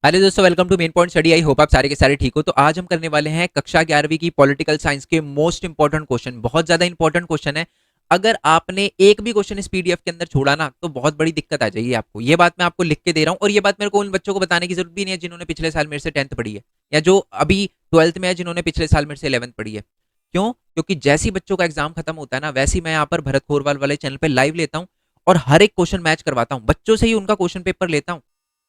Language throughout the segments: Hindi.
हेलो दोस्तों, welcome to main point study. I hope आप सारे के सारे ठीक हो। तो आज हम करने वाले हैं कक्षा 11वीं की पॉलिटिकल साइंस के मोस्ट इंपॉर्टेंट क्वेश्चन। बहुत ज्यादा इंपॉर्टेंट क्वेश्चन है। अगर आपने एक भी क्वेश्चन इस पीडीएफ के अंदर छोड़ा ना तो बहुत बड़ी दिक्कत आ जाएगी आपको। ये बात मैं आपको लिख के दे रहा हूँ, और ये बात मेरे को उन बच्चों को बताने की जरूरत भी नहीं है जिन्होंने पिछले साल मेरे से 10th पढ़ी है, या जो अभी 12th में है जिन्होंने पिछले साल मेरे से 11th पढ़ी है। क्यों? क्योंकि जैसे ही बच्चों का एग्जाम खत्म होता है ना, वैसे ही मैं यहाँ पर भरत खोरवाल वाले चैनल पे लाइव लेता हूँ और हर एक क्वेश्चन मैच करवाता हूँ। बच्चों से ही उनका क्वेश्चन पेपर लेता हूँ,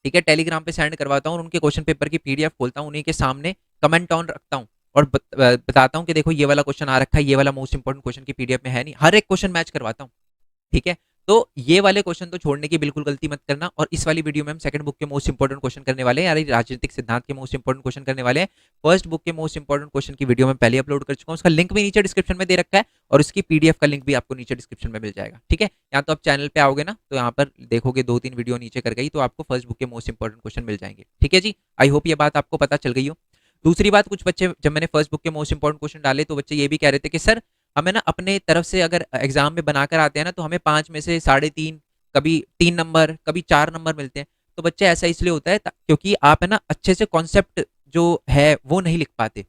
ठीक है, टेलीग्राम पे सेंड करवाता हूँ और उनके क्वेश्चन पेपर की पीडीएफ खोलता हूँ, उन्हीं के सामने कमेंट ऑन रखता हूँ और बताता हूँ कि देखो ये वाला क्वेश्चन आ रखा है, ये वाला मोस्ट इंपॉर्टेंट क्वेश्चन की पीडीएफ में है नहीं। हर एक क्वेश्चन मैच करवाता हूँ, ठीक है। तो ये वाले क्वेश्चन तो छोड़ने की बिल्कुल गलती मत करना। और इस वाली वीडियो में हम सेकंड बुक के मोस्ट इंपॉर्टेंट क्वेश्चन करने वाले हैं, यानी राजनीतिक सिद्धांत के मोस्ट इंपॉर्टेंट क्वेश्चन करने वाले हैं। फर्स्ट बुक के मोस्ट इंपॉर्टेंट क्वेश्चन की वीडियो में पहले अपलोड कर चुका हूँ, उसका लिंक भी नीचे डिस्क्रिप्शन में दे रखा है और उसकी पीडीएफ का लिंक भी आपको नीचे डिस्क्रिप्शन में मिल जाएगा, ठीक है। यहाँ तो आप चैनल पे आओगे ना, तो यहाँ पर देखोगे 2-3 वीडियो नीचे कर गई तो आपको फर्स्ट बुक के मोस्ट इंपॉर्टेंट क्वेश्चन मिल जाएंगे, ठीक है जी। आई होप ये बात आपको पता चल गई हो। दूसरी बात, कुछ बच्चे, जब मैंने फर्स्ट बुक के मोस्ट इंपॉर्टेंट क्वेश्चन डाले तो बच्चे ये भी कह रहे थे कि सर हमें ना अपने तरफ से अगर एग्जाम में बनाकर आते हैं ना तो हमें 5 में से 3.5, कभी 3 नंबर, कभी 4 नंबर मिलते हैं। तो बच्चे ऐसा इसलिए होता है क्योंकि आप है ना अच्छे से कॉन्सेप्ट जो है वो नहीं लिख पाते,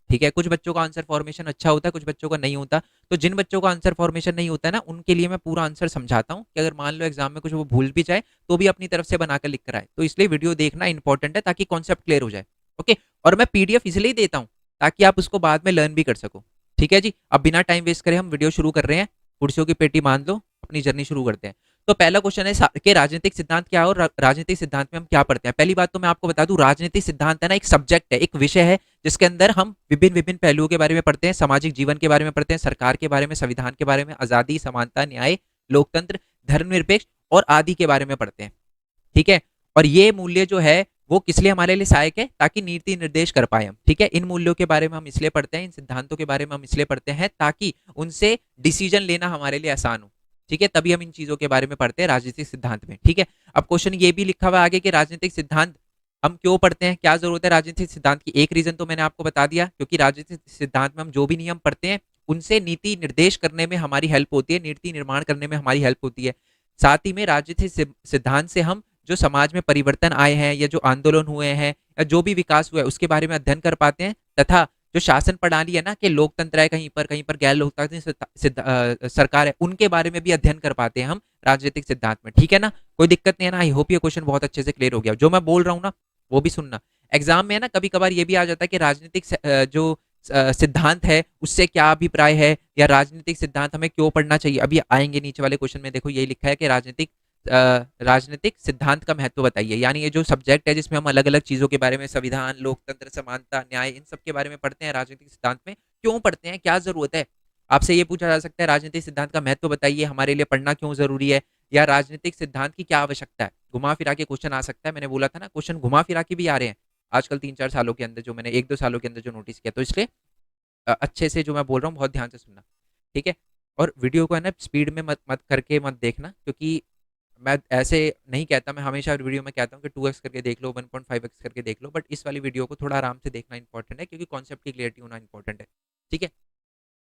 ठीक है। कुछ बच्चों का आंसर फॉर्मेशन अच्छा होता है, कुछ बच्चों का नहीं होता। तो जिन बच्चों का आंसर फॉर्मेशन नहीं होता है ना, उनके लिए मैं पूरा आंसर समझाता हूँ कि अगर मान लो एग्जाम में कुछ वो भूल भी जाए तो भी अपनी तरफ से बनाकर लिख कर आए। तो इसलिए वीडियो देखना इंपॉर्टेंट है ताकि कॉन्सेप्ट क्लियर हो जाए, ओके। और मैं पीडीएफ इसलिए देता हूँ ताकि आप उसको बाद में लर्न भी कर सको, ठीक है जी। अब बिना टाइम वेस्ट करे हम वीडियो शुरू कर रहे हैं। कुर्सियों की पेटी बांध लो, अपनी जर्नी शुरू करते हैं। तो पहला क्वेश्चन है कि राजनीतिक सिद्धांत क्या है और राजनीतिक सिद्धांत में हम क्या पढ़ते हैं। पहली बात तो मैं आपको बता दूं, राजनीतिक सिद्धांत है ना एक सब्जेक्ट है, एक विषय है जिसके अंदर हम विभिन्न विभिन्न पहलुओं के बारे में पढ़ते हैं। सामाजिक जीवन के बारे में पढ़ते हैं, सरकार के बारे में, संविधान के बारे में, आजादी, समानता, न्याय, लोकतंत्र, धर्मनिरपेक्ष और आदि के बारे में पढ़ते हैं, ठीक है। और ये मूल्य जो है वो किस लिए हमारे लिए सहायक है, ताकि नीति निर्देश कर पाए हम, ठीक है। इन मूल्यों के बारे में हम इसलिए पढ़ते हैं, इन सिद्धांतों के बारे में हम इसलिए पढ़ते हैं ताकि उनसे डिसीजन लेना हमारे लिए आसान हो, ठीक है। तभी हम इन चीजों के बारे में पढ़ते हैं राजनीतिक सिद्धांत में, ठीक है। अब क्वेश्चन ये भी लिखा हुआ आगे कि राजनीतिक सिद्धांत हम क्यों पढ़ते हैं, क्या जरूरत है राजनीतिक सिद्धांत की। एक रीजन तो मैंने आपको बता दिया, क्योंकि राजनीतिक सिद्धांत में हम जो भी नियम पढ़ते हैं उनसे नीति निर्देश करने में हमारी हेल्प होती है, नीति निर्माण करने में हमारी हेल्प होती है। साथ ही में राजनीतिक सिद्धांत से हम जो समाज में परिवर्तन आए हैं या जो आंदोलन हुए हैं या जो भी विकास हुआ है उसके बारे में अध्ययन कर पाते हैं, तथा जो शासन प्रणाली है ना, कि लोकतंत्र है कहीं पर गैर लोकतांत्रिक सरकार है, उनके बारे में भी अध्ययन कर पाते हैं हम राजनीतिक सिद्धांत में, ठीक है ना। कोई दिक्कत नहीं है ना। आई होप ये क्वेश्चन बहुत अच्छे से क्लियर हो गया। जो मैं बोल रहा हूँ ना वो भी सुनना। एग्जाम में है ना कभी कभार ये भी आ जाता है कि राजनीतिक जो सिद्धांत है उससे क्या अभिप्राय है, या राजनीतिक सिद्धांत हमें क्यों पढ़ना चाहिए। अभी आएंगे नीचे वाले क्वेश्चन में, देखो यही लिखा है कि राजनीतिक सिद्धांत का महत्व बताइए। यानी ये जो सब्जेक्ट है जिसमें हम अलग अलग चीजों के बारे में, संविधान, लोकतंत्र, समानता, न्याय, इन सब के बारे में पढ़ते हैं राजनीतिक सिद्धांत में। क्यों पढ़ते हैं, क्या जरूरत है। आपसे ये पूछा जा सकता है राजनीतिक सिद्धांत का महत्व बताइए, हमारे लिए पढ़ना क्यों जरूरी है, या राजनीतिक सिद्धांत की क्या आवश्यकता है। घुमा फिरा के क्वेश्चन आ सकता है। मैंने बोला था ना क्वेश्चन घुमा फिरा के भी आ रहे हैं आजकल 3-4 सालों के अंदर, जो मैंने 1-2 सालों के अंदर जो नोटिस किया। तो इसलिए अच्छे से जो मैं बोल रहा हूँ बहुत ध्यान से सुनना, ठीक है। और वीडियो को है ना स्पीड में मत मत करके मत देखना, क्योंकि मैं ऐसे नहीं कहता, मैं हमेशा वीडियो में कहता हूँ कि 2x करके देख लो, 1.5x करके देख लो, बट इस वाली वीडियो को थोड़ा आराम से देखना इंपॉर्टेंट है, क्योंकि कॉन्सेप्ट की क्लियरिटी होना इंपॉर्टेंट है, ठीक है।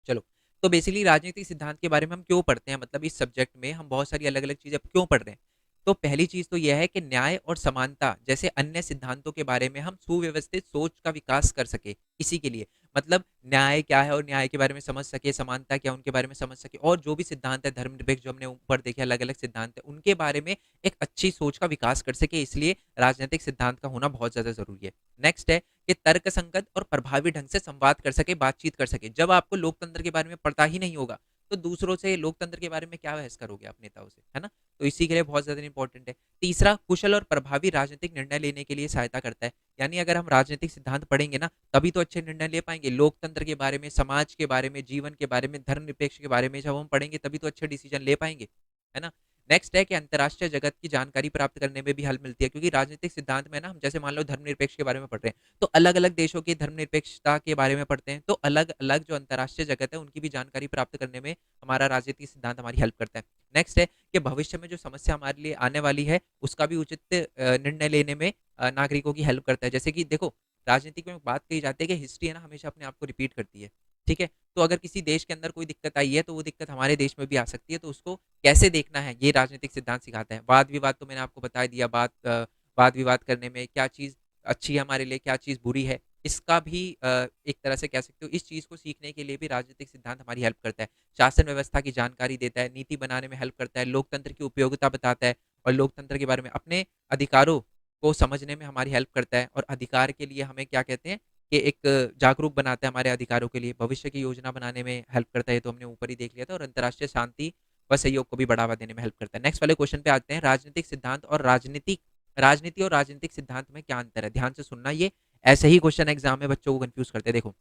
चलो, तो बेसिकली राजनीतिक सिद्धांत के बारे में हम क्यों पढ़ते हैं, मतलब इस सब्जेक्ट में हम बहुत सारी अलग अलग चीजें क्यों पढ़ रहे हैं। तो पहली चीज तो यह है कि न्याय और समानता जैसे अन्य सिद्धांतों के बारे में हम सुव्यवस्थित सोच का विकास कर सके, इसी के लिए। मतलब न्याय क्या है और न्याय के बारे में समझ सके, समानता क्या उनके बारे में समझ सके, और जो भी सिद्धांत है धर्मनिरपेक्ष जो हमने ऊपर देखे अलग अलग सिद्धांत है उनके बारे में एक अच्छी सोच का विकास कर सके, इसलिए राजनीतिक सिद्धांत का होना बहुत ज्यादा जरूरी है। नेक्स्ट है कि तर्क संगत और प्रभावी ढंग से संवाद कर सके, बातचीत कर सके। जब आपको लोकतंत्र के बारे में पता ही नहीं होगा तो दूसरों से लोकतंत्र के बारे में क्या बहस करोगे आप नेताओं से, है ना। तो इसी के लिए बहुत ज्यादा इंपॉर्टेंट है। तीसरा, कुशल और प्रभावी राजनीतिक निर्णय लेने के लिए सहायता करता है। यानी अगर हम राजनीतिक सिद्धांत पढ़ेंगे ना तभी तो अच्छे निर्णय ले पाएंगे। लोकतंत्र के बारे में, समाज के बारे में, जीवन के बारे में, धर्मनिरपेक्ष के बारे में जब हम पढ़ेंगे तभी तो अच्छे डिसीजन ले पाएंगे, है ना। नेक्स्ट है कि अंतर्राष्ट्रीय जगत की जानकारी प्राप्त करने में भी हेल्प मिलती है, क्योंकि राजनीतिक सिद्धांत में ना हम जैसे मान लो धर्मनिरपेक्ष के बारे में पढ़ रहे हैं तो अलग अलग देशों की धर्मनिरपेक्षता के बारे में पढ़ते हैं, तो अलग अलग जो अंतर्राष्ट्रीय जगत है उनकी भी जानकारी प्राप्त करने में हमारा राजनीतिक सिद्धांत हमारी हेल्प करता है। नेक्स्ट है कि भविष्य में जो समस्या हमारे लिए आने वाली है उसका भी उचित निर्णय लेने में नागरिकों की हेल्प करता है। जैसे कि देखो, राजनीतिक में बात कही जाती है कि हिस्ट्री है ना हमेशा अपने आप को रिपीट करती है, ठीक है। तो अगर किसी देश के अंदर कोई दिक्कत आई है तो वो दिक्कत हमारे देश में भी आ सकती है, तो उसको कैसे देखना है ये राजनीतिक सिद्धांत सिखाता है। वाद विवाद तो मैंने आपको बता दिया, वाद विवाद करने में क्या चीज अच्छी है हमारे लिए, क्या चीज़ बुरी है, इसका भी एक तरह से कह सकते हो, इस चीज़ को सीखने के लिए भी राजनीतिक सिद्धांत हमारी हेल्प करता है। शासन व्यवस्था की जानकारी देता है, नीति बनाने में हेल्प करता है, लोकतंत्र की उपयोगिता बताता है और लोकतंत्र के बारे में, अपने अधिकारों को समझने में हमारी हेल्प करता है और अधिकार के लिए हमें क्या कहते हैं कि एक जागरूक बनाता है हमारे अधिकारों के लिए, भविष्य की योजना बनाने में हेल्प करता है, तो हमने ऊपर ही देख लिया था, और अंतर्राष्ट्रीय शांति व सहयोग को भी बढ़ावा देने में हेल्प करता है। नेक्स्ट वाले क्वेश्चन पे आते हैं, राजनीतिक सिद्धांत और राजनीति और राजनीतिक सिद्धांत में क्या अंतर है? ध्यान से सुनना, ये ऐसे ही क्वेश्चन एग्जाम में बच्चों को कंफ्यूज करते हैं। देखो,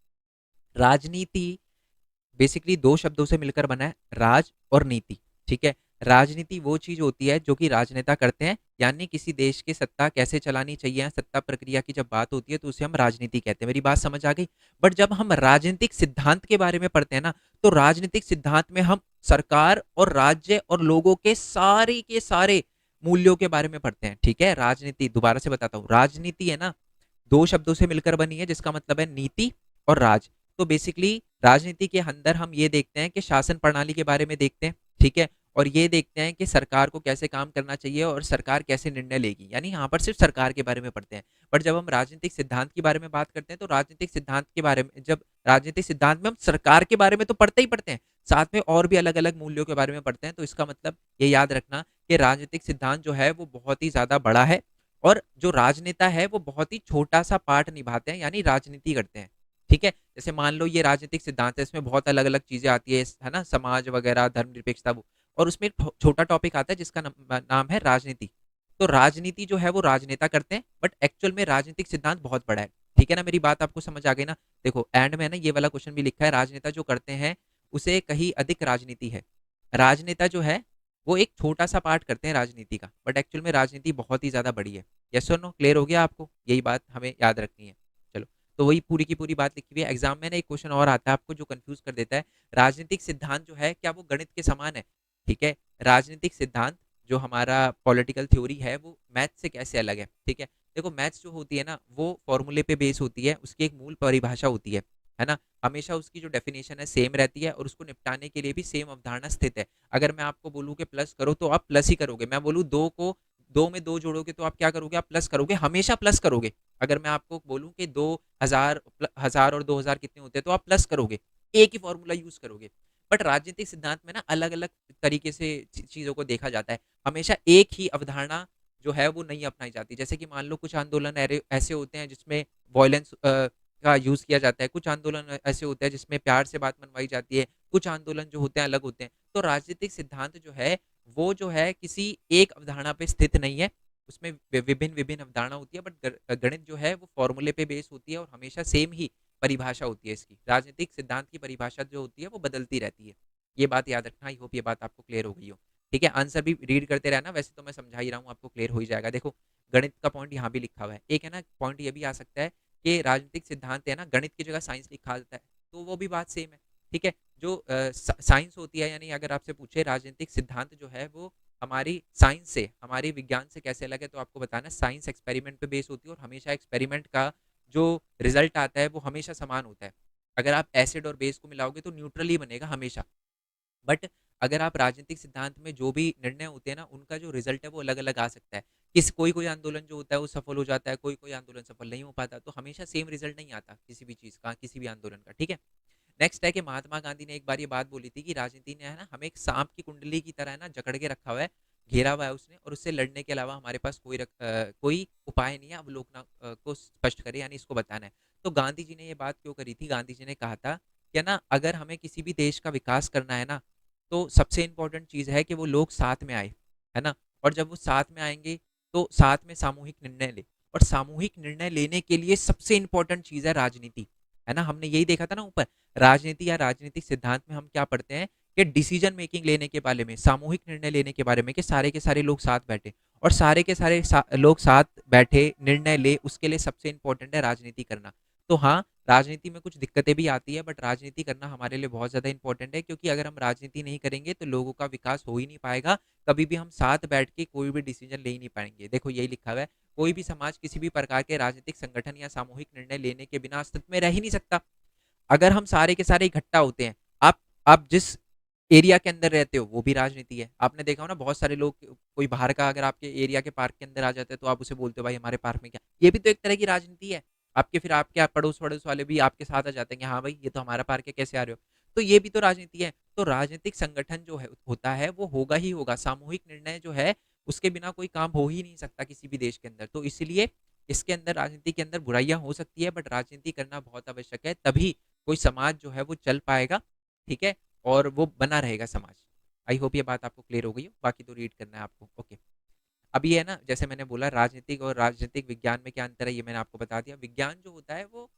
राजनीति बेसिकली दो शब्दों से मिलकर बना है, राज और नीति। ठीक है, राजनीति वो चीज होती है जो कि राजनेता करते हैं, यानी किसी देश की सत्ता कैसे चलानी चाहिए, सत्ता प्रक्रिया की जब बात होती है तो उसे हम राजनीति कहते हैं। मेरी बात समझ आ गई? बट जब हम राजनीतिक सिद्धांत के बारे में पढ़ते हैं ना, तो राजनीतिक सिद्धांत में हम सरकार और राज्य और लोगों के सारे मूल्यों के बारे में पढ़ते हैं। ठीक है, राजनीति दोबारा से बताता हूँ, राजनीति है ना, दो शब्दों से मिलकर बनी है, जिसका मतलब है नीति और राज। तो बेसिकली राजनीति के अंदर हम ये देखते हैं कि शासन प्रणाली के बारे में देखते हैं। ठीक है, और ये देखते हैं कि सरकार को कैसे काम करना चाहिए और सरकार कैसे निर्णय लेगी, यानी यहाँ पर सिर्फ सरकार के बारे में पढ़ते हैं। बट जब हम राजनीतिक सिद्धांत के बारे में बात करते हैं, तो राजनीतिक सिद्धांत के बारे में, जब राजनीतिक सिद्धांत में हम सरकार के बारे में तो पढ़ते ही पढ़ते हैं, साथ में और भी अलग अलग मूल्यों के बारे में पढ़ते हैं। तो इसका मतलब ये याद रखना कि राजनीतिक सिद्धांत जो है वो बहुत ही ज्यादा बड़ा है, और जो राजनेता है वो बहुत ही छोटा सा पार्ट निभाते हैं, यानी राजनीति करते हैं। ठीक है, जैसे मान लो ये राजनीतिक सिद्धांत है, इसमें बहुत अलग अलग चीजें आती है ना, समाज वगैरह, धर्मनिरपेक्षता, वो, और उसमें एक छोटा टॉपिक आता है जिसका नाम है राजनीति। तो राजनीति जो है वो राजनेता करते हैं, बट एक्चुअल में राजनीतिक सिद्धांत बहुत बड़ा है। ठीक है ना, मेरी बात आपको समझ आ गई ना? देखो एंड में ना ये वाला क्वेश्चन भी लिखा है, राजनेता जो करते हैं उसे कहीं अधिक राजनीति है। राजनेता जो है वो एक छोटा सा पार्ट करते हैं राजनीति का, बट एक्चुअल में राजनीति बहुत ही ज्यादा बड़ी है। यस और नो, क्लियर हो गया आपको? यही बात हमें याद रखनी है। चलो, तो वही पूरी की पूरी बात लिखी हुई है। एग्जाम में ना एक क्वेश्चन और आता है आपको जो कंफ्यूज कर देता है, राजनीतिक सिद्धांत जो है क्या वो गणित के समान है? ठीक है, राजनीतिक सिद्धांत जो हमारा पॉलिटिकल थ्योरी है वो मैथ से कैसे अलग है? ठीक है, देखो मैथ्स जो होती है ना वो फॉर्मूले पे बेस होती है, उसकी एक मूल परिभाषा होती है ना, हमेशा उसकी जो डेफिनेशन है सेम रहती है, और उसको निपटाने के लिए भी सेम अवधारणा स्थित है। अगर मैं आपको बोलूँ कि प्लस करो तो आप प्लस ही करोगे, मैं बोलूँ दो को दो में दो जोड़ोगे तो आप क्या करोगे? आप प्लस करोगे, हमेशा प्लस करोगे। अगर मैं आपको बोलूं कि 2000 हजार और 2000 कितने होते हैं, तो आप प्लस करोगे, एक ही फॉर्मूला यूज करोगे। बट राजनीतिक सिद्धांत में ना अलग अलग तरीके से चीजों को देखा जाता है, हमेशा एक ही अवधारणा जो है वो नहीं अपनाई जाती। जैसे कि मान लो कुछ आंदोलन ऐसे होते हैं जिसमें वॉयलेंस का यूज किया जाता है, कुछ आंदोलन ऐसे होते हैं जिसमें प्यार से बात मनवाई जाती है, कुछ आंदोलन जो होते हैं अलग होते हैं। तो राजनीतिक सिद्धांत जो है वो जो है किसी एक अवधारणा पे स्थित नहीं है, उसमें विभिन्न विभिन्न अवधारणा होती है, बट गणित जो है वो फॉर्मूले पे बेस होती है और हमेशा सेम ही परिभाषा होती है इसकी। राजनीतिक सिद्धांत की परिभाषा जो होती है वो बदलती रहती है, ये बात याद रखना। आई होप ये बात आपको क्लियर हो गई हो। ठीक है, आंसर भी रीड करते रहना, वैसे तो मैं समझा ही रहा हूँ, आपको क्लियर हो ही जाएगा। देखो गणित का पॉइंट यहाँ भी लिखा हुआ है, एक है ना पॉइंट ये भी आ सकता है कि राजनीतिक सिद्धांत है ना गणित की जगह साइंस लिखा जाता है, तो वो भी बात सेम है। ठीक है, जो साइंस होती है, यानी अगर आपसे पूछे राजनीतिक सिद्धांत जो है वो हमारी साइंस से, हमारे विज्ञान से कैसे अलग है, तो आपको बताना साइंस एक्सपेरिमेंट पे बेस होती है, और हमेशा एक्सपेरिमेंट का जो रिजल्ट आता है वो हमेशा समान होता है। अगर आप एसिड और बेस को मिलाओगे तो न्यूट्रल ही बनेगा हमेशा। बट अगर आप राजनीतिक सिद्धांत में जो भी निर्णय होते हैं ना उनका जो रिजल्ट है वो अलग अलग आ सकता है, कोई कोई आंदोलन जो होता है वो सफल हो जाता है, कोई कोई आंदोलन सफल नहीं हो पाता, तो हमेशा सेम रिजल्ट नहीं आता किसी भी चीज का, किसी भी आंदोलन का। ठीक है, नेक्स्ट है कि महात्मा गांधी ने एक बार ये बात बोली थी कि राजनीति ने है ना हमें एक सांप की कुंडली की तरह है ना जकड़ के रखा हुआ है, घेरा हुआ है उसने, और उससे लड़ने के अलावा हमारे पास कोई उपाय नहीं है अवलोकना को स्पष्ट करे, यानी इसको बताना है। तो गांधी जी ने ये बात क्यों करी थी? गांधी जी ने कहा था कि ना अगर हमें किसी भी देश का विकास करना है ना, तो सबसे इंपॉर्टेंट चीज है कि वो लोग साथ में आए, है ना, और जब वो साथ में आएंगे तो साथ में सामूहिक निर्णय ले, और सामूहिक निर्णय लेने के लिए सबसे इंपॉर्टेंट चीज है राजनीति, है ना। हमने यही देखा था ना ऊपर, राजनीति या राजनीतिक सिद्धांत में हम क्या पढ़ते हैं कि डिसीजन मेकिंग लेने के बारे में, सामूहिक निर्णय लेने के बारे में, कि सारे के सारे लोग साथ बैठे, और सारे के सारे लोग साथ बैठे निर्णय ले, उसके लिए सबसे इंपॉर्टेंट है राजनीति करना। तो हाँ, राजनीति में कुछ दिक्कतें भी आती है, बट राजनीति करना हमारे लिए बहुत ज्यादा इंपॉर्टेंट है, क्योंकि अगर हम राजनीति नहीं करेंगे तो लोगों का विकास हो ही नहीं पाएगा, कभी भी हम साथ बैठ के कोई भी डिसीजन ले ही नहीं पाएंगे। देखो यही लिखा हुआ है, कोई भी समाज किसी भी प्रकार के राजनीतिक संगठन या सामूहिक निर्णय लेने के बिना अस्तित्व में रह ही नहीं सकता। अगर हम सारे के सारे इकट्ठा होते हैं, आप जिस एरिया के अंदर रहते हो वो भी राजनीति है। आपने देखा हो ना बहुत सारे लोग, कोई बाहर का अगर आपके एरिया के पार्क के अंदर आ जाता है तो आप उसे बोलते हो भाई हमारे पार्क में क्या, ये भी तो एक तरह की राजनीति है। आपके फिर आपके पड़ोस पड़ोस वाले भी आपके साथ आ जाते हैं कि हाँ भाई ये तो हमारा पार्क है, कैसे आ रहे हो। तो ये भी तो राजनीति है। तो राजनीतिक संगठन जो है होता है वो होगा ही होगा, सामूहिक निर्णय जो है उसके बिना कोई काम हो ही नहीं सकता किसी भी देश के अंदर। तो इसलिए इसके अंदर राजनीति के अंदर बुराइयां हो सकती है, बट राजनीति करना बहुत आवश्यक है, तभी कोई समाज जो है वो चल पाएगा। ठीक है, और वो बना रहेगा समाज। आई होप ये बात आपको क्लियर हो गई हो, बाकी तो रीड करना है आपको। ओके, अब ये है ना, जैसे मैंने बोला राजनीतिक और राजनीतिक विज्ञान में क्या अंतर है ये मैंने आपको बता दिया। विज्ञान जो होता है वो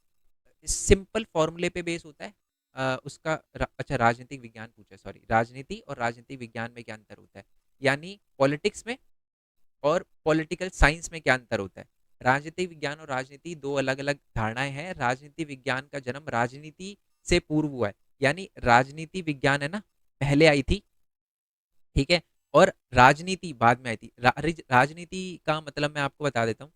सिंपल फॉर्मूले पे बेस होता है। अच्छा, राजनीतिक विज्ञान पूछा, सॉरी, राजनीति और राजनीतिक विज्ञान में क्या अंतर होता है, यानी पॉलिटिक्स में और पॉलिटिकल साइंस में क्या अंतर होता है। राजनीतिक विज्ञान और राजनीति दो अलग अलग धारणाएं हैं। राजनीति विज्ञान का जन्म राजनीति से पूर्व हुआ है, यानी राजनीति विज्ञान है ना पहले आई थी, ठीक है, और राजनीति बाद में आई थी। राजनीति का मतलब मैं आपको बता देता हूँ।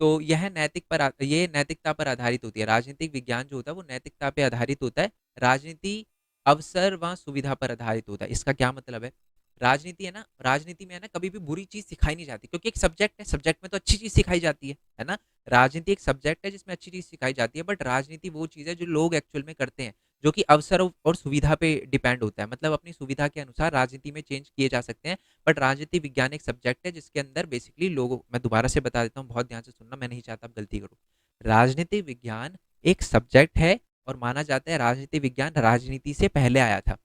तो यह ये नैतिकता पर आधारित होती है। राजनीतिक विज्ञान जो होता है वो नैतिकता पे आधारित होता है। राजनीति अवसर व सुविधा पर आधारित होता है। इसका क्या मतलब है, राजनीति है ना, राजनीति में है ना कभी भी बुरी चीज सिखाई नहीं जाती, क्योंकि एक सब्जेक्ट है, सब्जेक्ट में तो अच्छी चीज सिखाई जाती है ना। राजनीति एक सब्जेक्ट है जिसमें अच्छी चीज सिखाई जाती है, बट राजनीति वो चीज है जो लोग एक्चुअल में करते हैं, जो कि अवसर और सुविधा पे डिपेंड होता है। मतलब अपनी सुविधा के अनुसार राजनीति में चेंज किए जा सकते हैं। बट राजनीति विज्ञान एक सब्जेक्ट है जिसके अंदर बेसिकली लोगों, मैं दोबारा से बता देता हूँ, बहुत ध्यान से सुनना, मैं नहीं चाहता आप गलती करो। राजनीति विज्ञान एक सब्जेक्ट है और माना जाता है राजनीति विज्ञान राजनीति से पहले आया था।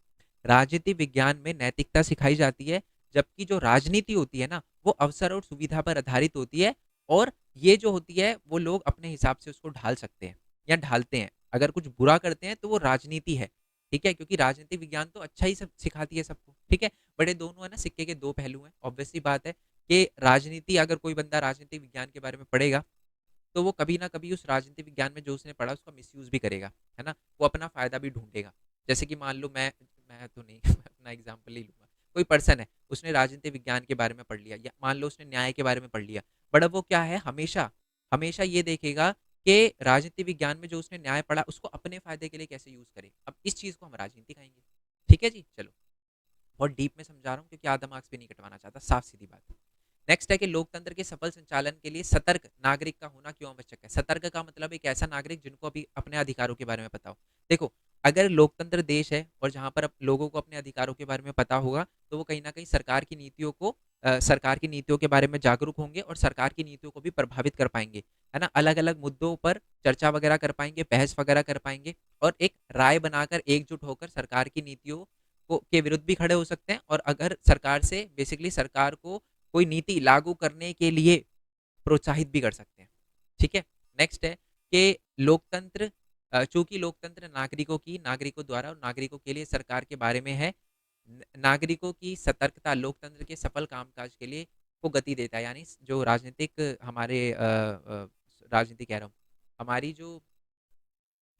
राजनीति विज्ञान में नैतिकता सिखाई जाती है, जबकि जो राजनीति होती है ना वो अवसर और सुविधा पर आधारित होती है। और ये जो होती है वो लोग अपने हिसाब से उसको ढाल सकते हैं या ढालते हैं। अगर कुछ बुरा करते हैं तो वो राजनीति है, ठीक है, क्योंकि राजनीति विज्ञान तो अच्छा ही सब सिखाती है सबको, ठीक है। बट ये दोनों है ना सिक्के के दो पहलू हैं। ऑब्वियसली बात है कि राजनीति, अगर कोई बंदा राजनीति विज्ञान के बारे में पढ़ेगा तो वो कभी ना कभी उस राजनीति विज्ञान में जो उसने पढ़ा उसका मिसयूज भी करेगा, है ना, वो अपना फायदा भी ढूंढेगा। जैसे कि मान लो मैं तो नहीं अपना एग्जाम्पल ही लूंगा। कोई पर्सन है, उसने राजनीति विज्ञान के बारे में पढ़ लिया, या मान लो उसने न्याय के बारे में पढ़ लिया, बट अब वो क्या है, हमेशा हमेशा ये देखेगा कि राजनीति विज्ञान में जो उसने न्याय पढ़ा उसको अपने फायदे के लिए कैसे यूज करे। अब इस चीज को हम राजनीति कहेंगे। ठीक है जी, चलो, बहुत डीप में समझा रहा हूँ क्योंकि आधा मार्क्स भी नहीं कटवाना चाहता, साफ सीधी बात। नेक्स्ट है कि लोकतंत्र के सफल संचालन के लिए सतर्क नागरिक का होना क्यों आवश्यक है। सतर्क का मतलब एक ऐसा नागरिक जिनको अभी अपने अधिकारों के बारे में पता हो। देखो, अगर लोकतंत्र देश है और जहां पर लोगों को अपने अधिकारों के बारे में पता होगा तो वो कहीं ना कहीं सरकार की नीतियों के बारे में जागरूक होंगे और सरकार की नीतियों को भी प्रभावित कर पाएंगे, है ना। अलग अलग मुद्दों पर चर्चा वगैरह कर पाएंगे, बहस वगैरह कर पाएंगे, और एक राय बनाकर एकजुट होकर सरकार की नीतियों को के विरुद्ध भी खड़े हो सकते हैं। और अगर सरकार से बेसिकली सरकार को कोई नीति लागू करने के लिए प्रोत्साहित भी कर सकते हैं। ठीक है, नेक्स्ट है कि लोकतंत्र, चूंकि लोकतंत्र नागरिकों द्वारा और नागरिकों के लिए सरकार के बारे में है, नागरिकों की सतर्कता लोकतंत्र के सफल कामकाज के लिए को गति देता है। यानी जो राजनीतिक हमारे राजनीति कह रहा हूँ, हमारी जो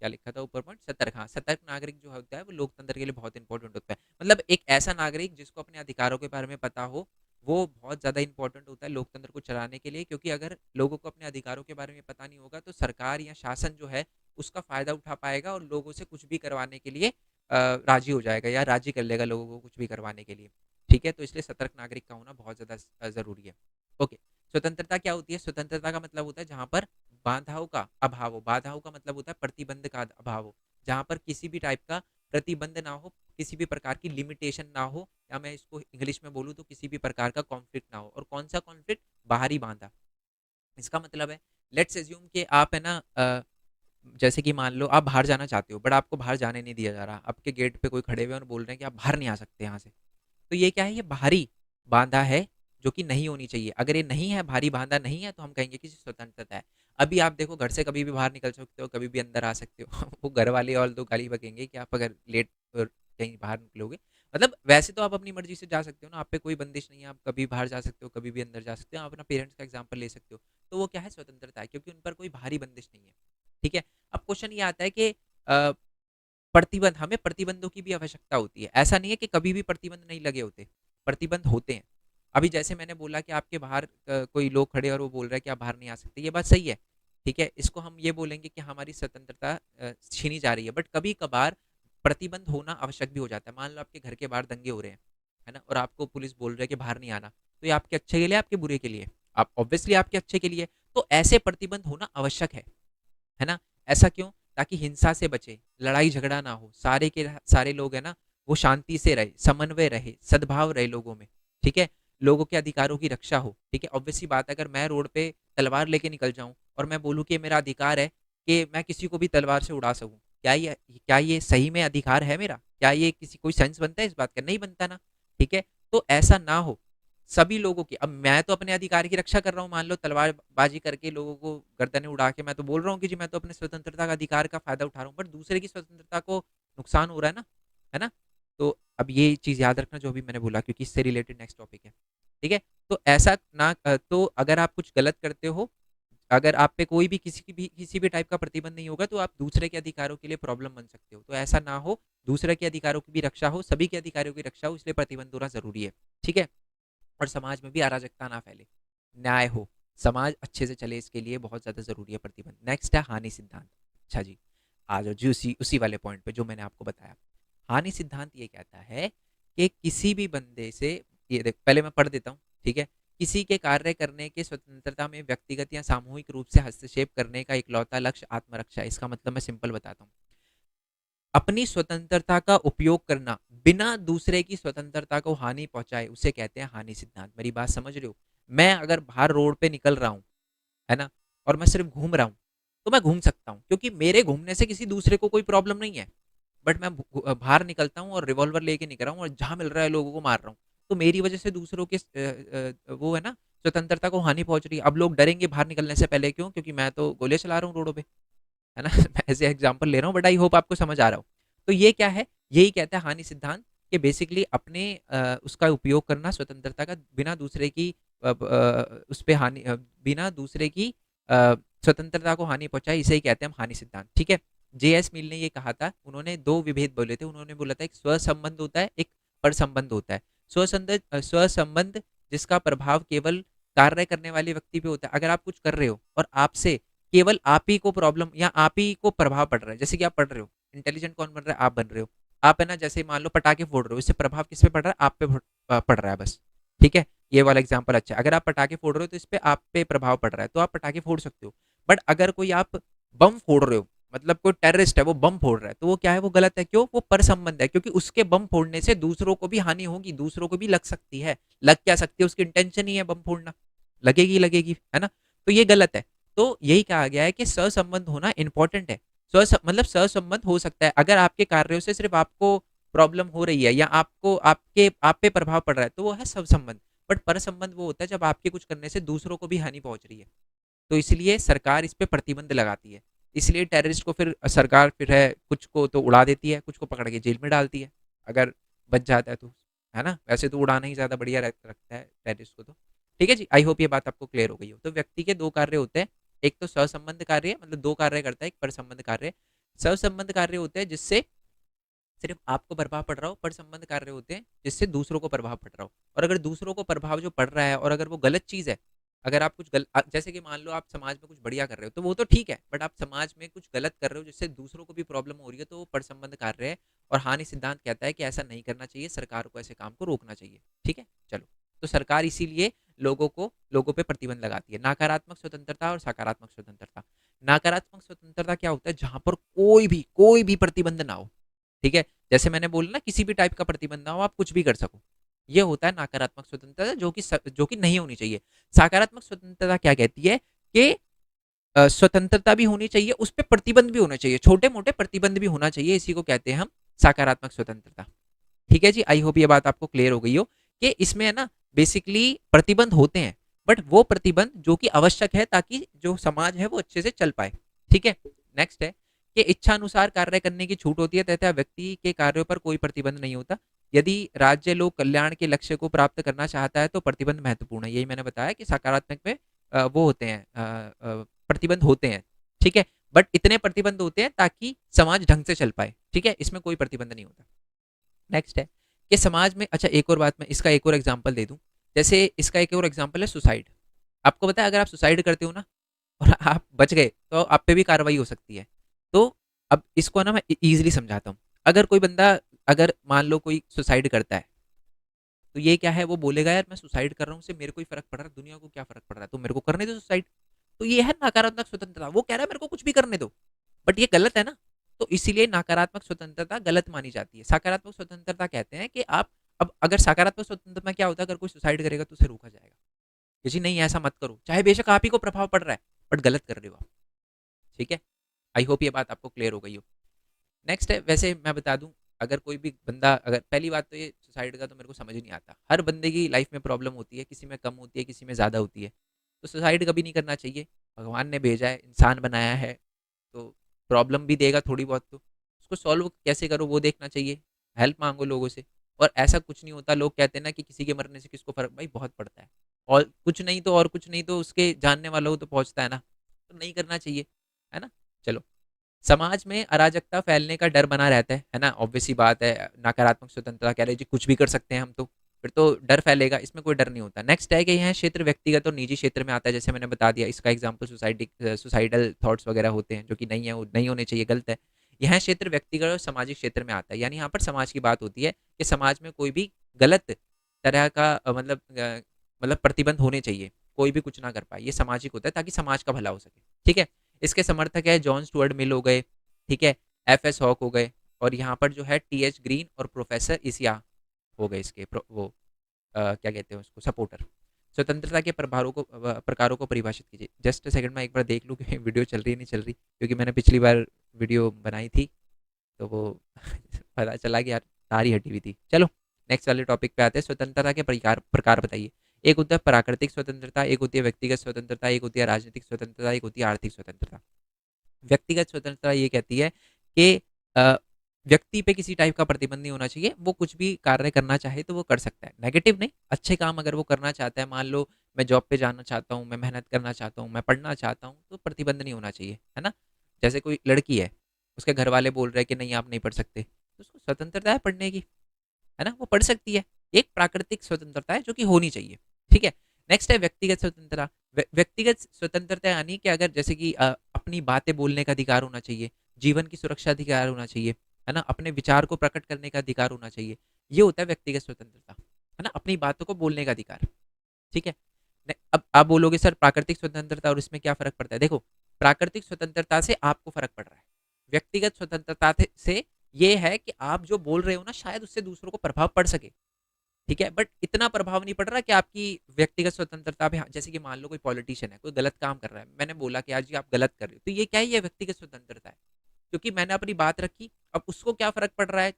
क्या लिखा था ऊपर पॉइंट, सतर्क, हाँ, सतर्क नागरिक जो होता है वो लोकतंत्र के लिए बहुत इंपॉर्टेंट होता है। मतलब एक ऐसा नागरिक जिसको अपने अधिकारों के बारे में पता हो, वो बहुत ज्यादा इंपॉर्टेंट होता है लोकतंत्र को चलाने के लिए। क्योंकि अगर लोगों को अपने अधिकारों के बारे में पता नहीं होगा तो सरकार या शासन जो है उसका फायदा उठा पाएगा और लोगों से कुछ भी करवाने के लिए राजी हो जाएगा या राजी कर लेगा लोगों को कुछ भी करवाने के लिए। ठीक है, तो इसलिए सतर्क नागरिक का होना बहुत ज्यादा जरूरी है। ओके, स्वतंत्रता क्या होती है। स्वतंत्रता का मतलब होता है जहां पर बाधाओं का अभाव हो। बाधाओं का मतलब होता है प्रतिबंध का अभाव हो, जहां पर किसी भी टाइप का प्रतिबंध ना हो, किसी भी प्रकार की लिमिटेशन ना हो, या मैं इसको इंग्लिश में बोलूँ तो किसी भी प्रकार का कॉन्फ्लिक्ट ना हो। और कौन सा कॉन्फ्लिक्ट, बाहरी बाधा। इसका मतलब है, लेट्स एज्यूम कि आप है ना जैसे कि मान लो आप बाहर जाना चाहते हो बट आपको बाहर जाने नहीं दिया जा रहा, आपके गेट पे कोई खड़े हुए और बोल रहे हैं कि आप बाहर नहीं आ सकते यहाँ से। तो ये क्या है, ये बाहरी बांधा है जो कि नहीं होनी चाहिए। अगर ये नहीं है, भारी बांधा नहीं है, तो हम कहेंगे कि स्वतंत्रता है। अभी आप देखो, घर से कभी भी बाहर निकल सकते हो, कभी भी अंदर आ सकते हो वो घर वाले और दो गाली बकेंगे कि आप अगर लेट कहीं बाहर निकलोगे। मतलब वैसे तो आप अपनी मर्जी से जा सकते हो ना, आप पे कोई बंदिश नहीं है, आप कभी बाहर जा सकते हो, कभी भी अंदर जा सकते हो। आप अपना पेरेंट्स का एग्जाम्पल ले सकते हो। तो वो क्या है, स्वतंत्रता है, क्योंकि उन पर कोई भारी बंदिश नहीं है। ठीक है, अब क्वेश्चन ये आता है कि प्रतिबंध, हमें प्रतिबंधों की भी आवश्यकता होती है। ऐसा नहीं है कि कभी भी प्रतिबंध नहीं लगे होते, प्रतिबंध होते हैं। अभी जैसे मैंने बोला कि आपके बाहर कोई लोग खड़े और वो बोल रहा है कि आप बाहर नहीं आ सकते, ये बात सही है। ठीक है, इसको हम ये बोलेंगे कि हमारी स्वतंत्रता छीनी जा रही है। बट कभी कभार प्रतिबंध होना आवश्यक भी हो जाता है। मान लो आपके घर के बाहर दंगे हो रहे हैं, है ना, और आपको पुलिस बोल रही है कि बाहर नहीं आना, तो ये आपके अच्छे के लिए, आपके बुरे के लिए? आप ऑब्वियसली आपके अच्छे के लिए। तो ऐसे प्रतिबंध होना आवश्यक है ना? ऐसा क्यों? ताकि हिंसा से बचे, लड़ाई झगड़ा ना हो, सारे के सारे लोग है ना वो शांति से रहे, समन्वय रहे, सद्भाव रहे लोगों में, ठीक है? लोगों के अधिकारों की रक्षा हो, ठीक है? ऑब्वियस सी बात है, अगर मैं रोड पे तलवार लेके निकल जाऊं और मैं बोलूं कि मेरा अधिकार है कि मैं किसी को भी तलवार से उड़ा सकूं, क्या ये सही में अधिकार है मेरा? क्या ये किसी कोई सेंस बनता है इस बात का? नहीं बनता ना, ठीक है? तो ऐसा ना हो सभी लोगों की। अब मैं तो अपने अधिकार की रक्षा कर रहा हूँ, मान लो तलवारबाजी करके लोगों को गर्दनें उड़ा के मैं तो बोल रहा हूँ कि जी मैं तो अपने स्वतंत्रता का अधिकार का फायदा उठा रहा हूँ, बट दूसरे की स्वतंत्रता को नुकसान हो रहा है ना? तो अब ये चीज याद रखना जो भी मैंने बोला, क्योंकि इससे रिलेटेड नेक्स्ट टॉपिक है, ठीक है? तो ऐसा ना तो अगर आप कुछ गलत करते हो, अगर आप पे कोई भी किसी भी टाइप का प्रतिबंध नहीं होगा, तो आप दूसरे के अधिकारों के लिए प्रॉब्लम बन सकते हो। तो ऐसा ना हो, दूसरे के अधिकारों की भी रक्षा हो, सभी के अधिकारों की रक्षा हो, इसलिए प्रतिबंध होना जरूरी है, ठीक है? और समाज में भी अराजकता ना फैले, न्याय हो, समाज अच्छे से चले, इसके लिए बहुत ज्यादा जरूरी है प्रतिबंध। नेक्स्ट है हानि सिद्धांत। अच्छा जी, आ जाओ जी उसी उसी वाले पॉइंट पे जो मैंने आपको बताया। हानि सिद्धांत ये कहता है कि किसी भी बंदे से, ये देख पहले मैं पढ़ देता हूँ, ठीक है? किसी के कार्य करने के स्वतंत्रता में व्यक्तिगत या सामूहिक रूप से हस्तक्षेप करने का इकलौता लक्ष्य आत्मरक्षा है। इसका मतलब मैं सिंपल बताता हूँ, अपनी स्वतंत्रता का उपयोग करना बिना दूसरे की स्वतंत्रता को हानि पहुंचाए, उसे कहते हैं हानि सिद्धांत। मेरी बात समझ रहे हो? मैं अगर बाहर रोड पे निकल रहा हूँ, है ना, और मैं सिर्फ घूम रहा हूँ, तो मैं घूम सकता हूँ क्योंकि मेरे घूमने से किसी दूसरे को कोई प्रॉब्लम नहीं है। बट मैं बाहर निकलता हूँ और रिवॉल्वर लेके निकल रहा हूँ और जहां मिल रहा है लोगों को मार रहा हूँ, तो मेरी वजह से दूसरों के वो है ना स्वतंत्रता को हानि पहुंच रही है। अब लोग डरेंगे बाहर निकलने से पहले, क्यों? क्योंकि मैं तो गोले चला रहा हूँ रोडों पे, है ना? मैं ऐसे एग्जाम्पल ले रहा हूँ, बट आई होप आपको समझ आ रहा हो। तो ये क्या है? यही कहता है हानि सिद्धांत, कि बेसिकली अपने उसका उपयोग करना स्वतंत्रता का बिना दूसरे की उस पे हानि बिना दूसरे की स्वतंत्रता को हानि पहुंचाए, इसे ही कहते हैं हम हानि सिद्धांत, ठीक है? जे एस मिल ने ये कहा था, उन्होंने दो विभेद बोले थे। उन्होंने बोला था एक स्व संबंध होता है, एक पर संबंध होता है। स्व संबंध जिसका प्रभाव केवल कार्य करने वाले व्यक्ति पे होता है। अगर आप कुछ कर रहे हो और आपसे केवल आप ही को प्रॉब्लम या आप ही को प्रभाव पड़ रहा है, जैसे कि आप पढ़ रहे हो, इंटेलिजेंट कौन बन रहा है? आप बन रहे हो। आप है ना, जैसे मान लो पटाखे फोड़ रहे हो, इससे प्रभाव किस पे पड़ रहा है? आप पे पड़ रहा है बस, ठीक है? ये वाला एग्जाम्पल अच्छा है। अगर आप पटाखे फोड़ रहे हो तो इस पे आप पे प्रभाव पड़ रहा है, तो आप पटाखे फोड़ सकते हो। बट अगर कोई आप बम फोड़ रहे हो, मतलब कोई टेररिस्ट है वो बम फोड़ रहा है, तो वो क्या है? वो गलत है। क्यों? वो पर संबंध है, क्योंकि उसके बम फोड़ने से दूसरों को भी हानि होगी, दूसरों को भी लग सकती है। लग क्या सकती है? उसकी इंटेंशन ही है बम फोड़ना, लगेगी लगेगी, है ना? तो ये गलत है। तो यही कहा गया है कि सहसंबंध होना इंपॉर्टेंट है। मतलब सहसंबंध हो सकता है अगर आपके कार्यों से सिर्फ आपको प्रॉब्लम हो रही है या आपको आप पे प्रभाव पड़ रहा है, तो वो है सब संबंध। बट पर संबंध वो होता है जब आपके कुछ करने से दूसरों को भी हानि पहुंच रही है, तो इसलिए सरकार इस पे प्रतिबंध लगाती है। इसलिए टेररिस्ट को फिर सरकार फिर है कुछ को तो उड़ा देती है, कुछ को पकड़ के जेल में डालती है, अगर बच जाता है तो, है ना? वैसे तो उड़ाना ही ज्यादा बढ़िया रखता है टेररिस्ट को तो। ठीक है जी, आई होप ये बात आपको क्लियर हो गई हो। तो व्यक्ति के दो कार्य होते हैं, एक तो सहसंबंध कार्य, मतलब दो कार्य करता है, एक पर संबंध कार्य। सहसंबंध कार्य होते हैं जिससे सिर्फ आपको प्रभाव पड़ रहा हो, पर संबंध कार्य होते हैं जिससे दूसरों को प्रभाव पड़ रहा हो। और अगर दूसरों को प्रभाव जो पड़ रहा है और अगर वो गलत चीज है, अगर आप कुछ जैसे कि मान लो आप समाज में कुछ बढ़िया कर रहे हो तो वो तो ठीक है, बट आप समाज में कुछ गलत कर रहे हो जिससे दूसरों को भी प्रॉब्लम हो रही है, तो वो पर संबंध कार्य है। और हानि सिद्धांत कहता है कि ऐसा नहीं करना चाहिए, सरकार को ऐसे काम को रोकना चाहिए, ठीक है? चलो, तो सरकार इसीलिए लोगों पे प्रतिबंध लगाती है। नकारात्मक स्वतंत्रता और सकारात्मक स्वतंत्रता। नकारात्मक स्वतंत्रता क्या होता है? जहां पर कोई भी प्रतिबंध ना हो, ठीक है? जैसे मैंने बोला ना, किसी भी टाइप का प्रतिबंध ना हो, आप कुछ भी कर सको, ये होता है नकारात्मक स्वतंत्रता, जो कि नहीं होनी चाहिए। सकारात्मक स्वतंत्रता क्या कहती है कि स्वतंत्रता भी होनी चाहिए, उस पर प्रतिबंध भी होना चाहिए, छोटे मोटे प्रतिबंध भी होना चाहिए, इसी को कहते हैं हम सकारात्मक स्वतंत्रता। ठीक है जी, आई होप ये बात आपको क्लियर हो गई हो कि इसमें है ना बेसिकली प्रतिबंध होते हैं, बट वो प्रतिबंध जो कि आवश्यक है ताकि जो समाज है वो अच्छे से चल पाए, ठीक है? नेक्स्ट है कि इच्छा अनुसार कार्य करने की छूट होती है तथा व्यक्ति के कार्यों पर कोई प्रतिबंध नहीं होता। यदि राज्य लोक कल्याण के लक्ष्य को प्राप्त करना चाहता है तो प्रतिबंध महत्वपूर्ण है। यही मैंने बताया कि सकारात्मक में वो होते हैं, प्रतिबंध होते हैं, ठीक है? बट इतने प्रतिबंध होते हैं ताकि समाज ढंग से चल पाए, ठीक है? इसमें कोई प्रतिबंध नहीं होता। नेक्स्ट है कि समाज में, अच्छा एक और बात, मैं इसका एक और एग्जांपल दे दूं। जैसे इसका एक और एग्जांपल है सुसाइड। आपको पता है अगर आप सुसाइड करते हो ना और आप बच गए तो आप पे भी कार्रवाई हो सकती है। तो अब इसको ना मैं इजीली समझाता हूँ। अगर कोई बंदा, अगर मान लो कोई सुसाइड करता है, तो ये क्या है, वो बोलेगा यार मैं सुसाइड कर रहा हूँ, उससे मेरे को ही फर्क पड़ रहा है, दुनिया को क्या फर्क पड़ रहा है, तो मेरे को करने दो सुसाइड। तो ये है नकारात्मक स्वतंत्रता, वो कह रहा है मेरे को कुछ भी करने दो, बट ये गलत है ना। तो इसीलिए नकारात्मक स्वतंत्रता गलत मानी जाती है। सकारात्मक स्वतंत्रता कहते हैं कि आप, अब अगर सकारात्मक स्वतंत्रता में क्या होता है, अगर कोई सुसाइड करेगा तो उसे रोका जाएगा कि जी नहीं ऐसा मत करो, चाहे बेशक आप ही को प्रभाव पड़ रहा है, बट गलत कर रहे हो आप। ठीक है, आई होप ये बात आपको क्लियर हो गई हो। नेक्स्ट है, वैसे मैं बता दूं, अगर कोई भी बंदा, अगर पहली बात तो ये सुसाइड का तो मेरे को समझ ही नहीं आता, हर बंदे की लाइफ में प्रॉब्लम होती है, किसी में कम होती है, किसी में ज़्यादा होती है। तो सुसाइड कभी नहीं करना चाहिए, भगवान ने भेजा है, इंसान बनाया है, तो प्रॉब्लम भी देगा थोड़ी बहुत, तो उसको सॉल्व कैसे करो वो देखना चाहिए, हेल्प मांगो लोगों से। और ऐसा कुछ नहीं होता, लोग कहते हैं ना कि किसी के मरने से किसको फर्क, भाई बहुत पड़ता है, और कुछ नहीं तो, और कुछ नहीं तो उसके जानने वालों को तो पहुंचता है ना, तो नहीं करना चाहिए, है ना। चलो, समाज में अराजकता फैलने का डर बना रहता है ना, ऑब्वियस सी बात है। नकारात्मक स्वतंत्रता कह रहे जी कुछ भी कर सकते हैं हम, तो फिर तो डर फैलेगा, इसमें कोई डर नहीं होता। नेक्स्ट है कि यह क्षेत्र व्यक्तिगत और निजी क्षेत्र में आता है, जैसे मैंने बता दिया, इसका एग्जांपल सुसाइडल थॉट्स वगैरह होते हैं, जो कि नहीं है, वो नहीं होने चाहिए, गलत है। यह क्षेत्र व्यक्तिगत और सामाजिक क्षेत्र में आता है, यानी यहाँ पर समाज की बात होती है कि समाज में कोई भी गलत तरह का मतलब प्रतिबंध होने चाहिए, कोई भी कुछ ना कर पाए, ये सामाजिक होता है ताकि समाज का भला हो सके। ठीक है, इसके समर्थक है जॉन स्टुअर्ट मिल हो गए, ठीक है, एफ एस हॉक हो गए, और यहाँ पर जो है टी एच ग्रीन और प्रोफेसर इसिया हो गए इसके वो क्या कहते हैं उसको, सपोर्टर। स्वतंत्रता के प्रकारों को परिभाषित कीजिए। जस्ट सेकंड में एक बार देख लूँ कि वीडियो चल रही है नहीं चल रही, क्योंकि मैंने पिछली बार वीडियो बनाई थी तो वो पता चला कि यार तार ही हटी हुई थी। चलो नेक्स्ट वाले टॉपिक पे आते हैं, स्वतंत्रता के प्रकार प्रकार बताइए। एक होता है प्राकृतिक स्वतंत्रता, एक होती है व्यक्तिगत स्वतंत्रता, एक होती है राजनीतिक स्वतंत्रता, एक होती है आर्थिक स्वतंत्रता। व्यक्तिगत स्वतंत्रता ये कहती है कि अ, व्यक्ति पे किसी टाइप का प्रतिबंध नहीं होना चाहिए, वो कुछ भी कार्य करना चाहे तो वो कर सकता है, नेगेटिव नहीं, अच्छे काम अगर वो करना चाहता है, मान लो मैं जॉब पे जाना चाहता हूँ, मैं मेहनत करना चाहता हूँ, मैं पढ़ना चाहता हूँ, तो प्रतिबंध नहीं होना चाहिए, है ना। जैसे कोई लड़की है, उसके घर वाले बोल रहे हैं कि नहीं आप नहीं पढ़ सकते, तो उसको स्वतंत्रता है पढ़ने की, है ना, वो पढ़ सकती है। एक प्राकृतिक स्वतंत्रता है जो कि होनी चाहिए। ठीक है, नेक्स्ट है व्यक्तिगत स्वतंत्रता। व्यक्तिगत स्वतंत्रता यानी कि अगर जैसे कि अपनी बातें बोलने का अधिकार होना चाहिए, जीवन की सुरक्षा अधिकार होना चाहिए, है ना, अपने विचार को प्रकट करने का अधिकार होना चाहिए, ये होता है व्यक्तिगत स्वतंत्रता, है ना, अपनी बातों को बोलने का अधिकार। ठीक है, अब आप बोलोगे सर प्राकृतिक स्वतंत्रता और इसमें क्या फर्क पड़ता है, देखो, प्राकृतिक स्वतंत्रता से आपको फर्क पड़ रहा है, व्यक्तिगत स्वतंत्रता से ये है कि आप जो बोल रहे हो ना, शायद उससे दूसरों को प्रभाव पड़ सके। ठीक है, बट इतना प्रभाव नहीं पड़ रहा कि आपकी व्यक्तिगत स्वतंत्रता पे, जैसे कि मान लो कोई पॉलिटिशियन है, कोई गलत काम कर रहा है, मैंने बोला कि आज जी आप गलत कर रहे हो, तो ये क्या है, ये व्यक्तिगत स्वतंत्रता है, क्योंकि मैंने अपनी बात रखी, अब उसको क्या फर्क पड़ रहा है,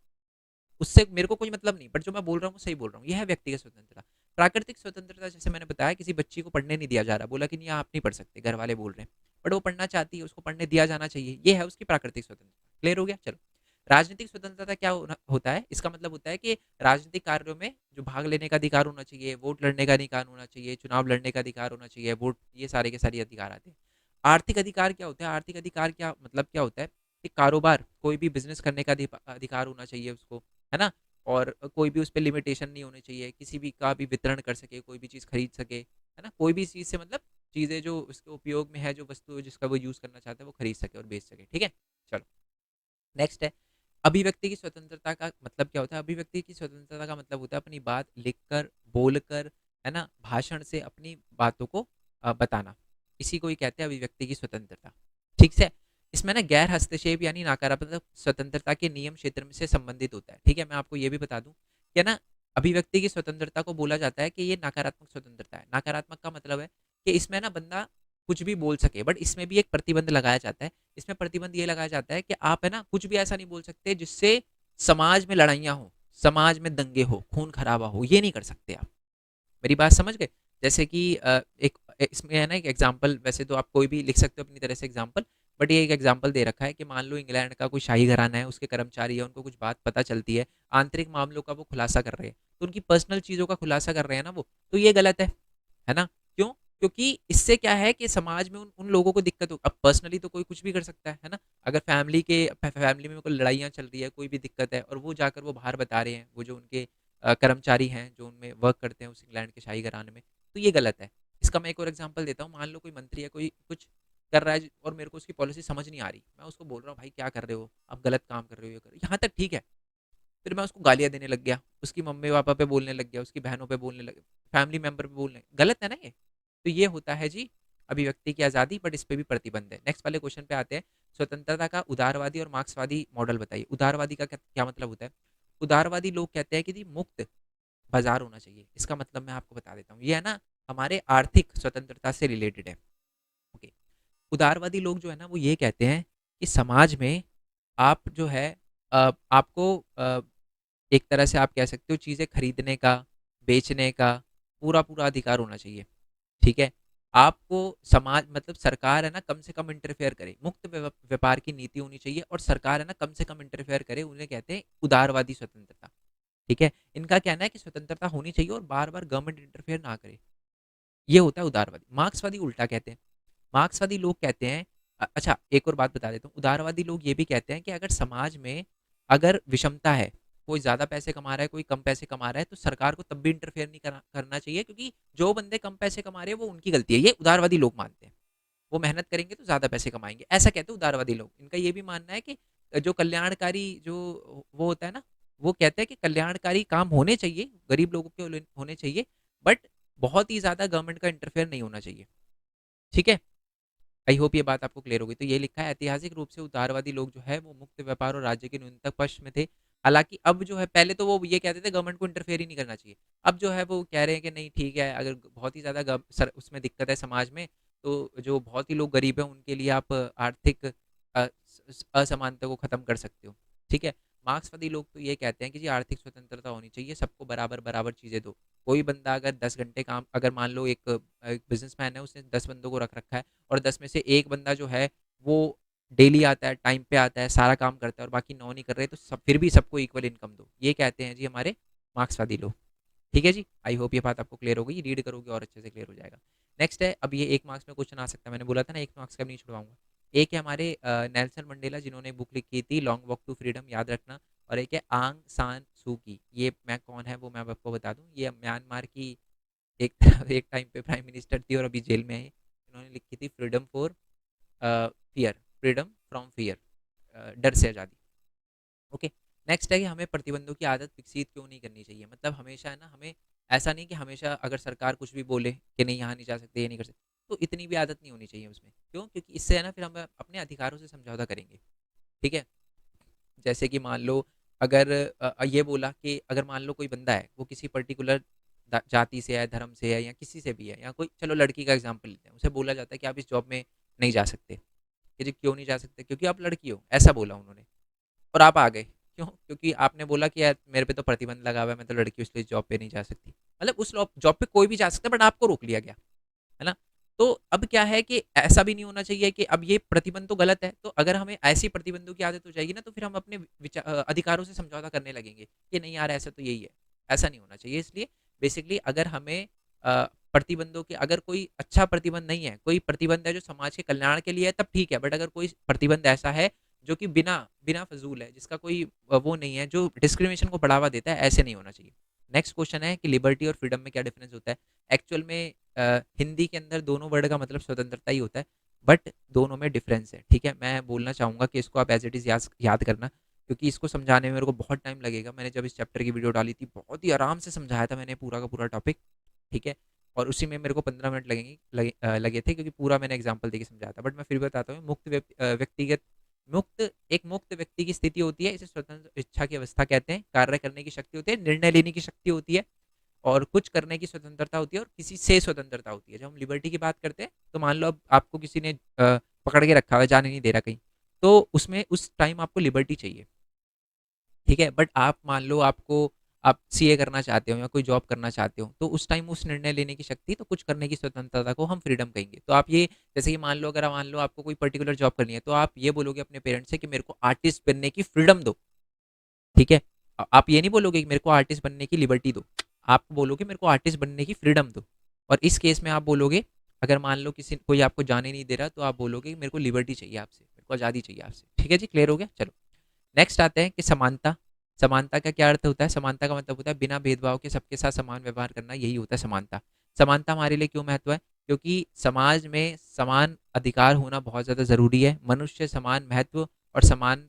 उससे मेरे को कोई मतलब नहीं, बट जो मैं बोल रहा हूँ सही बोल रहा हूँ, यह है व्यक्तिगत स्वतंत्रता। प्राकृतिक स्वतंत्रता जैसे मैंने बताया, किसी बच्ची को पढ़ने नहीं दिया जा रहा, बोला कि नहीं आप नहीं पढ़ सकते, घर वाले बोल रहे हैं, बट वो पढ़ना चाहती है, उसको पढ़ने दिया जाना चाहिए, ये है उसकी प्राकृतिक स्वतंत्रता। क्लियर हो गया, चलो। राजनीतिक स्वतंत्रता क्या होता है, इसका मतलब होता है कि राजनीतिक कार्यों में जो भाग लेने का अधिकार होना चाहिए, वोट लड़ने का अधिकार होना चाहिए, चुनाव लड़ने का अधिकार होना चाहिए, वोट, ये सारे के सारे अधिकार आते हैं। आर्थिक अधिकार क्या होता है, आर्थिक अधिकार क्या मतलब क्या होता है, कि कारोबार, कोई भी बिजनेस करने का अधिकार होना चाहिए उसको, है ना, और कोई भी उस पर लिमिटेशन नहीं होनी चाहिए, किसी भी का भी वितरण कर सके, कोई भी चीज़ खरीद सके, है ना, कोई भी चीज़ से मतलब चीज़ें जो उसके उपयोग में है, जो वस्तु जिसका वो यूज़ करना चाहता है वो खरीद सके और बेच सके। ठीक है, चलो नेक्स्ट है अभिव्यक्ति की स्वतंत्रता का मतलब क्या होता है। अभिव्यक्ति की स्वतंत्रता का मतलब होता है अपनी बात लिखकर, बोलकर, है ना, भाषण से अपनी बातों को बताना, इसी को ही कहते हैं अभिव्यक्ति की स्वतंत्रता। ठीक है, इसमें ना गैर हस्तक्षेप यानी नकारात्मक स्वतंत्रता के नियम क्षेत्र में से संबंधित होता है। ठीक है, मैं आपको ये भी बता दूं कि ना, अभिव्यक्ति की स्वतंत्रता को बोला जाता है कि ये नकारात्मक स्वतंत्रता है। नकारात्मक का मतलब है कि इसमें ना बंदा कुछ भी बोल सके, बट इसमें भी एक प्रतिबंध लगाया जाता है। इसमें प्रतिबंध ये लगाया जाता है कि आप है ना कुछ भी ऐसा नहीं बोल सकते जिससे समाज में लड़ाइयाँ हो, समाज में दंगे हो, खून खराबा हो, ये नहीं कर सकते आप। मेरी बात समझ गए। जैसे कि एक इसमें है ना एक एग्जाम्पल, वैसे तो आप कोई भी लिख सकते हो अपनी तरह से एग्जाम्पल, बट ये एक एग्जाम्पल दे रखा है कि मान लो इंग्लैंड का कोई शाही घराना है, उसके कर्मचारी है, उनको कुछ बात पता चलती है, आंतरिक मामलों का वो खुलासा कर रहे हैं, तो उनकी पर्सनल चीज़ों का खुलासा कर रहे हैं ना वो, तो ये गलत है ना। क्यों? क्योंकि इससे क्या है कि समाज में उन लोगों को दिक्कत हो, अब पर्सनली तो कोई कुछ भी कर सकता है ना। अगर फैमिली में कोई लड़ाइयाँ चल रही है, कोई भी दिक्कत है, और वो जाकर वो बाहर बता रहे हैं, वो जो उनके कर्मचारी हैं जो उनमें वर्क करते हैं उस इंग्लैंड के शाही घराने में, तो ये गलत है। इसका मैं एक और एग्जांपल देता हूँ, मान लो कोई मंत्री है, कोई कुछ कर रहा है और मेरे को उसकी पॉलिसी समझ नहीं आ रही, मैं उसको बोल रहा हूँ भाई क्या कर रहे हो, आप गलत काम कर रहे हो, ये कर यहाँ तक ठीक है। फिर मैं उसको गालियाँ देने लग गया, उसकी मम्मी पापा पे बोलने लग गया, उसकी बहनों पे बोलने लग, फैमिली मेंबर पे बोलने, गलत है ना ये। तो ये होता है जी अभिव्यक्ति की आज़ादी, बट इस पे भी प्रतिबंध है। नेक्स्ट वाले क्वेश्चन पे आते हैं, स्वतंत्रता का उदारवादी और मार्क्सवादी मॉडल बताइए। उदारवादी का क्या मतलब होता है? उदारवादी लोग कहते हैं कि जी मुक्त बाजार होना चाहिए। इसका मतलब मैं आपको बता देता हूँ, ये है ना हमारे आर्थिक स्वतंत्रता से रिलेटेड है। ओके, उदारवादी लोग जो है ना वो ये कहते हैं कि समाज में आप जो है आपको एक तरह से आप कह सकते हो चीज़ें खरीदने का, बेचने का पूरा पूरा अधिकार होना चाहिए। ठीक है, आपको समाज मतलब सरकार है ना कम से कम इंटरफेयर करे, मुक्त व्यापार की नीति होनी चाहिए और सरकार है ना कम से कम इंटरफेयर करे, उन्हें कहते हैं उदारवादी स्वतंत्रता। ठीक है, इनका कहना है कि स्वतंत्रता होनी चाहिए और बार बार गवर्नमेंट इंटरफेयर ना करे, ये होता है उदारवादी। मार्क्सवादी उल्टा कहते हैं, मार्क्सवादी लोग कहते हैं अच्छा एक और बात बता देता हूँ, उदारवादी लोग ये भी कहते हैं कि अगर समाज में अगर विषमता है, कोई ज़्यादा पैसे कमा रहा है, कोई कम पैसे कमा रहा है, तो सरकार को तब भी इंटरफेयर नहीं करना चाहिए, क्योंकि जो बंदे कम पैसे कमा रहे हैं वो उनकी गलती है, ये उदारवादी लोग मानते हैं। वो मेहनत करेंगे तो ज़्यादा पैसे कमाएंगे, ऐसा कहते हैं उदारवादी लोग। इनका ये भी मानना है कि जो कल्याणकारी जो वो होता है ना, वो कहते हैं कि कल्याणकारी काम होने चाहिए, गरीब लोगों के होने चाहिए, बट बहुत ही ज़्यादा गवर्नमेंट का इंटरफेयर नहीं होना चाहिए। ठीक है, आई होप ये बात आपको क्लियर होगी। तो ये लिखा है, ऐतिहासिक रूप से उदारवादी लोग जो है वो मुक्त व्यापार और राज्य के न्यूनतम पक्ष में थे। हालांकि अब जो है, पहले तो वो ये कहते थे गवर्नमेंट को इंटरफेयर ही नहीं करना चाहिए, अब जो है वो कह रहे हैं कि नहीं ठीक है, अगर बहुत ही ज़्यादा उसमें दिक्कत है समाज में, तो जो बहुत ही लोग गरीब हैं उनके लिए आप आर्थिक असमानता को ख़त्म कर सकते हो। ठीक है, मार्क्सवादी लोग तो ये कहते हैं कि जी आर्थिक स्वतंत्रता होनी चाहिए, सबको बराबर बराबर चीज़ें दो। कोई बंदा अगर 10 घंटे काम, अगर मान लो एक बिजनेसमैन है, उसने 10 बंदों को रख रखा है और 10 में से एक बंदा जो है वो डेली आता है, टाइम पे आता है, सारा काम करता है और बाकी 9 नहीं कर रहे, तो सब फिर भी सबको इक्वल इनकम दो, ये कहते हैं जी हमारे मार्क्सवादी लोग। ठीक है जी, आई होप ये बात आपको क्लियर हो गई, रीड करोगे और अच्छे से क्लियर हो जाएगा। नेक्स्ट है, अब ये 1 मार्क्स में क्वेश्चन आ सकता है, मैंने बोला था ना 1 मार्क्स का नहीं छुड़वाऊंगा। एक है हमारे नेल्सन मंडेला, जिन्होंने बुक लिखी थी लॉन्ग वॉक टू फ्रीडम, याद रखना। और एक है आंग सान सू की, ये मैं कौन है वो मैं आपको बता दूं, ये म्यांमार की एक एक टाइम पे प्राइम मिनिस्टर थी और अभी जेल में है। इन्होंने लिखी थी freedom for fear, freedom from fear, डर से आज़ादी। ओके, नेक्स्ट है कि हमें प्रतिबंधों की आदत विकसित क्यों नहीं करनी चाहिए। मतलब हमेशा है ना, हमें ऐसा नहीं कि हमेशा अगर सरकार कुछ भी बोले कि नहीं यहाँ नहीं जा सकते, ये नहीं कर सकते, तो इतनी भी आदत नहीं होनी चाहिए उसमें। क्यों? क्योंकि इससे है ना फिर हम अपने अधिकारों से समझौता करेंगे। ठीक है, जैसे कि मान लो अगर ये बोला कि अगर मान लो कोई बंदा है, वो किसी पर्टिकुलर जाति से है, धर्म से है, या किसी से भी है, या कोई, चलो लड़की का एग्जाम्पल लेते हैं, उसे बोला जाता है कि आप इस जॉब में नहीं जा सकते, कि जी क्यों नहीं जा सकते, क्योंकि आप लड़की हो, ऐसा बोला उन्होंने, और आप आ गए। क्यों? क्योंकि आपने बोला कि यार मेरे पे तो प्रतिबंध लगा हुआ है, मैं तो लड़की हूँ इसलिए जॉब पे नहीं जा सकती। मतलब उस जॉब पे कोई भी जा सकता है, बट आपको रोक लिया गया, है ना। तो अब क्या है कि ऐसा भी नहीं होना चाहिए कि अब ये प्रतिबंध तो गलत है, तो अगर हमें ऐसी प्रतिबंधों की आदत हो जाएगी ना, तो फिर हम अपने अधिकारों से समझौता करने लगेंगे कि नहीं यार ऐसा तो यही है, ऐसा नहीं होना चाहिए। इसलिए बेसिकली अगर हमें प्रतिबंधों के, अगर कोई अच्छा प्रतिबंध नहीं है, कोई प्रतिबंध है जो समाज के कल्याण के लिए है, तब ठीक है, बट अगर कोई प्रतिबंध ऐसा है जो कि बिना बिना फजूल है, जिसका कोई वो नहीं है, जो डिस्क्रिमिनेशन को बढ़ावा देता है, ऐसे नहीं होना चाहिए। नेक्स्ट क्वेश्चन है कि लिबर्टी और फ्रीडम में क्या डिफरेंस होता है। एक्चुअल में हिंदी के अंदर दोनों वर्ड का मतलब स्वतंत्रता ही होता है, बट दोनों में डिफरेंस है। ठीक है, मैं बोलना चाहूँगा कि इसको आप एज इट इज़ याद करना, क्योंकि इसको समझाने में मेरे को बहुत टाइम लगेगा। मैंने जब इस चैप्टर की वीडियो डाली थी, बहुत ही आराम से समझाया था मैंने पूरा का पूरा टॉपिक। ठीक है, और उसी में मेरे को 15 मिनट लगे थे, क्योंकि पूरा मैंने एग्जाम्पल देके समझाया था। बट मैं फिर भी बताता हूँ, व्यक्तिगत मुक्त व्यक्ति की स्थिति होती है, इसे स्वतंत्र इच्छा की अवस्था कहते हैं। कार्य करने की शक्ति होती है, निर्णय लेने की शक्ति होती है, और कुछ करने की स्वतंत्रता होती है, और किसी से स्वतंत्रता होती है। जब हम लिबर्टी की बात करते हैं, तो मान लो अब आपको किसी ने पकड़ के रखा हुआ है, जाने नहीं दे रहा कहीं, तो उसमें उस टाइम आपको लिबर्टी चाहिए। ठीक है, बट आप मान लो आप सीए करना चाहते हो या कोई जॉब करना चाहते हो, तो उस टाइम उस निर्णय लेने की शक्ति, तो कुछ करने की स्वतंत्रता को हम फ्रीडम कहेंगे। तो आप ये, जैसे कि मान लो अगर मान लो आपको कोई पर्टिकुलर जॉब करनी है, तो आप ये बोलोगे अपने पेरेंट्स से कि मेरे को आर्टिस्ट बनने की फ्रीडम दो। ठीक है, आप ये नहीं बोलोगे कि मेरे को आर्टिस्ट बनने की लिबर्टी दो, आप बोलोगे मेरे को आर्टिस्ट बनने की फ्रीडम दो। और इस केस में आप बोलोगे, अगर मान लो किसी कोई आपको जाने नहीं दे रहा, तो आप बोलोगे मेरे को लिबर्टी चाहिए आपसे, मेरे को आज़ादी चाहिए आपसे। ठीक है जी, क्लियर हो गया। चलो नेक्स्ट आते हैं कि समानता। समानता का क्या अर्थ होता है? समानता का मतलब होता है बिना भेदभाव के सबके साथ समान व्यवहार करना, यही होता है समानता। समानता हमारे लिए क्यों महत्व है? क्योंकि समाज में समान अधिकार होना बहुत ज़्यादा ज़रूरी है। मनुष्य समान महत्व और समान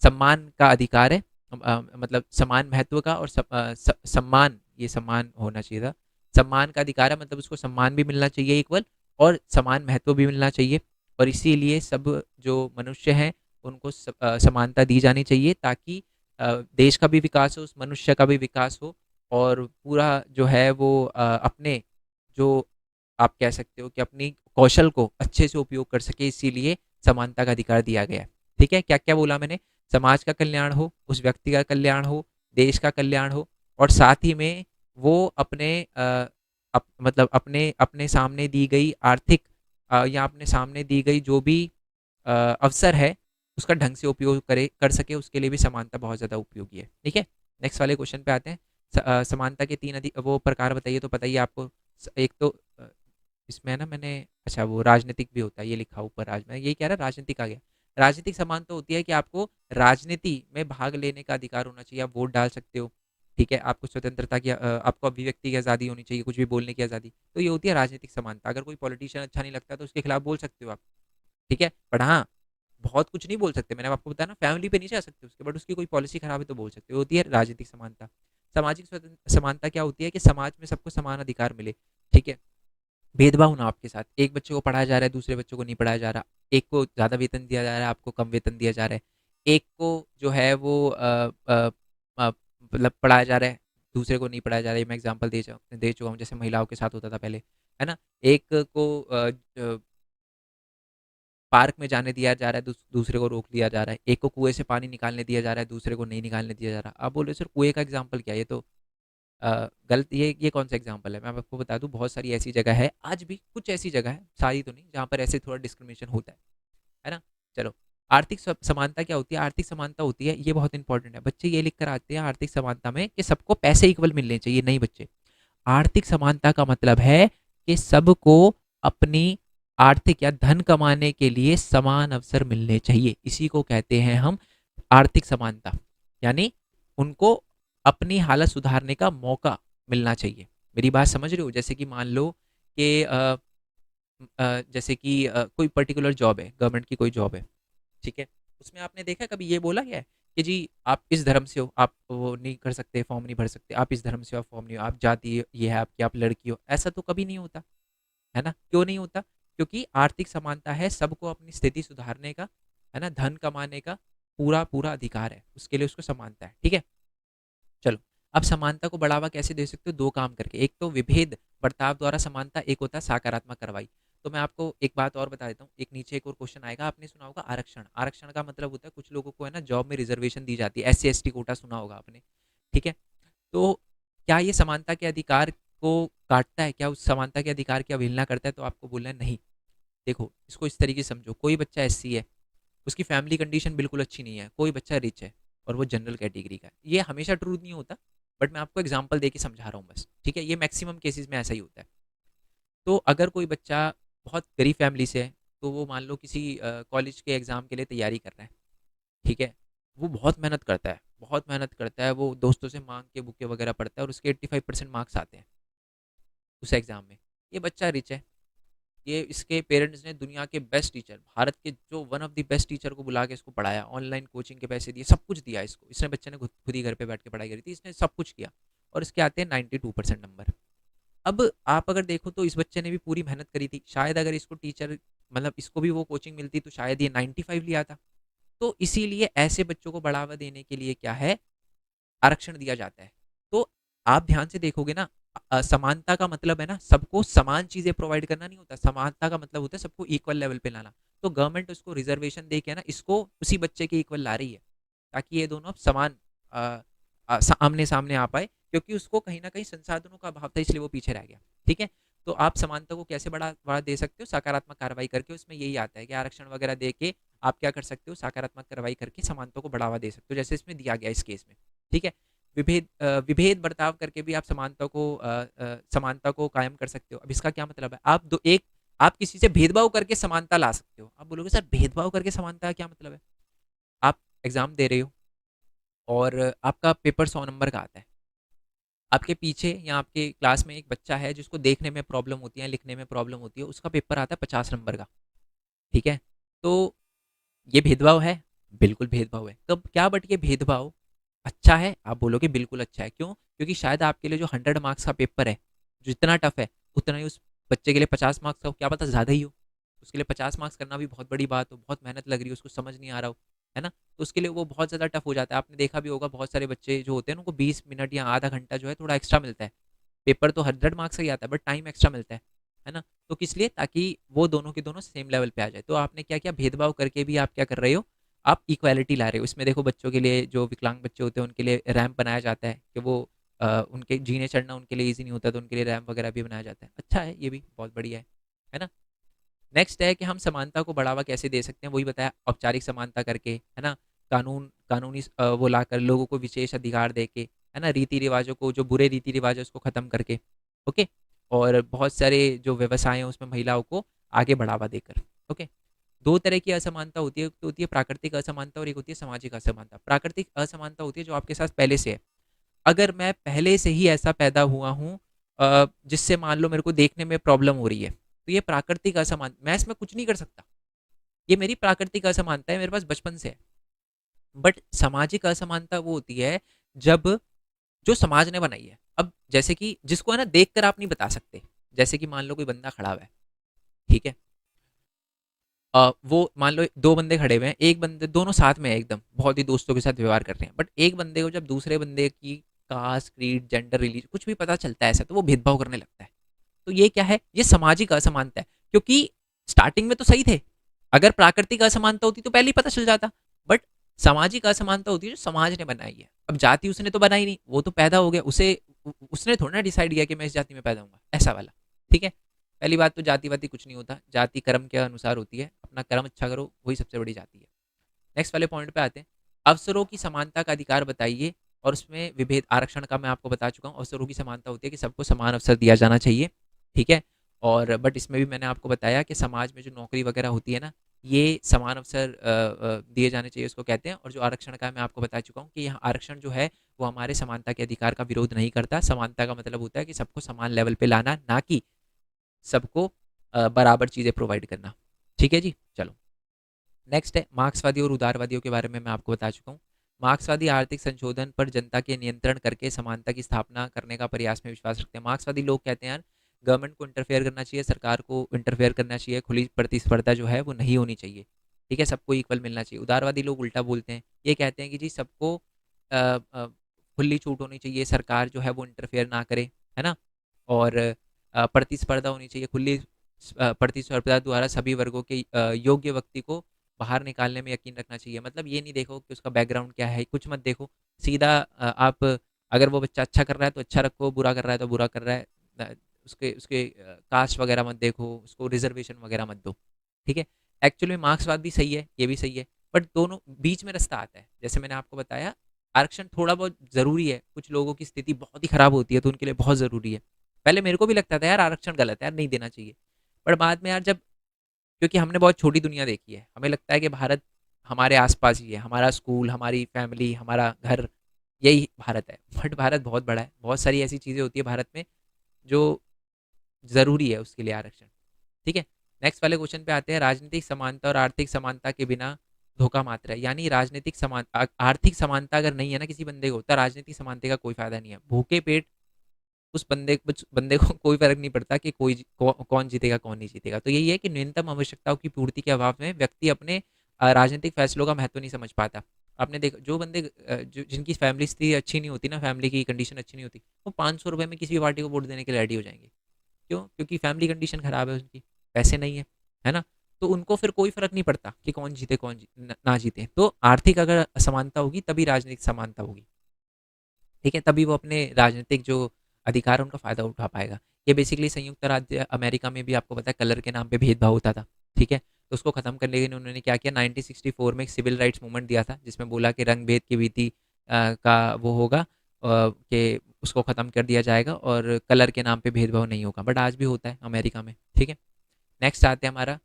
सम्मान का अधिकार है। मतलब समान महत्व का और सम्मान, ये सम्मान होना चाहिए था। सम्मान का अधिकार है मतलब उसको सम्मान भी मिलना चाहिए इक्वल, और समान महत्व भी मिलना चाहिए। और इसीलिए सब जो मनुष्य हैं उनको समानता दी जानी चाहिए, ताकि देश का भी विकास हो, उस मनुष्य का भी विकास हो, और पूरा जो है वो अपने जो आप कह सकते हो कि अपनी कौशल को अच्छे से उपयोग कर सके, इसीलिए समानता का अधिकार दिया गया है। ठीक है, क्या क्या बोला मैंने? समाज का कल्याण हो, उस व्यक्ति का कल्याण हो, देश का कल्याण हो, और साथ ही में वो अपने मतलब अपने अपने सामने दी गई आर्थिक या अपने सामने दी गई जो भी अवसर है उसका ढंग से उपयोग करे कर सके, उसके लिए भी समानता बहुत ज़्यादा उपयोगी है। ठीक है, नेक्स्ट वाले क्वेश्चन पे आते हैं। समानता के तीन वो प्रकार बताइए, तो बताइए आपको। एक तो इसमें है ना, मैंने अच्छा वो राजनीतिक भी होता है, ये लिखा ऊपर, आज मैं यही कह रहा, राजनीतिक आ गया। राजनीतिक समानता होती है कि आपको राजनीति में भाग लेने का अधिकार होना चाहिए, आप वोट डाल सकते हो। ठीक है, आपको स्वतंत्रता की आपको अभिव्यक्ति की आज़ादी होनी चाहिए, कुछ भी बोलने की आज़ादी, तो ये होती है राजनीतिक समानता। अगर कोई पॉलिटिशियन अच्छा नहीं लगता तो उसके खिलाफ बोल सकते हो आप। ठीक है, बट हाँ, बहुत कुछ नहीं बोल सकते, मैंने आपको बताया ना, फैमिली पे नहीं जा सकते उसके, बट उसकी कोई पॉलिसी खराब है तो बोल सकते हो, होती है राजनीतिक समानता। सामाजिक समानता क्या होती है कि समाज में सबको समान अधिकार मिले। ठीक है, भेदभाव ना आपके साथ, एक बच्चे को पढ़ाया जा रहा है दूसरे बच्चों को नहीं पढ़ाया जा रहा, एक को ज़्यादा वेतन दिया जा रहा है आपको कम वेतन दिया जा रहा है, एक को जो है वो मतलब पढ़ाया जा रहा है दूसरे को नहीं पढ़ाया जा रहा है। मैं एग्जांपल दे चुका हूँ, जैसे महिलाओं के साथ होता था पहले, है ना। एक को पार्क में जाने दिया जा रहा है, दूसरे को रोक दिया जा रहा है, एक को कुएं से पानी निकालने दिया जा रहा है दूसरे को नहीं निकालने दिया जा रहा। आप बोल रहे सर कुएं का एग्जाम्पल क्या है, ये तो गलत, ये कौन सा एग्जाम्पल है? मैं आपको बता दूं, बहुत सारी ऐसी जगह है, आज भी कुछ ऐसी जगह है, सारी तो नहीं, जहाँ पर ऐसे थोड़ा डिस्क्रिमिनेशन होता है ना। चलो, आर्थिक समानता क्या होती है? आर्थिक समानता होती है, ये बहुत इंपॉर्टेंट है, बच्चे ये लिख कर आते हैं आर्थिक समानता में कि सबको पैसे इक्वल मिलने चाहिए। नहीं बच्चे, आर्थिक समानता का मतलब है कि सबको अपनी आर्थिक या धन कमाने के लिए समान अवसर मिलने चाहिए, इसी को कहते हैं हम आर्थिक समानता। यानी उनको अपनी हालत सुधारने का मौका मिलना चाहिए। मेरी बात समझ रहे हो? जैसे कि मान लो कि जैसे कि कोई पर्टिकुलर जॉब है, गवर्नमेंट की कोई जॉब है, ठीक है, उसमें आपने देखा कभी ये बोला गया है कि जी आप इस धर्म से हो, आप वो नहीं कर सकते, फॉर्म नहीं भर सकते, आप इस धर्म से हो, आप फॉर्म नहीं हो, आप जाति ये है आपकी, आप लड़की हो, ऐसा तो कभी नहीं होता, है ना। क्यों नहीं होता? क्योंकि आर्थिक समानता है, सबको अपनी स्थिति सुधारने का, है ना, धन कमाने का पूरा पूरा अधिकार है, उसके लिए उसको समानता है। ठीक है, चलो, अब समानता को बढ़ावा कैसे दे सकते हो? दो काम करके, एक तो विभेद बर्ताव द्वारा समानता, एक होता है सकारात्मक कार्रवाई। तो मैं आपको एक बात और बता देता हूँ, एक नीचे एक और क्वेश्चन आएगा, आपने सुना होगा आरक्षण। आरक्षण का मतलब होता है कुछ लोगों को है ना जॉब में रिजर्वेशन दी जाती है, SC ST कोटा सुना होगा आपने। ठीक है, तो क्या ये समानता के अधिकार को काटता है? क्या उस समानता के अधिकार की अवहेलना करता है? तो आपको बोलना है नहीं। देखो, इसको इस तरीके से समझो, कोई बच्चा SC है, उसकी फैमिली कंडीशन बिल्कुल अच्छी नहीं है, कोई बच्चा रिच है और वो जनरल कैटेगरी का है, ये हमेशा ट्रू नहीं होता, बट मैं आपको एग्जांपल दे के समझा रहा हूँ बस। ठीक है, ये मैक्सिमम केसेस में ऐसा ही होता है। तो अगर कोई बच्चा बहुत गरीब फैमिली से है, तो वो मान लो किसी कॉलेज के एग्ज़ाम के लिए तैयारी कर रहा है, ठीक है, वो बहुत मेहनत करता है, बहुत मेहनत करता है, वो दोस्तों से मांग के बुकें वगैरह पढ़ता है और उसके 85% मार्क्स आते हैं उस एग्ज़ाम में। ये बच्चा रिच है, ये इसके पेरेंट्स ने दुनिया के बेस्ट टीचर, भारत के जो one of the best teacher को बुला के इसको पढ़ाया, ऑनलाइन कोचिंग के पैसे दिए, सब कुछ दिया इसको, इसने बच्चे ने खुद ही घर पे बैठ के पढ़ाई करी थी, इसने सब कुछ किया, और इसके आते हैं 92% नंबर। अब आप अगर देखो तो इस बच्चे ने भी पूरी मेहनत करी थी, शायद अगर इसको टीचर मतलब इसको भी वो कोचिंग मिलती तो शायद ये 95 लिया था। तो इसीलिए ऐसे बच्चों को बढ़ावा देने के लिए क्या है, आरक्षण दिया जाता है। तो आप ध्यान से देखोगे ना, समानता का मतलब है ना सबको समान चीजें प्रोवाइड करना नहीं होता, समानता का मतलब होता है सबको इक्वल लेवल पे लाना। तो गवर्नमेंट उसको रिजर्वेशन दे के ना इसको उसी बच्चे के इक्वल ला रही है, ताकि ये दोनों समान आमने सामने आ पाए, क्योंकि उसको कहीं ना कहीं संसाधनों का अभाव था, इसलिए वो पीछे रह गया। ठीक है, तो आप समानता को कैसे बढ़ा दे सकते हो? सकारात्मक कार्रवाई करके, उसमें यही आता है कि आरक्षण वगैरह दे के आप क्या कर सकते हो, सकारात्मक कार्रवाई करके समानता को बढ़ावा दे सकते हो, जैसे इसमें दिया गया इस केस में। ठीक है, विभेद बर्ताव करके भी आप समानता को कायम कर सकते हो। अब इसका क्या मतलब है? आप किसी से भेदभाव करके समानता ला सकते हो। आप बोलोगे सर भेदभाव करके समानता का क्या मतलब है? आप एग्जाम दे रहे हो और आपका पेपर 100 नंबर का आता है, आपके पीछे या आपके क्लास में एक बच्चा है जिसको देखने में प्रॉब्लम होती है, लिखने में प्रॉब्लम होती है, उसका पेपर आता है 50 नंबर का, ठीक है? तो ये भेदभाव है? बिल्कुल भेदभाव है। कब क्या, बट ये भेदभाव अच्छा है? आप बोलोगे बिल्कुल अच्छा है। क्यों? क्योंकि शायद आपके लिए जो 100 मार्क्स का पेपर है, जो जितना टफ है, उतना ही उस बच्चे के लिए 50 मार्क्स का हो, क्या पता ज़्यादा ही हो। उसके लिए 50 मार्क्स करना भी बहुत बड़ी बात हो, बहुत मेहनत लग रही है, उसको समझ नहीं आ रहा हो, है ना? तो उसके लिए वो बहुत ज़्यादा टफ हो जाता है। आपने देखा भी होगा, बहुत सारे बच्चे जो होते हैं ना, उनको 20 मिनट या आधा घंटा जो है थोड़ा एक्स्ट्रा मिलता है। पेपर तो 100 मार्क्स का ही आता है, बट टाइम एक्स्ट्रा मिलता है ना? तो किस लिए? ताकि वो दोनों के दोनों सेम लेवल पे आ जाए। तो आपने क्या किया, भेदभाव करके भी आप क्या कर रहे हो, आप इक्वालिटी ला रहे हो। इसमें देखो, बच्चों के लिए, जो विकलांग बच्चे होते हैं उनके लिए रैंप बनाया जाता है कि वो उनके जीने चढ़ना उनके लिए ईजी नहीं होता, तो उनके लिए रैंप वगैरह भी बनाया जाता है। अच्छा है, ये भी बहुत बढ़िया है ना? नेक्स्ट है कि हम समानता को बढ़ावा कैसे दे सकते हैं, वही बताया, औपचारिक समानता करके, है ना? कानूनी वो लाकर, लोगों को विशेष अधिकार देके, है ना? रीति रिवाजों को, जो बुरे रीति रिवाज है उसको खत्म करके, ओके। और बहुत सारे जो व्यवसाय हैं उसमें महिलाओं को आगे बढ़ावा देकर, ओके। दो तरह की असमानता होती है, एक तो होती है प्राकृतिक असमानता और एक होती है सामाजिक असमानता। प्राकृतिक असमानता होती है जो आपके साथ पहले से है। अगर मैं पहले से ही ऐसा पैदा हुआ हूँ, जिससे मान लो मेरे को देखने में प्रॉब्लम हो रही है, तो ये प्राकृतिक असमान, मैं इसमें कुछ नहीं कर सकता। ये मेरी प्राकृतिक असमानता है, मेरे पास बचपन से है। बट सामाजिक असमानता वो होती है जब, जो समाज ने बनाई है। अब जैसे कि जिसको है ना देखकर आप नहीं बता सकते, जैसे कि मान लो कोई बंदा खड़ा हुआ है, ठीक है? वो मान लो दो बंदे खड़े हुए हैं, एक बंदे, दोनों साथ में है, एकदम बहुत ही दोस्तों के साथ व्यवहार कर रहे हैं, बट एक बंदे को जब दूसरे बंदे की कास्ट, क्रीड, जेंडर, रिलीजन कुछ भी पता चलता है ऐसा, तो वो भेदभाव करने लगता है। तो ये क्या है? ये सामाजिक असमानता है। क्योंकि स्टार्टिंग में तो सही थे, अगर प्राकृतिक असमानता होती तो पहले ही पता चल जाता। बट सामाजिक असमानता होती है जो समाज ने बनाई है। अब जाति उसने तो बनाई नहीं, वो तो पैदा हो गया, उसे उसने थोड़ा ना डिसाइड किया कि मैं इस जाति में पैदा होऊंगा, ऐसा वाला, ठीक है? पहली बात तो जाति वाति कुछ नहीं होता, जाति कर्म के अनुसार होती है, अपना कर्म अच्छा करो, वही सबसे बड़ी जाति है। नेक्स्ट वाले पॉइंट पे आते हैं, अवसरों की समानता का अधिकार बताइए। और उसमें विभेद, आरक्षण का मैं आपको बता चुका हूँ। अवसरों की समानता होती है कि सबको समान अवसर दिया जाना चाहिए, ठीक है? और बट इसमें भी मैंने आपको बताया कि समाज में जो नौकरी वगैरह होती है ना, ये समान अवसर दिए जाने चाहिए, उसको कहते हैं। और जो आरक्षण का है, मैं आपको बता चुका हूँ कि यहाँ आरक्षण जो है वो हमारे समानता के अधिकार का विरोध नहीं करता। समानता का मतलब होता है कि सबको समान लेवल पे लाना, ना कि सबको बराबर चीज़ें प्रोवाइड करना, ठीक है जी? चलो, नेक्स्ट है मार्क्सवादी और उदारवादियों के बारे में मैं आपको बता चुका हूँ। मार्क्सवादी आर्थिक संशोधन पर जनता के नियंत्रण करके समानता की स्थापना करने का प्रयास में विश्वास रखते हैं। मार्क्सवादी लोग कहते हैं यार, गवर्नमेंट को इंटरफेयर करना चाहिए, सरकार को इंटरफेयर करना चाहिए, खुली प्रतिस्पर्धा जो है वो नहीं होनी चाहिए, ठीक है? सबको इक्वल मिलना चाहिए। उदारवादी लोग उल्टा बोलते हैं, ये कहते हैं कि जी सबको खुली छूट होनी चाहिए, सरकार जो है वो इंटरफेयर ना करे, है ना? और प्रतिस्पर्धा होनी चाहिए, खुली प्रतिस्पर्धा द्वारा सभी वर्गों के योग्य व्यक्ति को बाहर निकालने में यकीन रखना चाहिए। मतलब ये नहीं देखो कि उसका बैकग्राउंड क्या है, कुछ मत देखो, सीधा आप, अगर वो बच्चा अच्छा कर रहा है तो अच्छा रखो, बुरा कर रहा है तो बुरा कर रहा है, उसके उसके कास्ट वगैरह मत देखो, उसको रिजर्वेशन वगैरह मत दो, ठीक है? एक्चुअली मार्क्सवाद भी सही है, ये भी सही है, बट दोनों बीच में रास्ता आता है। जैसे मैंने आपको बताया, आरक्षण थोड़ा बहुत ज़रूरी है, कुछ लोगों की स्थिति बहुत ही खराब होती है तो उनके लिए बहुत ज़रूरी है। पहले मेरे को भी लगता था यार आरक्षण गलत है यार, नहीं देना चाहिए, पर बाद में यार जब, क्योंकि हमने बहुत छोटी दुनिया देखी है, हमें लगता है कि भारत हमारे आसपास ही है, हमारा स्कूल, हमारी फैमिली, हमारा घर, यही भारत है। बट भारत बहुत बड़ा है, बहुत सारी ऐसी चीज़ें होती है भारत में जो ज़रूरी है उसके लिए आरक्षण, ठीक है? नेक्स्ट वाले क्वेश्चन पे आते हैं, राजनीतिक समानता और आर्थिक समानता के बिना धोखा मात्र है। यानी राजनीतिक समान, आर्थिक समानता अगर नहीं है ना किसी बंदे को, तो राजनीतिक समानता का कोई फायदा नहीं है। भूखे पेट उस बंदे को कोई फर्क नहीं पड़ता कि कौन जीतेगा कौन नहीं जीतेगा। तो यही है कि न्यूनतम आवश्यकताओं की पूर्ति के अभाव में व्यक्ति अपने राजनीतिक फैसलों का महत्व नहीं समझ पाता। आपने देखा, जो बंदे जिनकी फैमिली स्थिति अच्छी नहीं होती ना, फैमिली की कंडीशन अच्छी नहीं होती, वो 500 रुपये में किसी भी पार्टी को वोट देने के लिए रेडी हो जाएंगे। क्यों? क्योंकि फैमिली कंडीशन खराब है उनकी, पैसे नहीं है, है ना? तो उनको फिर कोई फर्क नहीं पड़ता कि कौन जीते ना जीते। तो आर्थिक अगर असमानता होगी तभी राजनीतिक समानता होगी, ठीक है? तभी वो अपने राजनीतिक जो अधिकार है उनका फ़ायदा उठा पाएगा। ये बेसिकली संयुक्त राज्य अमेरिका में भी आपको पता है कलर के नाम पे भेदभाव होता था, ठीक है? तो उसको ख़त्म करने के लिए उन्होंने क्या किया, 1964 में एक सिविल राइट्स मूवमेंट दिया था, जिसमें बोला कि रंग भेद की रीति का वो होगा, कि उसको ख़त्म कर दिया जाएगा और कलर के नाम पे भेदभाव नहीं होगा। बट आज भी होता है अमेरिका में, ठीक है? नेक्स्ट आते हैं हमारा,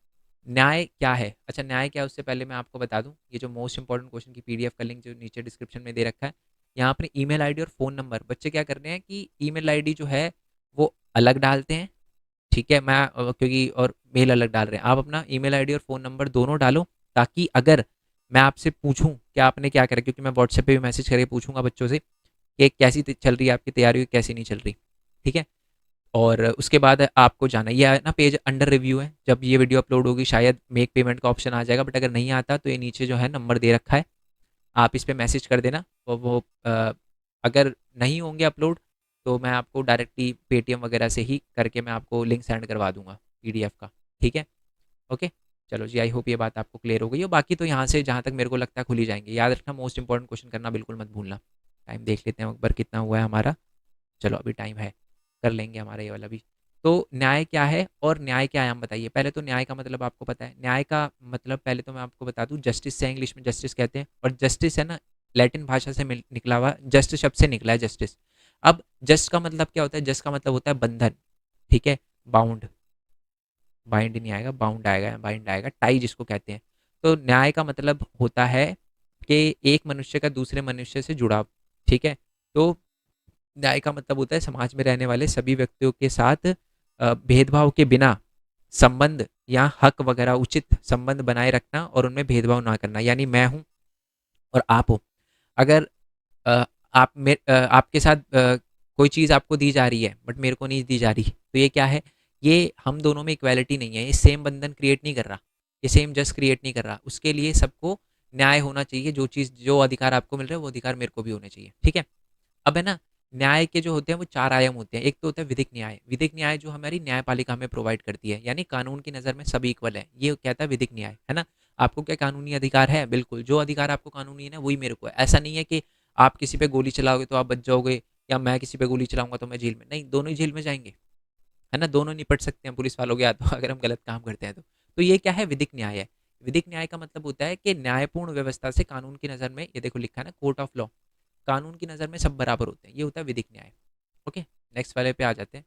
न्याय क्या है? अच्छा, न्याय क्या है उससे पहले मैं आपको बता दूं, ये जो मोस्ट इंपॉर्टेंट क्वेश्चन की पीडीएफ का लिंक जो नीचे डिस्क्रिप्शन में दे रखा है, यहाँ अपने ईमेल आईडी और फ़ोन नंबर, बच्चे क्या कर रहे हैं कि ईमेल आईडी जो है वो अलग डालते हैं, ठीक है, क्योंकि और मेल अलग डाल रहे हैं। आप अपना ईमेल आईडी और फ़ोन नंबर दोनों डालो, ताकि अगर मैं आपसे पूछूं कि आपने क्या करा, क्योंकि मैं व्हाट्सएप पे भी मैसेज करके पूछूंगा बच्चों से कि कैसी चल रही है आपकी तैयारी, कैसी नहीं चल रही, ठीक है। और उसके बाद आपको जाना, ये ना पेज अंडर रिव्यू है, जब ये वीडियो अपलोड होगी शायद मेक पेमेंट का ऑप्शन आ जाएगा, बट अगर नहीं आता तो ये नीचे जो है नंबर दे रखा है, आप इस पर मैसेज कर देना। और वो अगर नहीं होंगे अपलोड तो मैं आपको डायरेक्टली पेटीएम वगैरह से ही करके मैं आपको लिंक सेंड करवा दूंगा पीडीएफ का, ठीक है। ओके, चलो जी, आई होप ये बात आपको क्लियर हो गई हो। बाकी तो यहाँ से जहाँ तक मेरे को लगता है खुल ही जाएंगे। याद रखना, मोस्ट इंपॉर्टेंट क्वेश्चन करना बिल्कुल मत भूलना। टाइम देख लेते हैं एक बार कितना हुआ है हमारा। चलो अभी टाइम है, कर लेंगे हमारा ये वाला भी। तो न्याय क्या है और न्याय क्या है हम बताइए। पहले तो न्याय का मतलब आपको पता है। न्याय का मतलब पहले तो मैं आपको बता दूं, जस्टिस से इंग्लिश में जस्टिस कहते हैं, और जस्टिस है ना लैटिन भाषा से निकला हुआ, जस्ट शब्द से निकला है जस्टिस। अब जस्ट का मतलब क्या होता है, जस्ट का मतलब होता है बंधन, ठीक है, बाउंड, बाइंड नहीं आएगा, बाउंड आएगा, बाइंड आएगा, टाई जिसको कहते हैं। तो न्याय का मतलब होता है कि एक मनुष्य का दूसरे मनुष्य से जुड़ाव, ठीक है। तो न्याय का मतलब होता है समाज में रहने वाले सभी व्यक्तियों के साथ भेदभाव के बिना संबंध या हक वगैरह उचित संबंध बनाए रखना और उनमें भेदभाव ना करना। यानी मैं हूँ और आप हो, अगर अ, आपके साथ कोई चीज़ आपको दी जा रही है बट मेरे को नहीं दी जा रही, तो ये क्या है, ये हम दोनों में इक्वालिटी नहीं है, ये सेम बंधन क्रिएट नहीं कर रहा, ये सेम जस्ट क्रिएट नहीं कर रहा। उसके लिए सबको न्याय होना चाहिए, जो चीज़ जो अधिकार आपको मिल रहा है वो अधिकार मेरे को भी होने चाहिए, ठीक है। अब है ना, न्याय के जो होते हैं वो चार आयाम होते हैं। एक तो होता है विधिक न्याय, विधिक न्याय जो हमारी न्यायपालिका हमें प्रोवाइड करती है, यानी कानून की नज़र में सभी इक्वल है, ये कहता है विधिक न्याय, है ना। आपको क्या कानूनी अधिकार है, बिल्कुल, जो अधिकार आपको कानूनी है ना वही मेरे को है। ऐसा नहीं है कि आप किसी पे गोली चलाओगे तो आप बच जाओगे, या मैं किसी पे गोली चलाऊंगा तो मैं जेल में, नहीं, दोनों ही जेल में जाएंगे, है ना, दोनों निपट सकते हैं पुलिस वालों के हाथों अगर हम गलत काम करते हैं तो ये क्या है, विधिक न्याय है। विधिक न्याय का मतलब होता है कि न्यायपूर्ण व्यवस्था से कानून की नज़र में, ये देखो लिखा है ना, कोर्ट ऑफ लॉ, कानून की नज़र में सब बराबर होते हैं, ये होता है विधिक न्याय। ओके, नेक्स्ट वाले पे आ जाते हैं।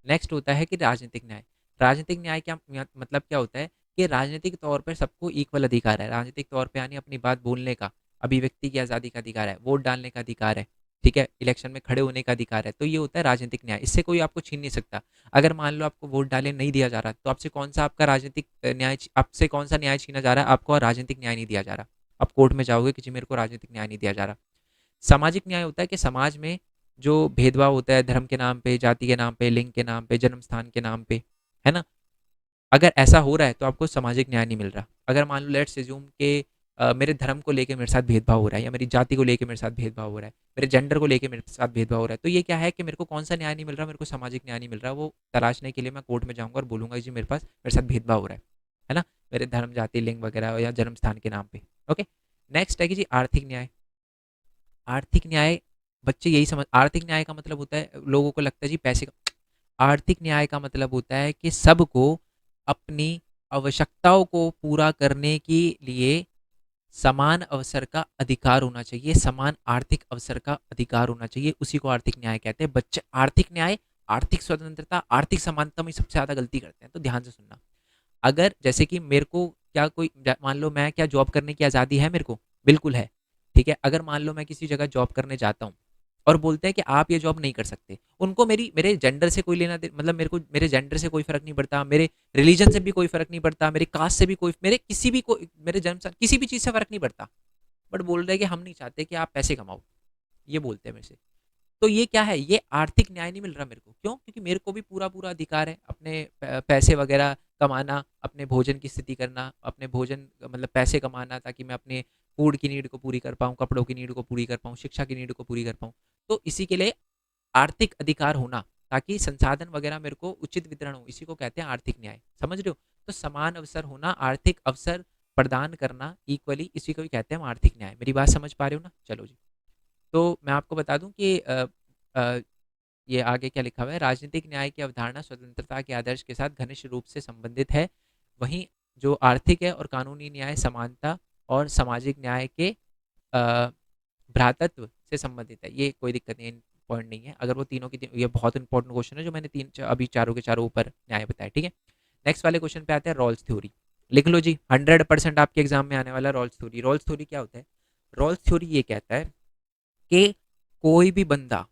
नेक्स्ट होता है कि राजनीतिक न्याय। राजनीतिक न्याय क्या मतलब क्या होता है कि राजनीतिक तौर पर सबको इक्वल अधिकार है, राजनीतिक तौर पे यानी अपनी बात बोलने का, अभिव्यक्ति की आज़ादी का अधिकार है, वोट डालने का अधिकार है, ठीक है, इलेक्शन में खड़े होने का अधिकार है। तो ये होता है राजनीतिक न्याय, इससे कोई आपको छीन नहीं सकता। अगर मान लो आपको वोट डाले नहीं दिया जा रहा, तो आपसे कौन सा आपका राजनीतिक न्याय, आपसे कौन सा न्याय छीना जा रहा है, आपको राजनीतिक न्याय नहीं दिया जा रहा। आप कोर्ट में जाओगे कि जी मेरे को राजनीतिक न्याय नहीं दिया जा रहा। सामाजिक न्याय होता है कि समाज में जो भेदभाव होता है धर्म के नाम पे, जाति के नाम पे, लिंग के नाम पे, जन्म स्थान के नाम पे, है ना, अगर ऐसा हो रहा है तो आपको सामाजिक न्याय नहीं मिल रहा। अगर मान लो लेट्स अज्यूम के मेरे धर्म को लेके मेरे साथ भेदभाव हो रहा है, या मेरी जाति को लेके मेरे साथ भेदभाव हो रहा है, मेरे जेंडर को लेके मेरे साथ भेदभाव हो रहा है, तो ये क्या है कि मेरे को कौन सा न्याय नहीं मिल रहा, मेरे को सामाजिक न्याय नहीं मिल रहा। वो तलाशने के लिए मैं कोर्ट में जाऊंगा और बोलूंगा जी मेरे साथ भेदभाव हो रहा है ना, मेरे धर्म, जाति, लिंग वगैरह या जन्म स्थान के नाम पे। ओके, नेक्स्ट है कि जी आर्थिक न्याय। आर्थिक न्याय, बच्चे यही समझ, आर्थिक न्याय का मतलब होता है, लोगों को लगता है जी पैसे का, आर्थिक न्याय का मतलब होता है कि सबको अपनी आवश्यकताओं को पूरा करने के लिए समान अवसर का अधिकार होना चाहिए, समान आर्थिक अवसर का अधिकार होना चाहिए, उसी को आर्थिक न्याय कहते हैं। बच्चे आर्थिक न्याय, आर्थिक स्वतंत्रता, आर्थिक समानता में सबसे ज्यादा गलती करते हैं, तो ध्यान से सुनना। अगर जैसे कि मेरे को क्या कोई, मान लो मैं क्या जॉब करने की आज़ादी है मेरे को, बिल्कुल है, ठीक है। अगर मान लो मैं किसी जगह जॉब करने जाता हूँ और बोलते हैं कि आप ये जॉब नहीं कर सकते, उनको मेरे जेंडर से कोई लेना मतलब मेरे को मेरे जेंडर से कोई फर्क नहीं पड़ता, मेरे रिलीजन से भी कोई फर्क नहीं पड़ता, मेरे कास्ट से भी कोई, मेरे किसी भी कोई, मेरे जन्म से किसी भी चीज़ से फर्क नहीं पड़ता, बट बोल रहे हैं कि हम नहीं चाहते कि आप पैसे कमाओ, ये बोलते हैं मेरे से। तो ये क्या है, ये आर्थिक न्याय नहीं मिल रहा मेरे को। क्यों? क्योंकि मेरे को भी पूरा पूरा अधिकार है अपने पैसे वगैरह कमाना, अपने भोजन की स्थिति करना, अपने भोजन मतलब पैसे कमाना, ताकि मैं अपने फूड की नीड को पूरी कर पाऊँ, कपड़ों की नीड को पूरी कर पाऊँ, शिक्षा की नीड को पूरी कर पाऊँ। तो इसी के लिए आर्थिक अधिकार होना, ताकि संसाधन वगैरह मेरे को उचित वितरण हो, इसी को कहते हैं आर्थिक न्याय। समझ रहे हो? तो समान अवसर होना, आर्थिक अवसर प्रदान करना इक्वली, इसी को भी कहते हैं हम आर्थिक न्याय। मेरी बात समझ पा रहे हो ना? चलो जी। तो मैं आपको बता दूं कि अ, ये आगे क्या लिखा हुआ है, राजनीतिक न्याय की अवधारणा स्वतंत्रता के आदर्श के साथ घनिष्ठ रूप से संबंधित है। वहीं जो आर्थिक है और कानूनी न्याय समानता और सामाजिक न्याय के भ्रातृत्व से संबंधित है। ये कोई दिक्कत नहीं, पॉइंट नहीं है। अगर वो तीनों की ये बहुत इंपॉर्टेंट क्वेश्चन है जो मैंने अभी चारों के चारों ऊपर न्याय बताया, ठीक है। नेक्स्ट वाले क्वेश्चन पे आते हैं, रॉल्स थ्योरी। लिख लो जी, 100% आपके एग्जाम में आने वाला रॉल्स थ्योरी। रॉल्स थ्योरी क्या होता है? रॉल्स थ्योरी ये कहता है कि कोई भी बंदा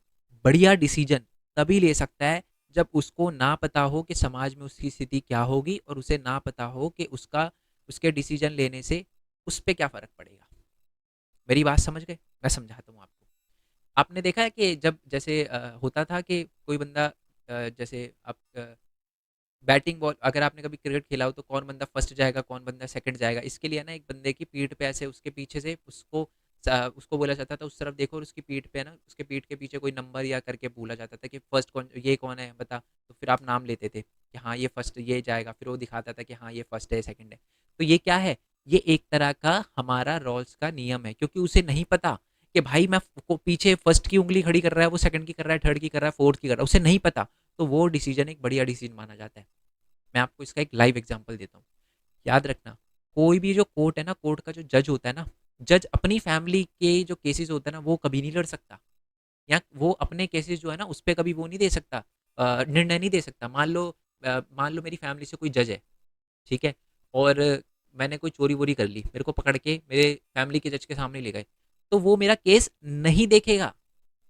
बढ़िया डिसीजन तभी ले सकता है जब उसको ना पता हो कि समाज में उसकी स्थिति क्या होगी, और उसे ना पता हो कि उसका उसके डिसीजन लेने से उस पे क्या फर्क पड़ेगा। मेरी बात समझ गए? मैं समझाता हूँ आपको। आपने देखा है कि जब जैसे होता था कि कोई बंदा जैसे आप बैटिंग बॉल, अगर आपने कभी क्रिकेट खेला हो तो कौन बंदा फर्स्ट जाएगा कौन बंदा सेकंड जाएगा, इसके लिए ना एक बंदे की पीठ पे ऐसे उसके पीछे से उसको बोला जाता था उस तरफ देखो, और उसकी पीठ पे ना उसके पीठ के पीछे कोई नंबर या करके बोला जाता था कि फर्स्ट कौन, ये कौन है बता। तो फिर आप नाम लेते थे कि हाँ ये फर्स्ट ये जाएगा, फिर वो दिखाता था कि हाँ ये फर्स्ट है सेकंड है। तो ये क्या है, ये एक तरह का हमारा रोल्स का नियम है, क्योंकि उसे नहीं पता कि भाई मैं को पीछे फर्स्ट की उंगली खड़ी कर रहा है, वो सेकंड की कर रहा है, थर्ड की कर रहा है, फोर्थ की कर रहा है, उसे नहीं पता। तो वो डिसीजन एक बढ़िया डिसीजन माना जाता है। मैं आपको इसका एक लाइव एग्जांपल देता हूँ। याद रखना, कोई भी जो कोर्ट है ना, कोर्ट का जो जज होता है ना, जज अपनी फैमिली के जो केसेस होते हैं ना वो कभी नहीं लड़ सकता, या वो अपने केसेस जो है ना उस पर कभी वो नहीं दे सकता, निर्णय नहीं दे सकता। मान लो मेरी फैमिली से कोई जज है, ठीक है, और मैंने कोई चोरी वोरी कर ली, मेरे को पकड़ के मेरे फैमिली के जज के सामने ले गए, तो वो मेरा केस नहीं देखेगा।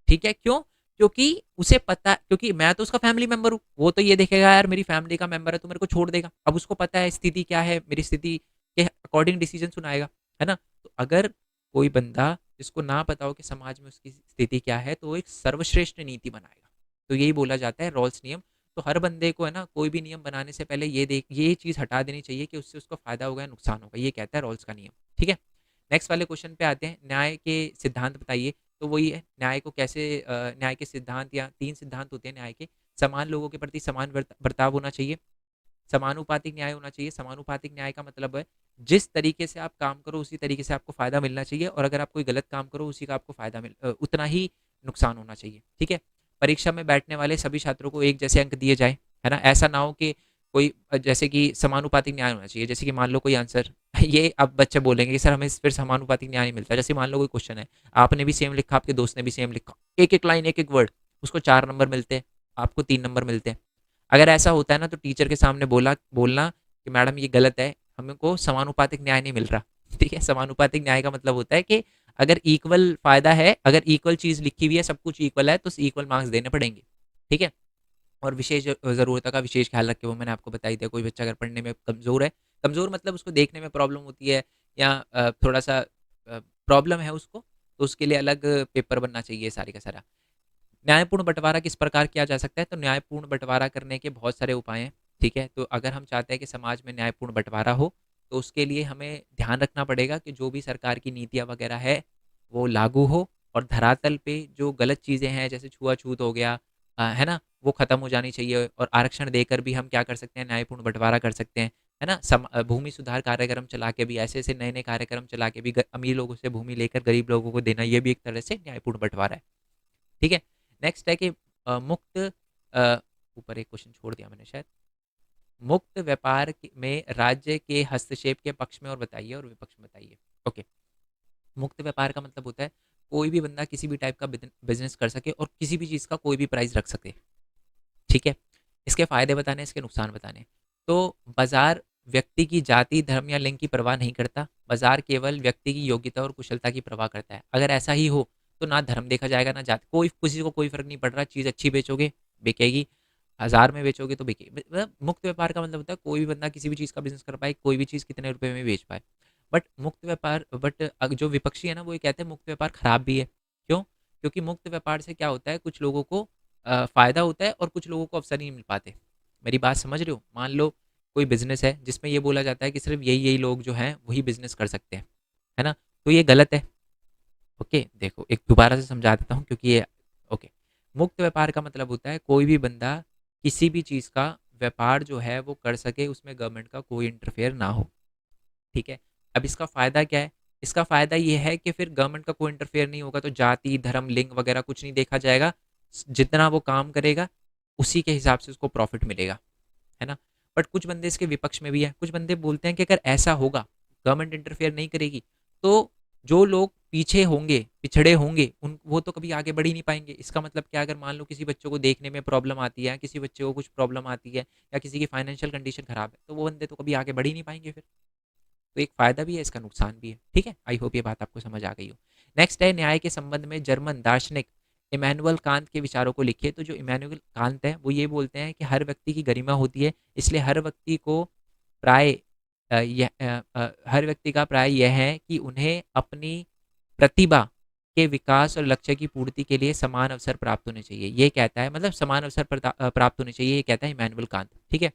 ठीक है, क्यों? क्योंकि उसे पता, क्योंकि मैं तो उसका फैमिली मेंबर हूँ, वो तो ये देखेगा यार मेरी फैमिली का मेंबर है तो मेरे को छोड़ देगा। अब उसको पता है स्थिति क्या है, मेरी स्थिति के अकॉर्डिंग डिसीजन सुनाएगा, है ना। तो अगर कोई बंदा जिसको ना पता हो कि समाज में उसकी स्थिति क्या है, तो वो एक सर्वश्रेष्ठ नीति बनाएगा। तो यही बोला जाता है रॉल्स नियम। तो हर बंदे को है ना कोई भी नियम बनाने से पहले ये चीज हटा देनी चाहिए कि उससे उसको फायदा होगा या नुकसान होगा, ये कहता है रॉल्स का नियम। ठीक है, नेक्स्ट वाले क्वेश्चन पे आते हैं, न्याय के सिद्धांत बताइए। तो वही है, न्याय को कैसे न्याय के सिद्धांत, या तीन सिद्धांत होते हैं न्याय के। समान लोगों के प्रति समान बर्ताव होना चाहिए, समानुपातिक न्याय होना चाहिए। समानुपातिक न्याय का मतलब है जिस तरीके से आप काम करो उसी तरीके से आपको फायदा मिलना चाहिए, और अगर आप कोई गलत काम करो उसी का आपको उतना ही नुकसान होना चाहिए। ठीक है, परीक्षा में बैठने वाले सभी छात्रों को एक जैसे अंक दिए जाए, है ना। ऐसा ना हो कि कोई जैसे कि समानुपातिक न्याय होना चाहिए, जैसे कि मान लो कोई आंसर ये अब बच्चे बोलेंगे कि सर हमें फिर समानुपातिक न्याय नहीं मिलता। जैसे मान लो कोई क्वेश्चन है, आपने भी सेम लिखा, आपके दोस्त ने भी सेम लिखा, एक एक लाइन एक एक वर्ड, उसको 4 नंबर मिलते हैं, आपको 3 नंबर मिलते हैं। अगर ऐसा होता है ना तो टीचर के सामने बोलना कि मैडम ये गलत है, हमको समानुपातिक न्याय नहीं मिल रहा। ठीक है, समानुपातिक न्याय का मतलब होता है कि अगर इक्वल फायदा है, अगर इक्वल चीज लिखी हुई है, सब कुछ इक्वल है, तो इक्वल मार्क्स देने पड़ेंगे। ठीक है, और विशेष ज़रूरतों का विशेष ख्याल रखे, वो मैंने आपको बताई दिया। कोई बच्चा अगर पढ़ने में कमज़ोर है, कमज़ोर मतलब उसको देखने में प्रॉब्लम होती है, या थोड़ा सा प्रॉब्लम है उसको, तो उसके लिए अलग पेपर बनना चाहिए सारी का सारा। न्यायपूर्ण बंटवारा किस प्रकार किया जा सकता है? तो न्यायपूर्ण बंटवारा करने के बहुत सारे उपाय हैं। ठीक है, तो अगर हम चाहते हैं कि समाज में न्यायपूर्ण बंटवारा हो, तो उसके लिए हमें ध्यान रखना पड़ेगा कि जो भी सरकार की नीतियाँ वगैरह है वो लागू हो, और धरातल पे जो गलत चीज़ें हैं जैसे छुआछूत हो गया, है ना, वो खत्म हो जानी चाहिए। और आरक्षण देकर भी हम क्या कर सकते हैं, न्यायपूर्ण बंटवारा कर सकते हैं, है ना। भूमि सुधार कार्यक्रम चला के भी, ऐसे ऐसे नए नए कार्यक्रम चला के भी अमीर लोगों से भूमि लेकर गरीब लोगों को देना, ये भी एक तरह से न्यायपूर्ण बंटवारा है। ठीक है, नेक्स्ट है कि मुक्त ऊपर एक क्वेश्चन छोड़ दिया मैंने शायद। मुक्त व्यापार में राज्य के हस्तक्षेप के पक्ष में और बताइए और विपक्ष में बताइए। ओके, मुक्त व्यापार का मतलब होता है कोई भी बंदा किसी भी टाइप का बिजनेस कर सके और किसी भी चीज़ का कोई भी प्राइस रख सके। ठीक है, इसके फायदे बताने, इसके नुकसान बताने। तो बाजार व्यक्ति की जाति, धर्म या लिंग की परवाह नहीं करता, बाजार केवल व्यक्ति की योग्यता और कुशलता की परवाह करता है। अगर ऐसा ही हो तो ना धर्म देखा जाएगा ना जाति, कोई किसी को कोई फर्क नहीं पड़ रहा, चीज़ अच्छी बेचोगे बिकेगी, 1000 में बेचोगे तो बिकेगी। मतलब मुक्त व्यापार का मतलब होता है कोई भी बंदा किसी भी चीज़ का बिजनेस कर पाए, कोई भी चीज़ कितने रुपए में बेच पाए। बट जो विपक्षी है ना वो ये कहते हैं मुक्त व्यापार खराब भी है। क्यों? क्योंकि मुक्त व्यापार से क्या होता है, कुछ लोगों को फ़ायदा होता है और कुछ लोगों को अवसर नहीं मिल पाते। मेरी बात समझ रहे हो? मान लो कोई बिज़नेस है जिसमें ये बोला जाता है कि सिर्फ़ यही-यही लोग जो हैं वही बिज़नेस कर सकते हैं, है ना? तो ये गलत है। ओके, देखो एक दोबारा से समझा देता हूँ क्योंकि ये ओके। मुक्त व्यापार का मतलब होता है कोई भी बंदा किसी भी चीज़ का व्यापार जो है वो कर सके, उसमें गवर्नमेंट का कोई इंटरफेयर ना हो। ठीक है, अब इसका फ़ायदा क्या है? इसका फ़ायदा ये है कि फिर गवर्नमेंट का कोई इंटरफेयर नहीं होगा तो जाति, धर्म, लिंग वगैरह कुछ नहीं देखा जाएगा। जितना वो काम करेगा उसी के हिसाब से उसको प्रॉफिट मिलेगा, है ना। बट कुछ बंदे इसके विपक्ष में भी है, कुछ बंदे बोलते हैं कि अगर ऐसा होगा, गवर्नमेंट इंटरफेयर नहीं करेगी, तो जो लोग पीछे होंगे, पिछड़े होंगे, उन वो तो कभी आगे बढ़ ही नहीं पाएंगे। इसका मतलब क्या, अगर मान लो किसी बच्चों को देखने में प्रॉब्लम आती है, किसी बच्चे को कुछ प्रॉब्लम आती है, या किसी की फाइनेंशियल कंडीशन खराब है, तो वो बंदे तो कभी आगे बढ़ ही नहीं पाएंगे फिर। तो एक फायदा भी है, इसका नुकसान भी है। ठीक है, आई होप ये बात आपको समझ आ गई हो। नेक्स्ट है न्याय के संबंध में जर्मन दार्शनिक इमैनुअल कांत के विचारों को लिखे, तो जो इमैनुअल कांत है वो ये बोलते हैं कि हर व्यक्ति की गरिमा होती है, इसलिए हर व्यक्ति को प्राय हर व्यक्ति का प्राय यह है कि उन्हें अपनी प्रतिभा के विकास और लक्ष्य की पूर्ति के लिए समान अवसर प्राप्त होने चाहिए। ये कहता है, मतलब समान अवसर प्राप्त होने चाहिए, ये कहता है इमैनुअल कांत। ठीक है।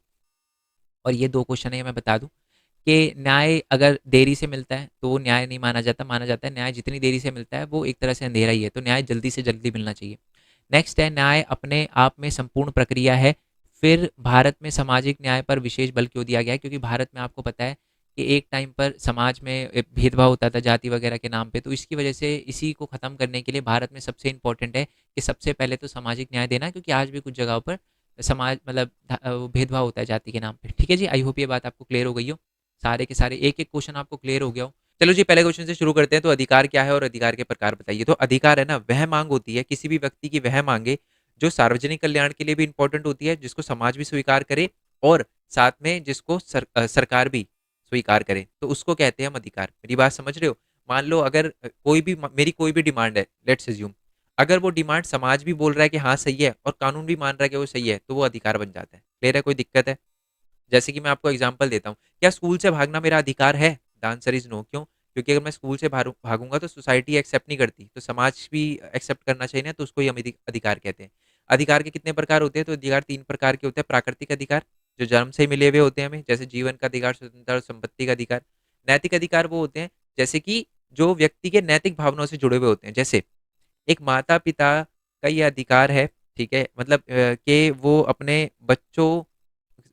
और ये 2 क्वेश्चन है, मैं बता दूं कि न्याय अगर देरी से मिलता है तो वो न्याय नहीं माना जाता, माना जाता है न्याय जितनी देरी से मिलता है वो एक तरह से अंधेरा ही है, तो न्याय जल्दी से जल्दी मिलना चाहिए। नेक्स्ट है, न्याय अपने आप में संपूर्ण प्रक्रिया है। फिर भारत में सामाजिक न्याय पर विशेष बल क्यों दिया गया है? क्योंकि भारत में आपको पता है कि एक टाइम पर समाज में भेदभाव होता था जाति वगैरह के नाम पे, तो इसकी वजह से इसी को ख़त्म करने के लिए भारत में सबसे इम्पोर्टेंट है कि सबसे पहले तो सामाजिक न्याय देना, क्योंकि आज भी कुछ जगहों पर समाज मतलब भेदभाव होता है जाति के नाम पे। ठीक है जी, आई होप ये बात आपको क्लियर हो गई हो, सारे के सारे एक एक क्वेश्चन आपको क्लियर हो गया हो। चलो जी, पहले क्वेश्चन से शुरू करते हैं। तो अधिकार क्या है और अधिकार के प्रकार बताइए। तो अधिकार है ना, वह मांग होती है, किसी भी व्यक्ति की वह मांगे जो सार्वजनिक कल्याण के लिए भी इंपॉर्टेंट होती है, जिसको समाज भी स्वीकार करे और साथ में जिसको सरकार भी स्वीकार करे, तो उसको कहते हैं हम अधिकार। मेरी बात समझ रहे हो? मान लो अगर कोई भी मेरी कोई भी डिमांड है, लेट्स अज्यूम, अगर वो डिमांड समाज भी बोल रहा है कि हाँ सही है और कानून भी मान रहा है कि वो सही है, तो वो अधिकार बन जाता है। क्लियर है? कोई दिक्कत है? जैसे कि मैं आपको एग्जांपल देता हूँ, क्या स्कूल से भागना मेरा अधिकार है? The answer is no. क्यों? क्योंकि अगर मैं स्कूल से भागूंगा तो सोसाइटी एक्सेप्ट नहीं करती, तो समाज भी एक्सेप्ट करना चाहिए ना, तो उसको ही हम अधिकार कहते हैं। अधिकार के कितने प्रकार होते हैं? तो अधिकार 3 प्रकार के होते हैं। प्राकृतिक अधिकार, जो जन्म से ही मिले हुए होते हैं हमें, जैसे जीवन का अधिकार, स्वतंत्रता और संपत्ति का अधिकार। नैतिक अधिकार वो होते हैं जैसे कि जो व्यक्ति के नैतिक भावनाओं से जुड़े हुए होते हैं, जैसे एक माता पिता का ये अधिकार है, ठीक है, मतलब कि वो अपने बच्चों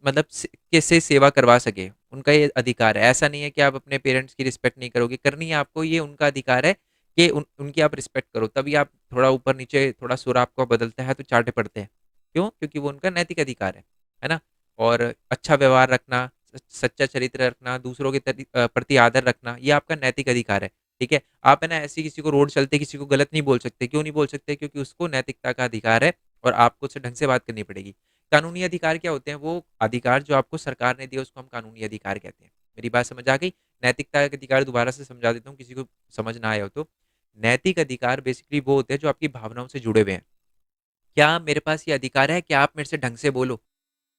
मतलब कैसे सेवा करवा सके, उनका ये अधिकार है। ऐसा नहीं है कि आप अपने पेरेंट्स की रिस्पेक्ट नहीं करोगे, करनी है आपको, ये उनका अधिकार है कि उनकी आप रिस्पेक्ट करो। तभी आप थोड़ा ऊपर नीचे, थोड़ा सुर आपको बदलता है तो चाटे पड़ते हैं। क्यों? क्योंकि वो उनका नैतिक अधिकार है ना। और अच्छा व्यवहार रखना, सच्चा चरित्र रखना, दूसरों के प्रति आदर रखना, ये आपका नैतिक अधिकार है। ठीक है। आप है ना ऐसे किसी को रोड चलते किसी को गलत नहीं बोल सकते। क्यों नहीं बोल सकते? क्योंकि उसको नैतिकता का अधिकार है और आपको उससे ढंग से बात करनी पड़ेगी। कानूनी अधिकार क्या होते हैं? वो अधिकार जो आपको सरकार ने दिया उसको हम कानूनी अधिकार कहते हैं। मेरी बात समझ आ गई? नैतिकता का अधिकार दोबारा से समझा देता हूँ किसी को समझ ना आया हो तो। नैतिक अधिकार बेसिकली वो होते हैं जो आपकी भावनाओं से जुड़े हुए हैं। क्या मेरे पास ये अधिकार है कि आप मेरे से ढंग से बोलो?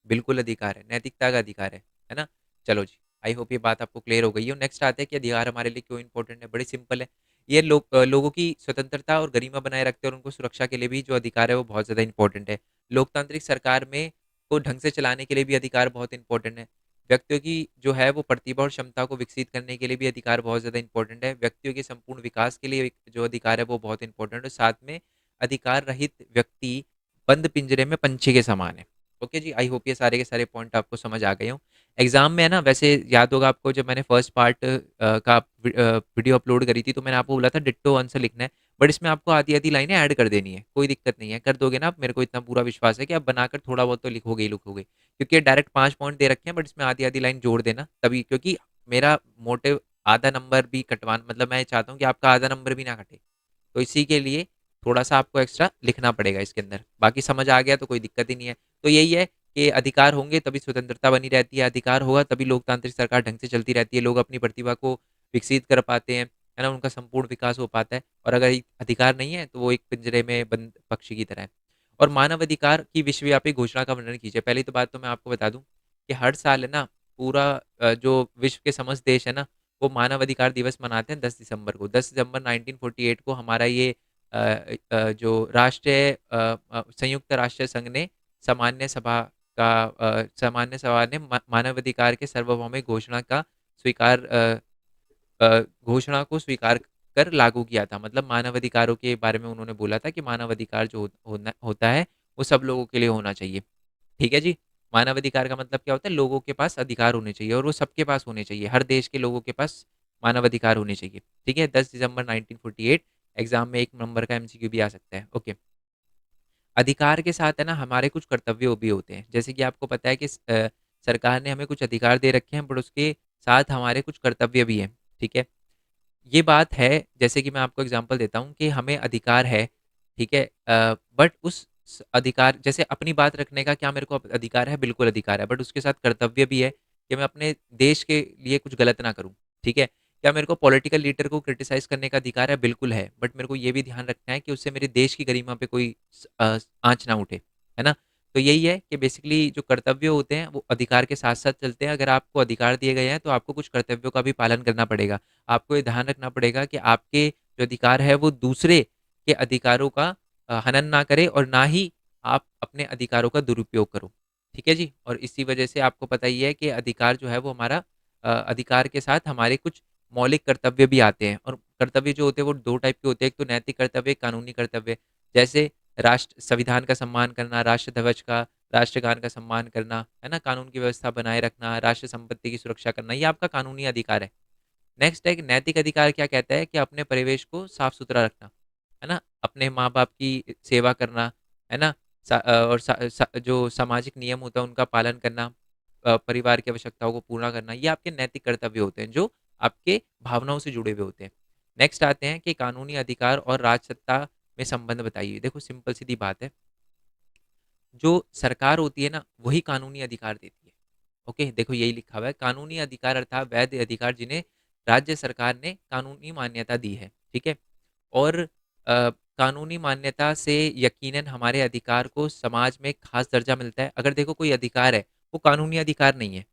बिल्कुल अधिकार है, नैतिकता का अधिकार है ना? चलो जी, आई होप ये बात आपको क्लियर हो गई हो। नेक्स्ट आते हैं कि अधिकार हमारे लिए क्यों इंपॉर्टेंट है। बड़ी सिंपल है। ये लोगों की स्वतंत्रता और गरिमा बनाए रखते हैं और उनको सुरक्षा के लिए भी जो अधिकार है वो बहुत ज़्यादा इंपॉर्टेंट है। लोकतांत्रिक सरकार में को ढंग से चलाने के लिए भी अधिकार बहुत इंपॉर्टेंट है। व्यक्तियों की जो है वो प्रतिभा और क्षमता को विकसित करने के लिए भी अधिकार बहुत ज़्यादा इंपॉर्टेंट है। व्यक्तियों के संपूर्ण विकास के लिए जो अधिकार है वो बहुत इंपॉर्टेंट है। साथ में अधिकार रहित व्यक्ति बंद पिंजरे में पंछी के समान है। ओके जी, आई होप ये सारे के सारे पॉइंट आपको समझ आ गए हों। एग्जाम में है ना, वैसे याद होगा आपको, जब मैंने फर्स्ट पार्ट का वीडियो अपलोड करी थी तो मैंने आपको बोला था डिट्टो आंसर लिखना है, बट इसमें आपको आधी आधी लाइनें ऐड कर देनी है। कोई दिक्कत नहीं है, कर दोगे ना आप? मेरे को इतना पूरा विश्वास है कि आप बनाकर थोड़ा बहुत तो लिखोगे ही लिखोगे, क्योंकि डायरेक्ट 5 पॉइंट दे रखे हैं, बट इसमें आधी आधी लाइन जोड़ देना तभी, क्योंकि मेरा मोटिव आधा नंबर भी कटवा, मतलब मैं चाहता हूँ कि आपका आधा नंबर भी ना कटे, तो इसी के लिए थोड़ा सा आपको एक्स्ट्रा लिखना पड़ेगा इसके अंदर। बाकी समझ आ गया तो कोई दिक्कत ही नहीं है। तो यही है कि अधिकार होंगे तभी स्वतंत्रता बनी रहती है, अधिकार होगा तभी लोकतांत्रिक सरकार ढंग से चलती रहती है, लोग अपनी प्रतिभा को विकसित कर पाते हैं, है ना, उनका संपूर्ण विकास हो पाता है। और अगर अधिकार नहीं है तो वो एक पिंजरे में बंद पक्षी की तरह है। और मानव अधिकार की विश्वव्यापी घोषणा का वर्णन कीजिए। पहली तो बात तो मैं आपको बता दूं कि हर साल है ना, पूरा जो विश्व के समस्त देश है ना, वो मानव अधिकार दिवस मनाते हैं 10 दिसंबर को। 10 दिसंबर 1948 को हमारा ये जो राष्ट्रीय संयुक्त राष्ट्र संघ ने सामान्य सभा ने मानवाधिकार के सार्वभौमिक घोषणा को स्वीकार कर लागू किया था। मतलब मानवाधिकारों के बारे में उन्होंने बोला था कि मानवाधिकार जो होता है वो सब लोगों के लिए होना चाहिए। ठीक है जी। मानवाधिकार का मतलब क्या होता है? लोगों के पास अधिकार होने चाहिए और वो सबके पास होने चाहिए, हर देश के लोगों के पास मानवाधिकार होने चाहिए। ठीक है, 10 दिसंबर 1948। एग्जाम में 1 नंबर का एमसीक्यू भी आ सकता है। ओके। अधिकार के साथ है ना हमारे कुछ कर्तव्य भी होते हैं, जैसे कि आपको पता है कि सरकार ने हमें कुछ अधिकार दे रखे हैं, बट उसके साथ हमारे कुछ कर्तव्य भी हैं। ठीक है। ये बात है, जैसे कि मैं आपको एग्जांपल देता हूँ कि हमें अधिकार है, ठीक है, बट उस अधिकार, जैसे अपनी बात रखने का क्या मेरे को अधिकार है? बिल्कुल अधिकार है, बट उसके साथ कर्तव्य भी है कि मैं अपने देश के लिए कुछ गलत ना करूँ। ठीक है। क्या मेरे को पॉलिटिकल लीडर को क्रिटिसाइज़ करने का अधिकार है? बिल्कुल है, बट मेरे को ये भी ध्यान रखना है कि उससे मेरे देश की गरिमा पे कोई आँच ना उठे, है ना? तो यही है कि बेसिकली जो कर्तव्य होते हैं, वो अधिकार के साथ-साथ चलते हैं। अगर आपको अधिकार दिए गए हैं, तो आपको कुछ कर्तव्यों का भी पालन करना पड़ेगा। आपको ये ध्यान रखना पड़ेगा कि आपके जो अधिकार है, वो दूसरे के अधिकारों का हनन ना करे और ना ही आप अपने अधिकारों का दुरुपयोग करो। ठीक है जी? और इसी वजह से आपको पता ही है कि अधिकार जो है वो हमारा अधिकार के साथ हमारे कुछ मौलिक कर्तव्य भी आते हैं और कर्तव्य जो होते हैं वो 2 टाइप के होते हैं, एक तो नैतिक कर्तव्य, एक कानूनी कर्तव्य। जैसे राष्ट्र संविधान का सम्मान करना, राष्ट्र ध्वज का, राष्ट्रगान का सम्मान करना, है ना? कानून की व्यवस्था बनाए रखना, राष्ट्र संपत्ति की सुरक्षा करना, ये आपका कानूनी अधिकार है। नेक्स्ट है कि नैतिक अधिकार क्या कहता है कि अपने परिवेश को साफ-सुथरा रखना, है ना? अपने माँ-बाप की सेवा करना, है ना? और जो सामाजिक नियम होता है उनका पालन करना, परिवार की आवश्यकताओं को पूरा करना, ये आपके नैतिक कर्तव्य होते हैं, जो आपके भावनाओं से जुड़े हुए होते हैं। नेक्स्ट आते हैं कि कानूनी अधिकार और राजसत्ता में संबंध बताइए। देखो सिंपल सीधी बात है, जो सरकार होती है ना, वही कानूनी अधिकार देती है। ओके, देखो यही लिखा हुआ है, कानूनी अधिकार अर्थात वैध अधिकार जिन्हें राज्य सरकार ने कानूनी मान्यता दी है, ठीक है? और कानूनी मान्यता से यकीनन हमारे अधिकार को समाज में खास दर्जा मिलता है। अगर देखो कोई अधिकार है, वो कानूनी अधिकार नहीं है,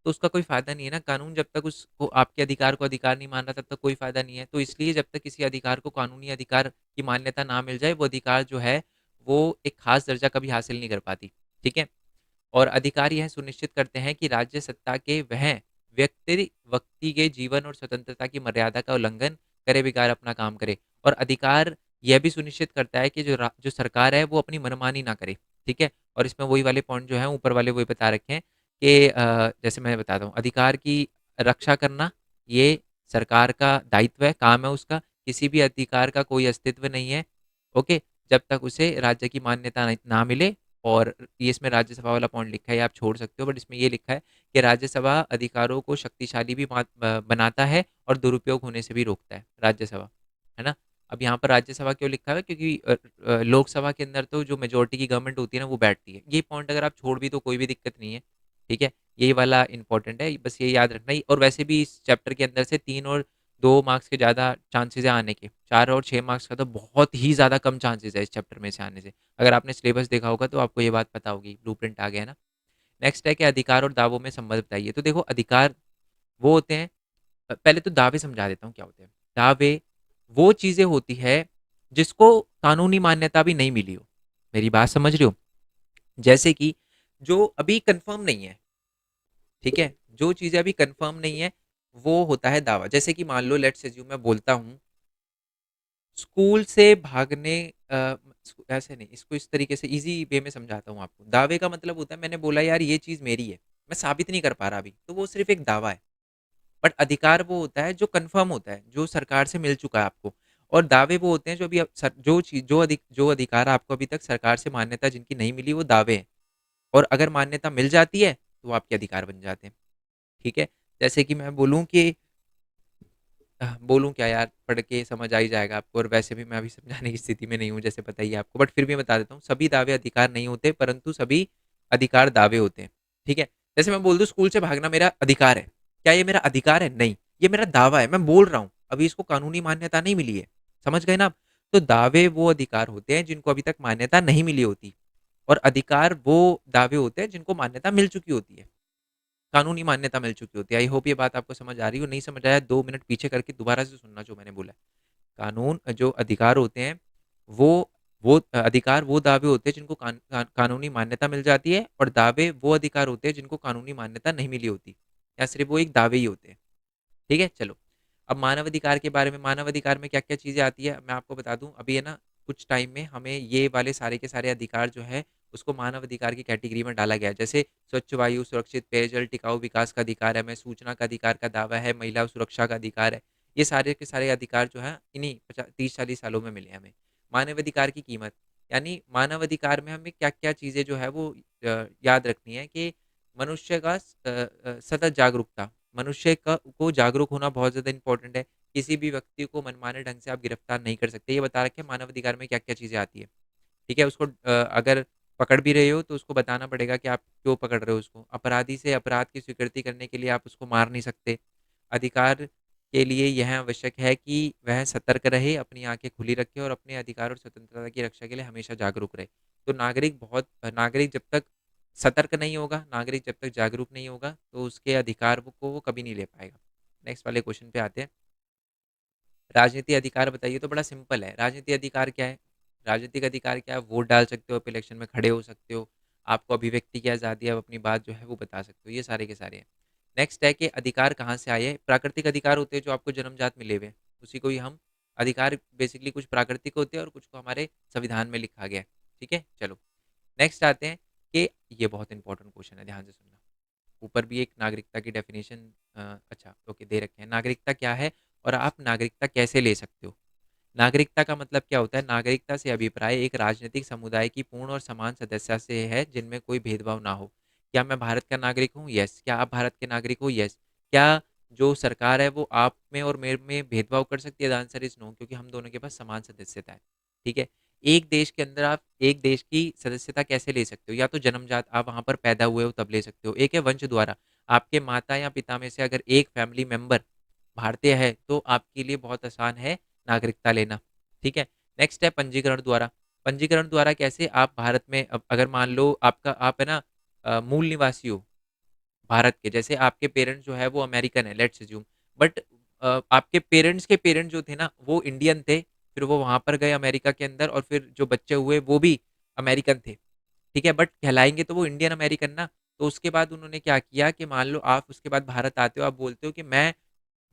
तो उसका कोई फ़ायदा नहीं है ना। कानून जब तक उसको आपके अधिकार को अधिकार नहीं मान रहा, तब तक कोई फ़ायदा नहीं है। तो इसलिए जब तक किसी अधिकार को कानूनी अधिकार की मान्यता ना मिल जाए, वो अधिकार जो है, वो एक खास दर्जा कभी हासिल नहीं कर पाती, ठीक है? और अधिकार यह सुनिश्चित करते हैं कि राज्य सत्ता के वह व्यक्ति के जीवन और स्वतंत्रता की मर्यादा का उल्लंघन करे बिगाड़ अपना काम करे। और अधिकार यह भी सुनिश्चित करता है कि जो सरकार है वो अपनी मनमानी ना करे, ठीक है? और इसमें वही वाले पॉइंट जो हैं ऊपर वाले वही बता रखे हैं कि जैसे मैं बताता हूँ, अधिकार की रक्षा करना ये सरकार का दायित्व है, काम है उसका। किसी भी अधिकार का कोई अस्तित्व नहीं है, ओके? जब तक उसे राज्य की मान्यता ना मिले। और ये इसमें राज्यसभा वाला पॉइंट लिखा है, ये आप छोड़ सकते हो, बट इसमें ये लिखा है कि राज्यसभा अधिकारों को शक्तिशाली भी बनाता है और दुरुपयोग होने से भी रोकता है, राज्यसभा, है ना? अब यहाँ पर राज्यसभा क्यों लिखा हुआ है? क्योंकि लोकसभा के अंदर तो जो मेजोरिटी की गवर्नमेंट होती है ना, वो बैठती है। ये पॉइंट अगर आप छोड़ भी तो कोई भी दिक्कत नहीं है, ठीक है? यही वाला इंपॉर्टेंट है, बस ये याद रखना ही। और वैसे भी इस चैप्टर के अंदर से 3 और 2 मार्क्स के ज़्यादा चांसेस है आने के। 4 और 6 मार्क्स का तो बहुत ही ज़्यादा कम चांसेस है इस चैप्टर में से आने से। अगर आपने सिलेबस देखा होगा तो आपको ये बात पता होगी, ब्लूप्रिंट आ गया है ना। नेक्स्ट है कि अधिकार और दावों में संबंध बताइए। तो देखो अधिकार वो होते हैं, पहले तो दावे समझा देता हूँ क्या होते हैं। दावे वो चीज़ें होती है जिसको कानूनी मान्यता भी नहीं मिली हो। मेरी बात समझ रहे हो? जैसे कि जो अभी कन्फर्म नहीं है, ठीक है? जो चीज़ें अभी कन्फर्म नहीं है, वो होता है दावा। जैसे कि मान लो लेट्स अज्यूम मैं बोलता हूँ स्कूल से भागने ऐसे नहीं, इसको इस तरीके से ईज़ी वे में समझाता हूँ आपको। दावे का मतलब होता है मैंने बोला यार ये चीज़ मेरी है, मैं साबित नहीं कर पा रहा अभी, तो वो सिर्फ़ एक दावा है। बट अधिकार वो होता है जो कन्फर्म होता है, जो सरकार से मिल चुका है आपको। और दावे वो होते हैं जो अभी अब सर जो अधिकार आपको अभी तक सरकार से मान्यता जिनकी नहीं मिली वो दावे हैं। और अगर मान्यता मिल जाती है, तो वो आपके अधिकार बन जाते हैं, ठीक है? जैसे कि मैं बोलूँ कि बोलूँ क्या यार, पढ़ के समझ आ ही जाएगा आपको और वैसे भी मैं अभी समझाने की स्थिति में नहीं हूँ, जैसे पता ही है आपको, बट फिर भी बता देता हूँ, सभी दावे अधिकार नहीं होते, परंतु सभी अधिकार दावे होते हैं, ठीक है? जैसे मैं बोल दूँ स्कूल से भागना मेरा अधिकार है, क्या ये मेरा अधिकार है? नहीं, ये मेरा दावा है, मैं बोल रहा हूँ, अभी इसको कानूनी मान्यता नहीं मिली है, समझ गए ना आप? तो दावे वो अधिकार होते हैं जिनको अभी तक मान्यता नहीं मिली होती और अधिकार वो दावे होते हैं जिनको मान्यता मिल चुकी होती है। कानूनी मान्यता मिल चुकी होती है। आई होप ये बात आपको समझ आ रही हो, नहीं समझ आया 2 मिनट पीछे करके दोबारा से सुनना जो मैंने बोला है। कानून जो अधिकार होते हैं, वो अधिकार वो दावे होते हैं जिनको कानूनी मान्यता मिल जाती है और दावे वो अधिकार होते हैं जिनको कानूनी मान्यता नहीं मिली होती, या सिर्फ़ वो एक दावे ही होते हैं। ठीक है? चलो, अब मानवाधिकार के बारे में, मानवाधिकार में क्या-क्या चीज़ें आती है, मैं आपको बता दूँ। अभी है ना, कुछ टाइम में हमें ये वाले सारे के सारे अधिकार जो हैं, उसको मानवाधिकार की कैटेगरी में डाला गया है। जैसे स्वच्छ वायु, सुरक्षित पेयजल, टिकाऊ विकास का अधिकार है, हमें सूचना का अधिकार का दावा है, महिला सुरक्षा का अधिकार है। ये सारे के सारे अधिकार जो हैं, इन्हीं 30-40 सालों में मिले हमें। मानवाधिकार की कीमत, यानी मानवाधिकार में हमें क्या-क्या चीज़ें जो है वो याद रखनी है कि मनुष्य का सतत जागरूकता, मनुष्य का को जागरूक होना बहुत ज़्यादा इम्पोर्टेंट है। किसी भी व्यक्ति को मनमाने ढंग से आप गिरफ्तार नहीं कर सकते। ये बता रखे हैं मानवाधिकार में क्या-क्या चीज़ें आती है। ठीक है? उसको अगर पकड़ भी रहे हो तो उसको बताना पड़ेगा कि आप क्यों पकड़ रहे हो उसको। अपराधी से अपराध की स्वीकृति करने के लिए आप उसको मार नहीं सकते। अधिकार के लिए यह आवश्यक है कि वह सतर्क रहे, अपनी आंखें खुली रखे और अपने अधिकार और स्वतंत्रता की रक्षा के लिए हमेशा जागरूक रहे। तो नागरिक जब तक सतर्क नहीं होगा, नागरिक जब तक जागरूक नहीं होगा, तो उसके अधिकार को वो कभी नहीं ले पाएगा। नेक्स्ट वाले क्वेश्चन पे आते हैं। राजनीति अधिकार बताइए। तो बड़ा सिंपल है, राजनीति अधिकार क्या है? राजनीतिक अधिकार क्या है? वोट डाल सकते हो, आप इलेक्शन में खड़े हो सकते हो, आपको अभिव्यक्ति की आज़ादी है, आप अपनी बात जो है वो बता सकते हो, ये सारे के सारे हैं। नेक्स्ट है कि अधिकार कहाँ से आए हैं? प्राकृतिक अधिकार होते हैं जो आपको जन्मजात मिले हुए हैं, उसी को ही हम अधिकार, बेसिकली कुछ प्राकृतिक होते हैं और कुछ को हमारे संविधान में लिखा गया है। ठीक है, चलो नेक्स्ट आते हैं कि ये बहुत इंपॉर्टेंट क्वेश्चन है, ध्यान से सुनना। ऊपर भी एक नागरिकता की डेफिनेशन, अच्छा ओके दे रखे हैं। नागरिकता क्या है और आप नागरिकता कैसे ले सकते हो? नागरिकता का मतलब क्या होता है? नागरिकता से अभिप्राय एक राजनीतिक समुदाय की पूर्ण और समान सदस्यता से है जिनमें कोई भेदभाव ना हो। क्या मैं भारत का नागरिक हूँ? यस। क्या आप भारत के नागरिक हो? यस। क्या जो सरकार है वो आप में और मेरे में भेदभाव कर सकती है? द आंसर इज नो, क्योंकि हम दोनों के पास समान सदस्यता है। ठीक है। एक देश के अंदर आप एक देश की सदस्यता कैसे ले सकते हो? या तो जन्मजात आप वहां पर पैदा हुए हो तब ले सकते हो, एक है वंश द्वारा। आपके माता या पिता में से अगर एक फैमिली मेंबर भारतीय है तो आपके लिए बहुत आसान है नागरिकता लेना। ठीक है। नेक्स्ट है पंजीकरण द्वारा। पंजीकरण द्वारा कैसे? आप भारत में अगर मान लो आपका आप है ना मूल निवासी हो भारत के, जैसे आपके पेरेंट्स जो है वो अमेरिकन है, लेट्स अज्यूम, बट आपके पेरेंट्स के पेरेंट्स जो थे ना वो इंडियन थे, फिर वो वहां पर गए अमेरिका के अंदर और फिर जो बच्चे हुए वो भी अमेरिकन थे। ठीक है, बट कहलाएंगे तो वो इंडियन अमेरिकन ना। तो उसके बाद उन्होंने क्या किया कि मान लो आप उसके बाद भारत आते हो, आप बोलते हो कि मैं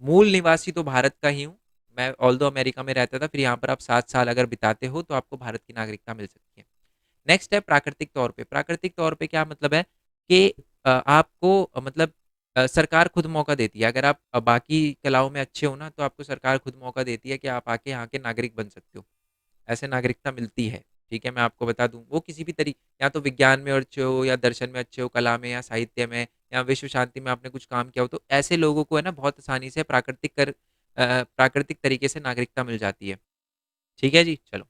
मूल निवासी तो भारत का ही हूँ, मैं ऑल्दो अमेरिका में रहता था, फिर यहाँ पर आप 7 साल अगर बिताते हो तो आपको भारत की नागरिकता मिल सकती है। नेक्स्ट है प्राकृतिक तौर पे। प्राकृतिक तौर पे क्या मतलब है कि आपको मतलब सरकार खुद मौका देती है। अगर आप बाकी कलाओं में अच्छे हो ना तो आपको सरकार खुद मौका देती है कि आप आके यहाँ के नागरिक बन सकते हो, ऐसे नागरिकता मिलती है। ठीक है, मैं आपको बता दूं, वो किसी भी तरीके, या तो विज्ञान में अच्छे हो या दर्शन में अच्छे हो, कला में या साहित्य में या विश्व शांति में आपने कुछ काम किया हो, तो ऐसे लोगों को है ना बहुत आसानी से प्राकृतिक तरीके से नागरिकता मिल जाती है। ठीक है जी, चलो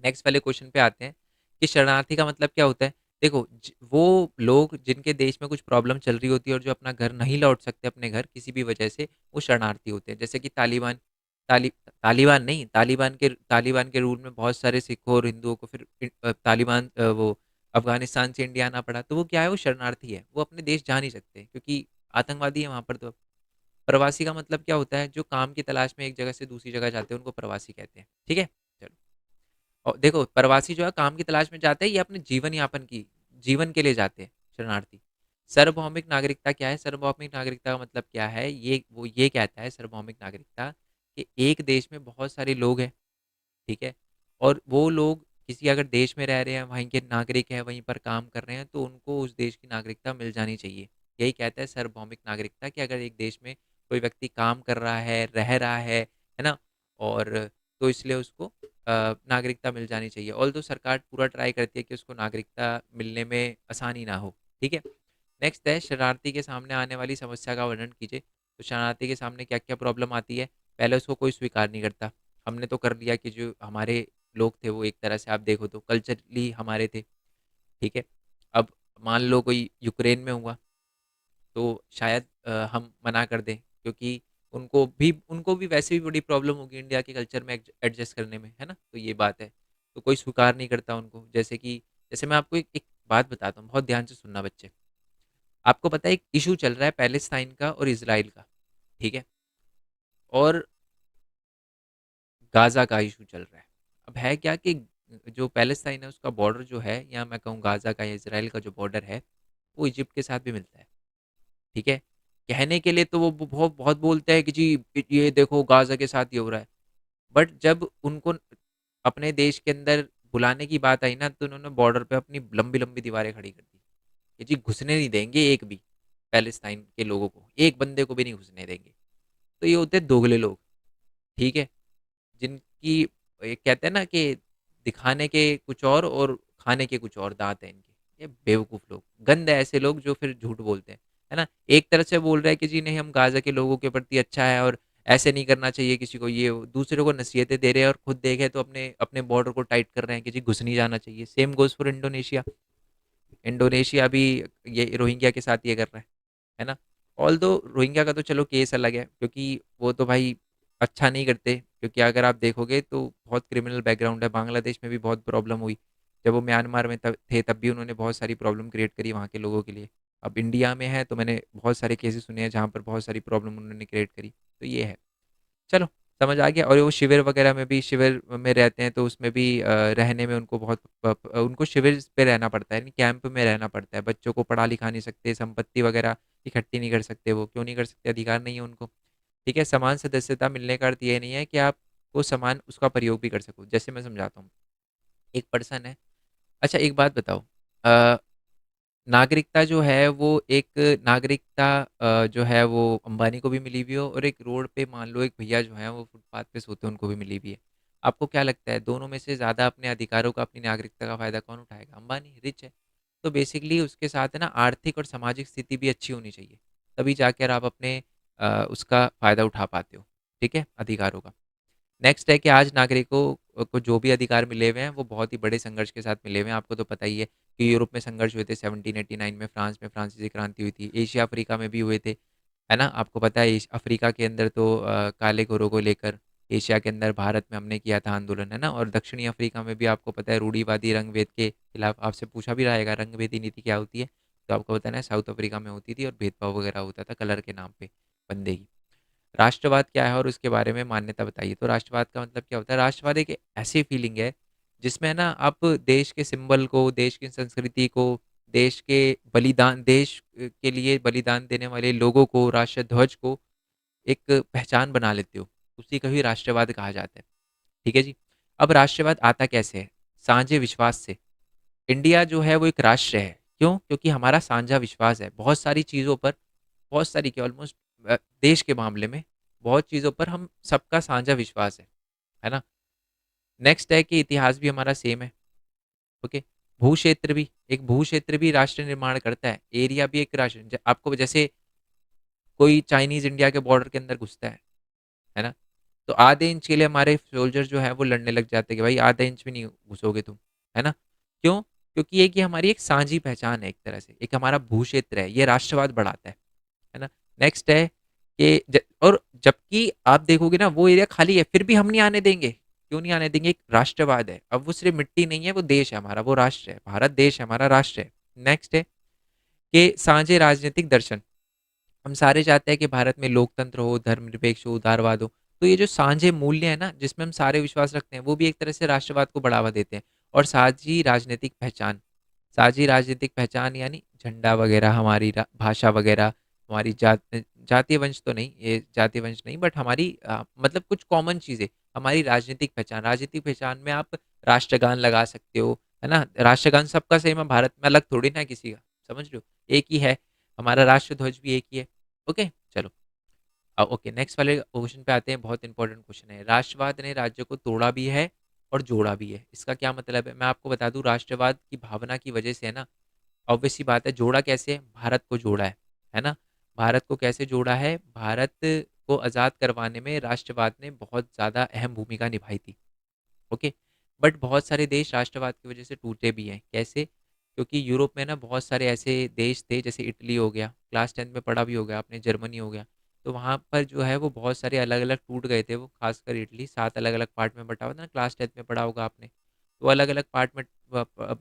नेक्स्ट वाले क्वेश्चन पे आते हैं कि शरणार्थी का मतलब क्या होता है। देखो वो लोग जिनके देश में कुछ प्रॉब्लम चल रही होती है और जो अपना घर नहीं लौट सकते अपने घर किसी भी वजह से, वो शरणार्थी होते हैं। जैसे कि तालिबान के रूल में बहुत सारे सिखों और हिंदुओं को फिर वो अफगानिस्तान से इंडिया आना पड़ा, तो वो क्या है? वो शरणार्थी है, वो अपने देश जा नहीं सकते क्योंकि आतंकवादी है वहां पर। तो प्रवासी का मतलब क्या होता है? जो काम की तलाश में एक जगह से दूसरी जगह जाते हैं उनको प्रवासी कहते हैं। ठीक है, चलो। और देखो प्रवासी जो है काम की तलाश में जाते हैं, ये अपने जीवन के लिए जाते हैं शरणार्थी। सार्वभौमिक नागरिकता क्या है? सार्वभौमिक नागरिकता का मतलब क्या है? ये कहता है सार्वभौमिक नागरिकता कि एक देश में बहुत सारे लोग हैं, ठीक है, और वो लोग किसी अगर देश में रह रहे हैं, वहीं के नागरिक हैं, वहीं पर काम कर रहे हैं, तो उनको उस देश की नागरिकता मिल जानी चाहिए। यही कहता है सार्वभौमिक नागरिकता कि अगर एक देश में कोई व्यक्ति काम कर रहा है, रह रहा है ना, और तो इसलिए उसको नागरिकता मिल जानी चाहिए। ऑल तो सरकार पूरा ट्राई करती है कि उसको नागरिकता मिलने में आसानी ना हो। ठीक है। नेक्स्ट है शरणार्थी के सामने आने वाली समस्या का वर्णन कीजिए। तो शरणार्थी के सामने क्या क्या प्रॉब्लम आती है? पहले उसको कोई स्वीकार नहीं करता। हमने तो कर लिया कि जो हमारे लोग थे वो एक तरह से आप देखो तो कल्चरली हमारे थे। ठीक है। अब मान लो कोई यूक्रेन में हुआ तो शायद हम मना कर दें, क्योंकि उनको भी वैसे भी बड़ी प्रॉब्लम होगी इंडिया के कल्चर में एडजस्ट करने में, है ना, तो ये बात है। तो कोई स्वीकार नहीं करता उनको। जैसे मैं आपको एक बात बताता हूँ, बहुत ध्यान से सुनना बच्चे। आपको पता है एक इशू चल रहा है पैलेस्टाइन का और इसराइल का, ठीक है, और गाजा का इशू चल रहा है। अब है क्या कि जो पैलेस्टाइन है उसका बॉर्डर जो है, या मैं कहूँ गाजा का या इसराइल का जो बॉर्डर है, वो इजिप्ट के साथ भी मिलता है। ठीक है। कहने के लिए तो वो बहुत बहुत बोलते हैं कि जी ये देखो गाजा के साथ ये हो रहा है, बट जब उनको अपने देश के अंदर बुलाने की बात आई ना, तो उन्होंने बॉर्डर पे अपनी लंबी लंबी दीवारें खड़ी कर दी कि जी घुसने नहीं देंगे एक भी पैलेस्टाइन के लोगों को, एक बंदे को भी नहीं घुसने देंगे। तो ये होते हैं दोगले लोग। ठीक है। जिनकी ये कहते हैं ना कि दिखाने के कुछ और खाने के कुछ और दांत हैं इनके, ये बेवकूफ लोग, गंद है ऐसे लोग जो फिर झूठ बोलते हैं, है ना। एक तरफ से बोल रहे हैं कि जी नहीं हम गाजा के लोगों के प्रति अच्छा है और ऐसे नहीं करना चाहिए किसी को, ये वो। दूसरे को नसीहतें दे रहे हैं और खुद देखे तो अपने अपने बॉर्डर को टाइट कर रहे हैं कि जी घुस नहीं जाना चाहिए। Same goes for Indonesia. Indonesia भी ये रोहिंग्या के साथ ये कर रहा है ना। ऑल्दो रोहिंग्या का तो चलो केस अलग है, क्योंकि वो तो भाई अच्छा नहीं करते, क्योंकि अगर आप देखोगे तो बहुत क्रिमिनल बैकग्राउंड है। बांग्लादेश में भी बहुत प्रॉब्लम हुई, जब वो म्यांमार में थे तब भी उन्होंने बहुत सारी प्रॉब्लम क्रिएट करी वहाँ के लोगों के लिए। अब इंडिया में है तो मैंने बहुत सारे केसेस सुने हैं जहाँ पर बहुत सारी प्रॉब्लम उन्होंने क्रिएट करी। तो ये है। चलो, समझ आ गया। और वो शिविर वगैरह में भी, शिविर में रहते हैं तो उसमें भी रहने में उनको बहुत उनको शिविर पे रहना पड़ता है, यानी कैंप में रहना पड़ता है। बच्चों को पढ़ा लिखा नहीं सकते, संपत्ति वगैरह इकट्ठी नहीं कर सकते। वो क्यों नहीं कर सकते? अधिकार नहीं है उनको। ठीक है, समान सदस्यता मिलने का अर्थ ये नहीं है कि आप वो समान उसका प्रयोग भी कर सको। जैसे मैं समझाता हूँ, एक पर्सन है। अच्छा, एक बात बताओ, अ, नागरिकता जो है वो एक नागरिकता जो है वो अंबानी को भी मिली हुई हो, और एक रोड पे मान लो एक भैया जो है वो फुटपाथ पे सोते हैं उनको भी मिली हुई है। आपको क्या लगता है दोनों में से ज़्यादा अपने अधिकारों का, अपनी नागरिकता का फ़ायदा कौन उठाएगा? अंबानी, रिच है। तो बेसिकली उसके साथ है ना, आर्थिक और सामाजिक स्थिति भी अच्छी होनी चाहिए, तभी जाकर आप अपने उसका फ़ायदा उठा पाते हो। ठीक है, अधिकारों का। नेक्स्ट है कि आज नागरिकों को जो भी अधिकार मिले हुए हैं वो बहुत ही बड़े संघर्ष के साथ मिले हुए हैं। आपको तो पता ही है कि यूरोप में संघर्ष हुए थे 1789 में, फ्रांस में फ्रांसीसी क्रांति हुई थी, एशिया अफ्रीका में भी हुए थे, है ना? आपको पता है अफ्रीका के अंदर तो काले गोरों को लेकर, एशिया के अंदर भारत में हमने किया था आंदोलन, है ना? और दक्षिणी अफ्रीका में भी आपको पता है रूढ़िवादी रंगभेद के खिलाफ, आपसे पूछा भी रहेगा रंगभेदी नीति क्या होती है, तो आपको पता है ना, साउथ अफ्रीका में होती थी और भेदभाव वगैरह होता था कलर के नाम पे, बंदे की। राष्ट्रवाद क्या है और उसके बारे में मान्यता बताइए। तो राष्ट्रवाद का मतलब क्या होता है? राष्ट्रवाद एक ऐसी फीलिंग है जिसमें ना आप देश के सिंबल को, देश की संस्कृति को, देश के बलिदान, देश के लिए बलिदान देने वाले लोगों को, राष्ट्र ध्वज को एक पहचान बना लेते हो। उसी को ही राष्ट्रवाद कहा जाता है। ठीक है जी। अब राष्ट्रवाद आता कैसे है? साझे विश्वास से। इंडिया जो है वो एक राष्ट्र है। क्यों? क्योंकि हमारा साझा विश्वास है बहुत सारी चीज़ों पर, बहुत सारी क्या, ऑलमोस्ट देश के मामले में बहुत चीज़ों पर हम सबका साझा विश्वास है ना? नेक्स्ट है कि इतिहास भी हमारा सेम है। ओके। भू क्षेत्र भी राष्ट्र निर्माण करता है, एरिया भी एक राष्ट्र आपको जैसे कोई चाइनीज इंडिया के बॉर्डर के अंदर घुसता है ना? तो आधे इंच के लिए हमारे सोल्जर जो है वो लड़ने लग जाते हैं कि भाई आधे इंच भी नहीं घुसोगे तुम, है ना? क्यों? क्योंकि ये कि हमारी एक साझी पहचान है, एक तरह से एक हमारा भू क्षेत्र है, ये राष्ट्रवाद बढ़ाता है ना? नेक्स्ट है कि और जबकि आप देखोगे ना वो एरिया खाली है फिर भी हम नहीं आने देंगे। क्यों नहीं आने देंगे? एक राष्ट्रवाद है। अब वो सिर्फ मिट्टी नहीं है, वो देश है हमारा, वो राष्ट्र है, भारत देश है हमारा, राष्ट्र है। नेक्स्ट है कि साझे राजनीतिक दर्शन। हम सारे चाहते हैं कि भारत में लोकतंत्र हो, धर्मनिरपेक्ष हो, उदारवाद हो। तो ये जो साझे मूल्य है ना जिसमें हम सारे विश्वास रखते हैं, वो भी एक तरह से राष्ट्रवाद को बढ़ावा देते हैं। और साझी राजनीतिक पहचान, साझी राजनीतिक पहचान यानी झंडा वगैरह, हमारी भाषा वगैरह, हमारी जातीय वंश तो नहीं, ये जातीय वंश नहीं, बट हमारी मतलब कुछ कॉमन चीज़ें, हमारी राजनीतिक पहचान में आप राष्ट्रगान लगा सकते हो, है ना? राष्ट्रगान सबका सेम है, भारत में अलग थोड़ी ना है किसी का, समझ लो, एक ही है। हमारा राष्ट्र ध्वज भी एक ही है। ओके, चलो। ओके, नेक्स्ट वाले क्वेश्चन पे आते हैं। बहुत इंपॉर्टेंट क्वेश्चन है। राष्ट्रवाद ने राज्य को तोड़ा भी है और जोड़ा भी है। इसका क्या मतलब है? मैं आपको बता दूं, राष्ट्रवाद की भावना की वजह से है ना, ऑब्वियस सी बात है। जोड़ा कैसे है? भारत को जोड़ा है ना? भारत को कैसे जोड़ा है? भारत को आज़ाद करवाने में राष्ट्रवाद ने बहुत ज़्यादा अहम भूमिका निभाई थी। ओके। बट बहुत सारे देश राष्ट्रवाद की वजह से टूटे भी हैं। कैसे? क्योंकि यूरोप में ना बहुत सारे ऐसे देश थे, जैसे इटली हो गया, क्लास 10 में पढ़ा भी होगा आपने, जर्मनी हो गया। तो वहाँ पर जो है वो बहुत सारे अलग अलग टूट गए थे। वो खासकर इटली 7 अलग अलग पार्ट में बटा हुआ था ना, क्लास 10 में पढ़ा होगा आपने। तो अलग अलग पार्ट में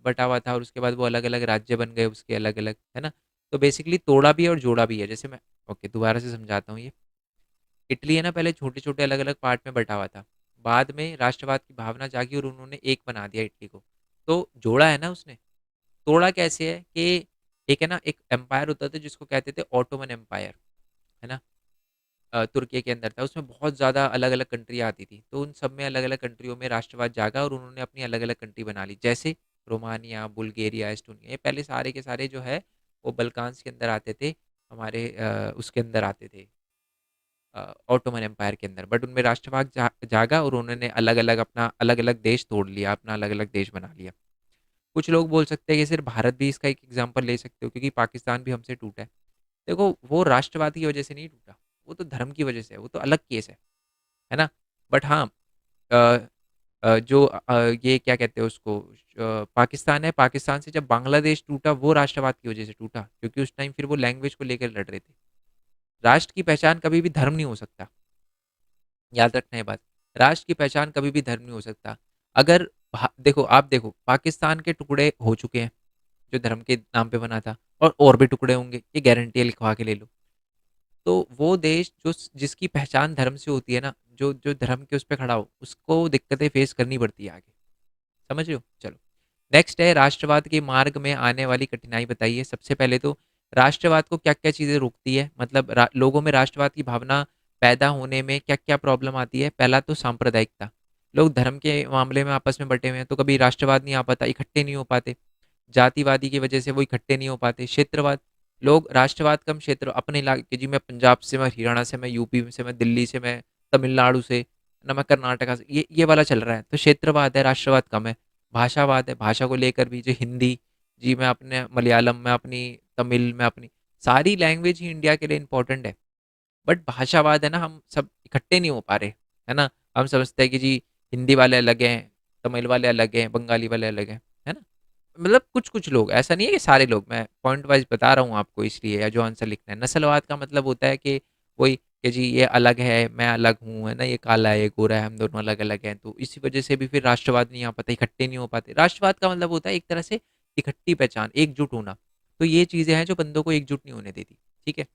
बटा हुआ था, और उसके बाद वो अलग अलग राज्य बन गए उसके, अलग अलग, है ना? तो बेसिकली तोड़ा भी है और जोड़ा भी है। जैसे मैं, ओके, दोबारा से समझाता हूँ ये। इटली है ना, पहले छोटे छोटे अलग अलग पार्ट में बटा हुआ था। बाद में राष्ट्रवाद की भावना जागी और उन्होंने एक बना दिया इटली को। तो जोड़ा है ना उसने। तोड़ा कैसे है कि एक है ना, एक एम्पायर होता था जिसको कहते थे ऑटोमन एम्पायर, है ना? तुर्की के अंदर था, उसमें बहुत ज़्यादा अलग अलग कंट्री आती थी, तो उन सब में अलग अलग कंट्रियों में राष्ट्रवाद जागा और उन्होंने अपनी अलग अलग कंट्री बना ली। जैसे रोमानिया, बुल्गारिया, एस्टोनिया, ये पहले सारे के सारे जो है वो बल्कान्स के अंदर आते थे, हमारे उसके अंदर आते थे, ऑटोमन एम्पायर के अंदर। बट उनमें राष्ट्रभाग जागा और उन्होंने अलग अलग अपना अलग अलग देश तोड़ लिया, अपना अलग अलग देश बना लिया। कुछ लोग बोल सकते हैं कि सिर्फ भारत भी इसका एक एग्जाम्पल ले सकते हो, क्योंकि पाकिस्तान भी हमसे टूटा है। देखो, वो राष्ट्रवाद की वजह से नहीं टूटा, वो तो धर्म की वजह से है, वो तो अलग केस है ना? बट हाँ, अ, जो ये क्या कहते हैं उसको, पाकिस्तान है, पाकिस्तान से जब बांग्लादेश टूटा वो राष्ट्रवाद की वजह से टूटा, क्योंकि उस टाइम फिर वो लैंग्वेज को लेकर लड़ रहे थे। राष्ट्र की पहचान कभी भी धर्म नहीं हो सकता, याद रखना ये बात। राष्ट्र की पहचान कभी भी धर्म नहीं हो सकता। अगर देखो, आप देखो, पाकिस्तान के टुकड़े हो चुके हैं जो धर्म के नाम पे बना था, और भी टुकड़े होंगे, ये गारंटी है, लिखवा के ले लो। तो वो देश जो जिसकी पहचान धर्म से होती है ना, जो जो धर्म के उस पर खड़ा हो, उसको दिक्कतें फेस करनी पड़ती है आगे। समझ रहे हो? चलो, नेक्स्ट है राष्ट्रवाद के मार्ग में आने वाली कठिनाई बताइए। सबसे पहले तो राष्ट्रवाद को क्या क्या चीज़ें रोकती है, मतलब लोगों में राष्ट्रवाद की भावना पैदा होने में क्या क्या प्रॉब्लम आती है। पहला तो सांप्रदायिकता, लोग धर्म के मामले में आपस में बटे हुए हैं, तो कभी राष्ट्रवाद नहीं आ पाता, इकट्ठे नहीं हो पाते। जातिवादी की वजह से वो इकट्ठे नहीं हो पाते। क्षेत्रवाद, लोग राष्ट्रवाद कम क्षेत्र अपने इलाके, जी मैं पंजाब से, मैं हरियाणा से, मैं यूपी से, मैं दिल्ली से, मैं तमिलनाडु से, ना मैं कर्नाटका से, ये वाला चल रहा है, तो क्षेत्रवाद है, राष्ट्रवाद कम है। भाषावाद है, भाषा को लेकर भी, जो हिंदी, जी मैं अपने मलयालम में, अपनी तमिल में, अपनी सारी लैंग्वेज ही इंडिया के लिए इंपॉर्टेंट है। बट भाषावाद है ना, हम सब इकट्ठे नहीं हो पा रहे, है ना। हम समझते हैं कि जी हिंदी वाले अलग हैं, तमिल वाले अलग हैं, बंगाली वाले अलग हैं, है ना। मतलब कुछ कुछ लोग, ऐसा नहीं है कि सारे लोग, मैं पॉइंट वाइज बता रहा हूँ आपको इसलिए, या जो आंसर लिखना है। नस्लवाद का मतलब होता है कि वही, कि जी ये अलग है, मैं अलग हूँ, है ना, ये काला है, ये गोरा है, हम दोनों अलग अलग हैं, तो इसी वजह से भी फिर राष्ट्रवाद नहीं आ पाता, इकट्ठे नहीं हो पाते। राष्ट्रवाद का मतलब होता है एक तरह से इकट्ठी पहचान, एकजुट होना। तो ये चीजें हैं जो बंदों को एकजुट नहीं होने देती। ठीक है।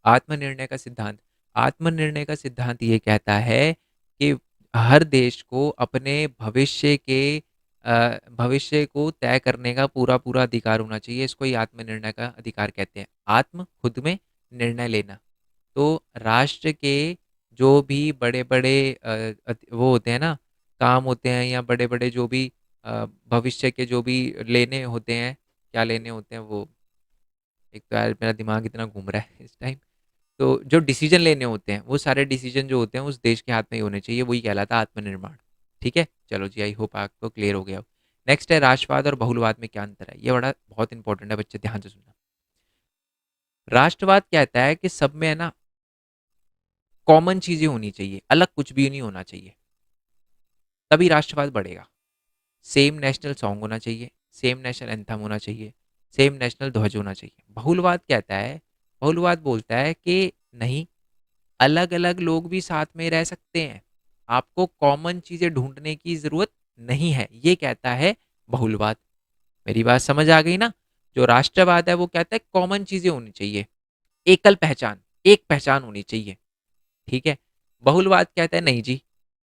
आत्मनिर्णय का सिद्धांत, आत्मनिर्णय का सिद्धांत ये कहता है कि हर देश को अपने भविष्य को तय करने का पूरा पूरा अधिकार होना चाहिए। इसको ही आत्मनिर्णय का अधिकार कहते हैं। आत्म, खुद में, निर्णय लेना। तो राष्ट्र के जो भी बड़े बड़े वो होते हैं ना, काम होते हैं, या बड़े बड़े जो भी भविष्य के जो भी लेने होते हैं, क्या लेने होते हैं वो, एक तो यार मेरा दिमाग इतना घूम रहा है इस टाइम। तो जो डिसीजन लेने होते हैं, वो सारे डिसीजन जो होते हैं उस देश के हाथ में ही होने चाहिए, वही कहलाता है आत्मनिर्माण। ठीक है, चलो जी, आई होप आपको क्लियर हो गया हो। नेक्स्ट है राष्ट्रवाद और बहुलवाद में क्या अंतर है। ये बड़ा बहुत इंपॉर्टेंट है बच्चे, ध्यान से सुनना। राष्ट्रवाद कहता है कि सब में है ना कॉमन चीजें होनी चाहिए, अलग कुछ भी नहीं होना चाहिए, तभी राष्ट्रवाद बढ़ेगा। सेम नेशनल सॉन्ग होना चाहिए, सेम नेशनल एंथम होना चाहिए, सेम नेशनल ध्वज होना चाहिए। बहुलवाद कहता है, बहुलवाद बोलता है कि नहीं, अलग अलग लोग भी साथ में रह सकते हैं, आपको कॉमन चीजें ढूंढने की जरूरत नहीं है, ये कहता है बहुलवाद। मेरी बात समझ आ गई ना। जो राष्ट्रवाद है वो कहता है कॉमन चीजें होनी चाहिए, एकल पहचान, एक पहचान होनी चाहिए। ठीक है। बहुलवाद कहता है नहीं जी,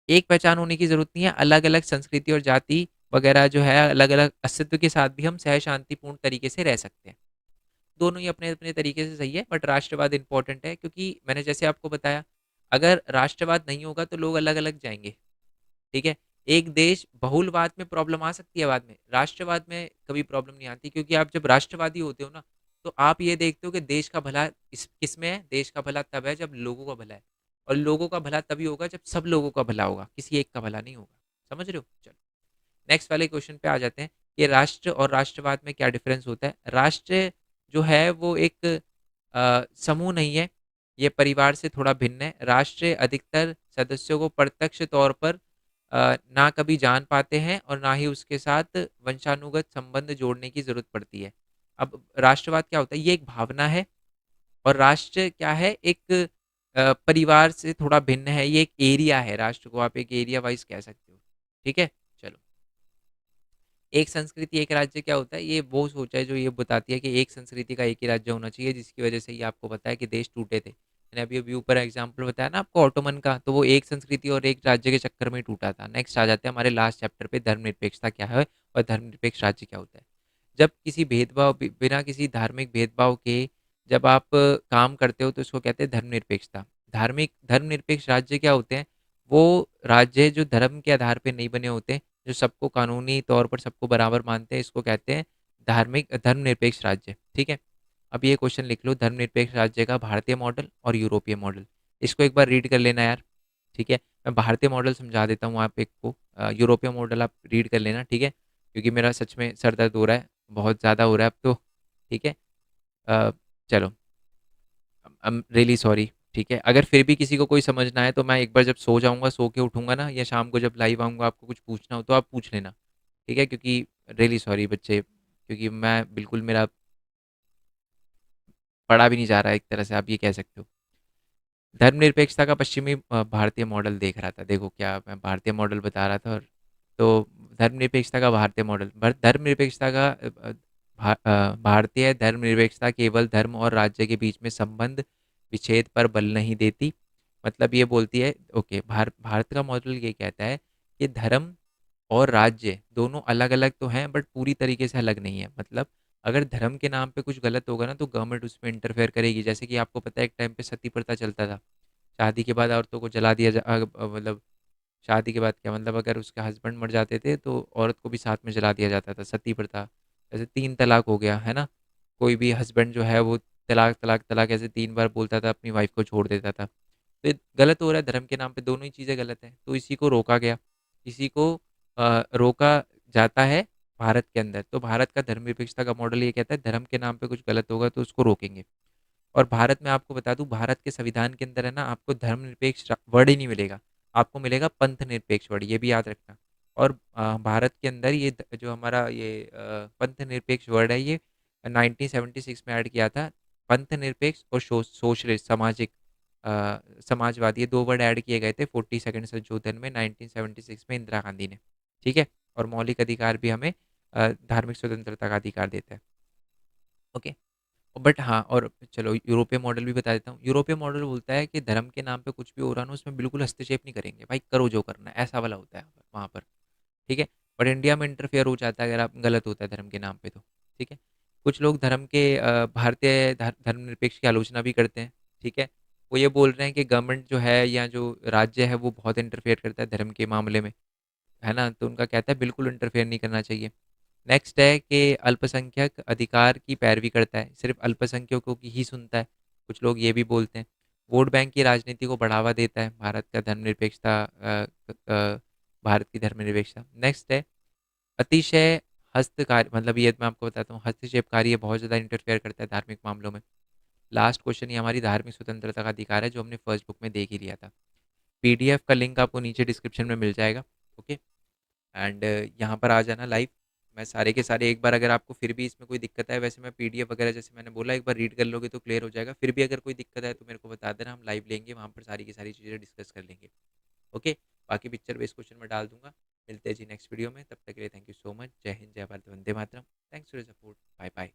एक पहचान होने की जरूरत नहीं है, अलग अलग संस्कृति और जाति वगैरह जो है, अलग अलग अस्तित्व के साथ भी हम सह शांतिपूर्ण तरीके से रह सकते हैं। दोनों ही अपने अपने तरीके से सही है, बट राष्ट्रवाद इंपॉर्टेंट है, क्योंकि मैंने जैसे आपको बताया, अगर राष्ट्रवाद नहीं होगा तो लोग अलग अलग जाएंगे। ठीक है। एक देश बहुलवाद में प्रॉब्लम आ सकती है बाद में, राष्ट्रवाद में कभी प्रॉब्लम नहीं आती, क्योंकि आप जब राष्ट्रवादी होते हो ना, तो आप ये देखते हो कि देश का भला इस किस में है। देश का भला तब है जब लोगों का भला है, और लोगों का भला तभी होगा जब सब लोगों का भला होगा, किसी एक का भला नहीं होगा। समझ रहे हो? चलो, नेक्स्ट वाले क्वेश्चन पे आ जाते हैं कि राष्ट्र और राष्ट्रवाद में क्या डिफरेंस होता है। राष्ट्र जो है वो एक समूह नहीं है, ये परिवार से थोड़ा भिन्न है। राष्ट्र अधिकतर सदस्यों को प्रत्यक्ष तौर पर ना कभी जान पाते हैं, और ना ही उसके साथ वंशानुगत संबंध जोड़ने की जरूरत पड़ती है। अब राष्ट्रवाद क्या होता है, ये एक भावना है, और राष्ट्र क्या है, एक परिवार से थोड़ा भिन्न है, ये एक एरिया है। राष्ट्र को आप एक एरिया वाइज कह सकते हो। ठीक है। चलो, एक संस्कृति एक राज्य क्या होता है, ये वो सोच है जो ये बताती है कि एक संस्कृति का एक ही राज्य होना चाहिए, जिसकी वजह से ये आपको पता है कि देश टूटे थे। मैंने अभी अभी ऊपर एग्जाम्पल बताया ना आपको ऑटोमन का, तो वो एक संस्कृति और एक राज्य के चक्कर में ही टूटा था। नेक्स्ट आ जाते हैं हमारे लास्ट चैप्टर पे, धर्मनिरपेक्षता क्या है और धर्मनिरपेक्ष राज्य क्या होता है। जब किसी भेदभाव, बिना किसी धार्मिक भेदभाव के जब आप काम करते हो, तो इसको कहते हैं धर्मनिरपेक्षता। धर्मनिरपेक्ष राज्य क्या होते हैं, वो राज्य जो धर्म के आधार पर नहीं बने होते, जो सबको कानूनी तौर पर सबको बराबर मानते हैं, इसको कहते हैं धर्मनिरपेक्ष राज्य। ठीक है। अब ये क्वेश्चन लिख लो, धर्मनिरपेक्ष राज्य का भारतीय मॉडल और यूरोपीय मॉडल। इसको एक बार रीड कर लेना यार। ठीक है। मैं भारतीय मॉडल समझा देता हूँ आप एक को, यूरोपीय मॉडल आप रीड कर लेना। ठीक है, क्योंकि मेरा सच में सर दर्द हो रहा है, बहुत ज़्यादा हो रहा है अब तो। ठीक है। अ, चलो, आई एम रियली सॉरी। ठीक है, अगर फिर भी किसी को कोई समझना है तो मैं एक बार जब सो जाऊंगा, सो के उठूंगा ना, या शाम को जब लाइव आऊंगा, आपको कुछ पूछना हो तो आप पूछ लेना। ठीक है, क्योंकि रियली सॉरी बच्चे, क्योंकि मैं बिल्कुल मेरा पढ़ा भी नहीं जा रहा है एक तरह से, आप ये कह सकते हो। धर्मनिरपेक्षता का पश्चिमी भारतीय मॉडल देख रहा था, देखो क्या मैं भारतीय मॉडल बता रहा था, और तो धर्मनिरपेक्षता का भारतीय मॉडल, धर्मनिरपेक्षता का भारतीय धर्मनिरपेक्षता केवल धर्म और राज्य के बीच में संबंध विच्छेद पर बल नहीं देती। मतलब ये बोलती है, ओके, भारत का मॉडल ये कहता है कि धर्म और राज्य दोनों अलग अलग तो हैं, बट पूरी तरीके से अलग नहीं है। मतलब अगर धर्म के नाम पे कुछ गलत होगा ना, तो गवर्नमेंट उसमें इंटरफेयर करेगी। जैसे कि आपको पता है एक टाइम पे सती प्रथा चलता था, शादी के बाद औरतों को जला दिया मतलब शादी के बाद क्या, मतलब अगर उसके हस्बैंड मर जाते थे तो औरत को भी साथ में जला दिया जाता था, सती प्रथा। जैसे 3 तलाक हो गया है ना, कोई भी हस्बैंड जो है वो तलाक तलाक तलाक ऐसे 3 बार बोलता था, अपनी वाइफ को छोड़ देता था। तो ये गलत हो रहा है धर्म के नाम पे, दोनों ही चीज़ें गलत हैं। तो इसी को रोका गया, इसी को रोका जाता है भारत के अंदर। तो भारत का धर्मनिरपेक्षता का मॉडल ये कहता है धर्म के नाम पे कुछ गलत होगा तो उसको रोकेंगे। और भारत में आपको बता दूं, भारत के संविधान के अंदर है ना, आपको धर्मनिरपेक्ष वर्ड ही नहीं मिलेगा, आपको मिलेगा पंथ निरपेक्ष वर्ड, ये भी याद रखना। और भारत के अंदर ये जो हमारा ये पंथ निरपेक्ष वर्ड है, ये 1976 में ऐड किया था। पंथ निरपेक्ष और सोशलिस्ट सामाजिक समाजवादी, ये 2 वर्ड ऐड किए गए थे 42 संशोधन में 1976 में इंदिरा गांधी ने। ठीक है। और मौलिक अधिकार भी हमें धार्मिक स्वतंत्रता का अधिकार देता है। ओके। बट हाँ, और चलो यूरोपीय मॉडल भी बता देता हूँ। यूरोपीय मॉडल बोलता है कि धर्म के नाम पे कुछ भी हो रहा है ना, उसमें बिल्कुल हस्तक्षेप नहीं करेंगे, भाई करो जो करना है, ऐसा वाला होता है वहाँ पर। ठीक है। बट इंडिया में इंटरफेयर हो जाता है अगर आप गलत होता है धर्म के नाम पे तो। ठीक है। कुछ लोग धर्म के भारतीय धर्मनिरपेक्ष की आलोचना भी करते हैं। ठीक है। वो ये बोल रहे हैं कि गवर्नमेंट जो है या जो राज्य है वो बहुत इंटरफेयर करता है धर्म के मामले में, है ना। तो उनका कहता है बिल्कुल इंटरफेयर नहीं करना चाहिए। नेक्स्ट है कि अल्पसंख्यक अधिकार की पैरवी करता है, सिर्फ अल्पसंख्यकों की ही सुनता है, कुछ लोग ये भी बोलते हैं। वोट बैंक की राजनीति को बढ़ावा देता है भारत का धर्मनिरपेक्षता भारत की धर्मनिरपेक्षता। नेक्स्ट है अतिशय हस्तकार, मतलब ये मैं आपको बताता हूँ, हस्तक्षेपकारी, ये बहुत ज़्यादा इंटरफेयर करता है धार्मिक मामलों में। लास्ट क्वेश्चन, ये हमारी धार्मिक स्वतंत्रता का अधिकार है, जो हमने फर्स्ट बुक में देख ही लिया था। पीडीएफ का लिंक आपको नीचे डिस्क्रिप्शन में मिल जाएगा। ओके। एंड यहाँ पर आ जाना लाइव, मैं सारे के सारे एक बार, अगर आपको फिर भी इसमें कोई दिक्कत है, वैसे मैं पीडीएफ वगैरह जैसे मैंने बोला एक बार रीड कर लोगे तो क्लियर हो जाएगा। फिर भी अगर कोई दिक्कत है तो मेरे को बता देना, हम लाइव लेंगे वहाँ पर, सारी की सारी चीज़ें डिस्कस कर लेंगे। ओके। बाकी पिक्चर बेस्ड क्वेश्चन में डाल दूंगा। मिलते हैं जी नेक्स्ट वीडियो में, तब तक के लिए थैंक यू सो मच। जय हिंद, जय भारत, वंदे मातरम। Thanks for support. Bye bye.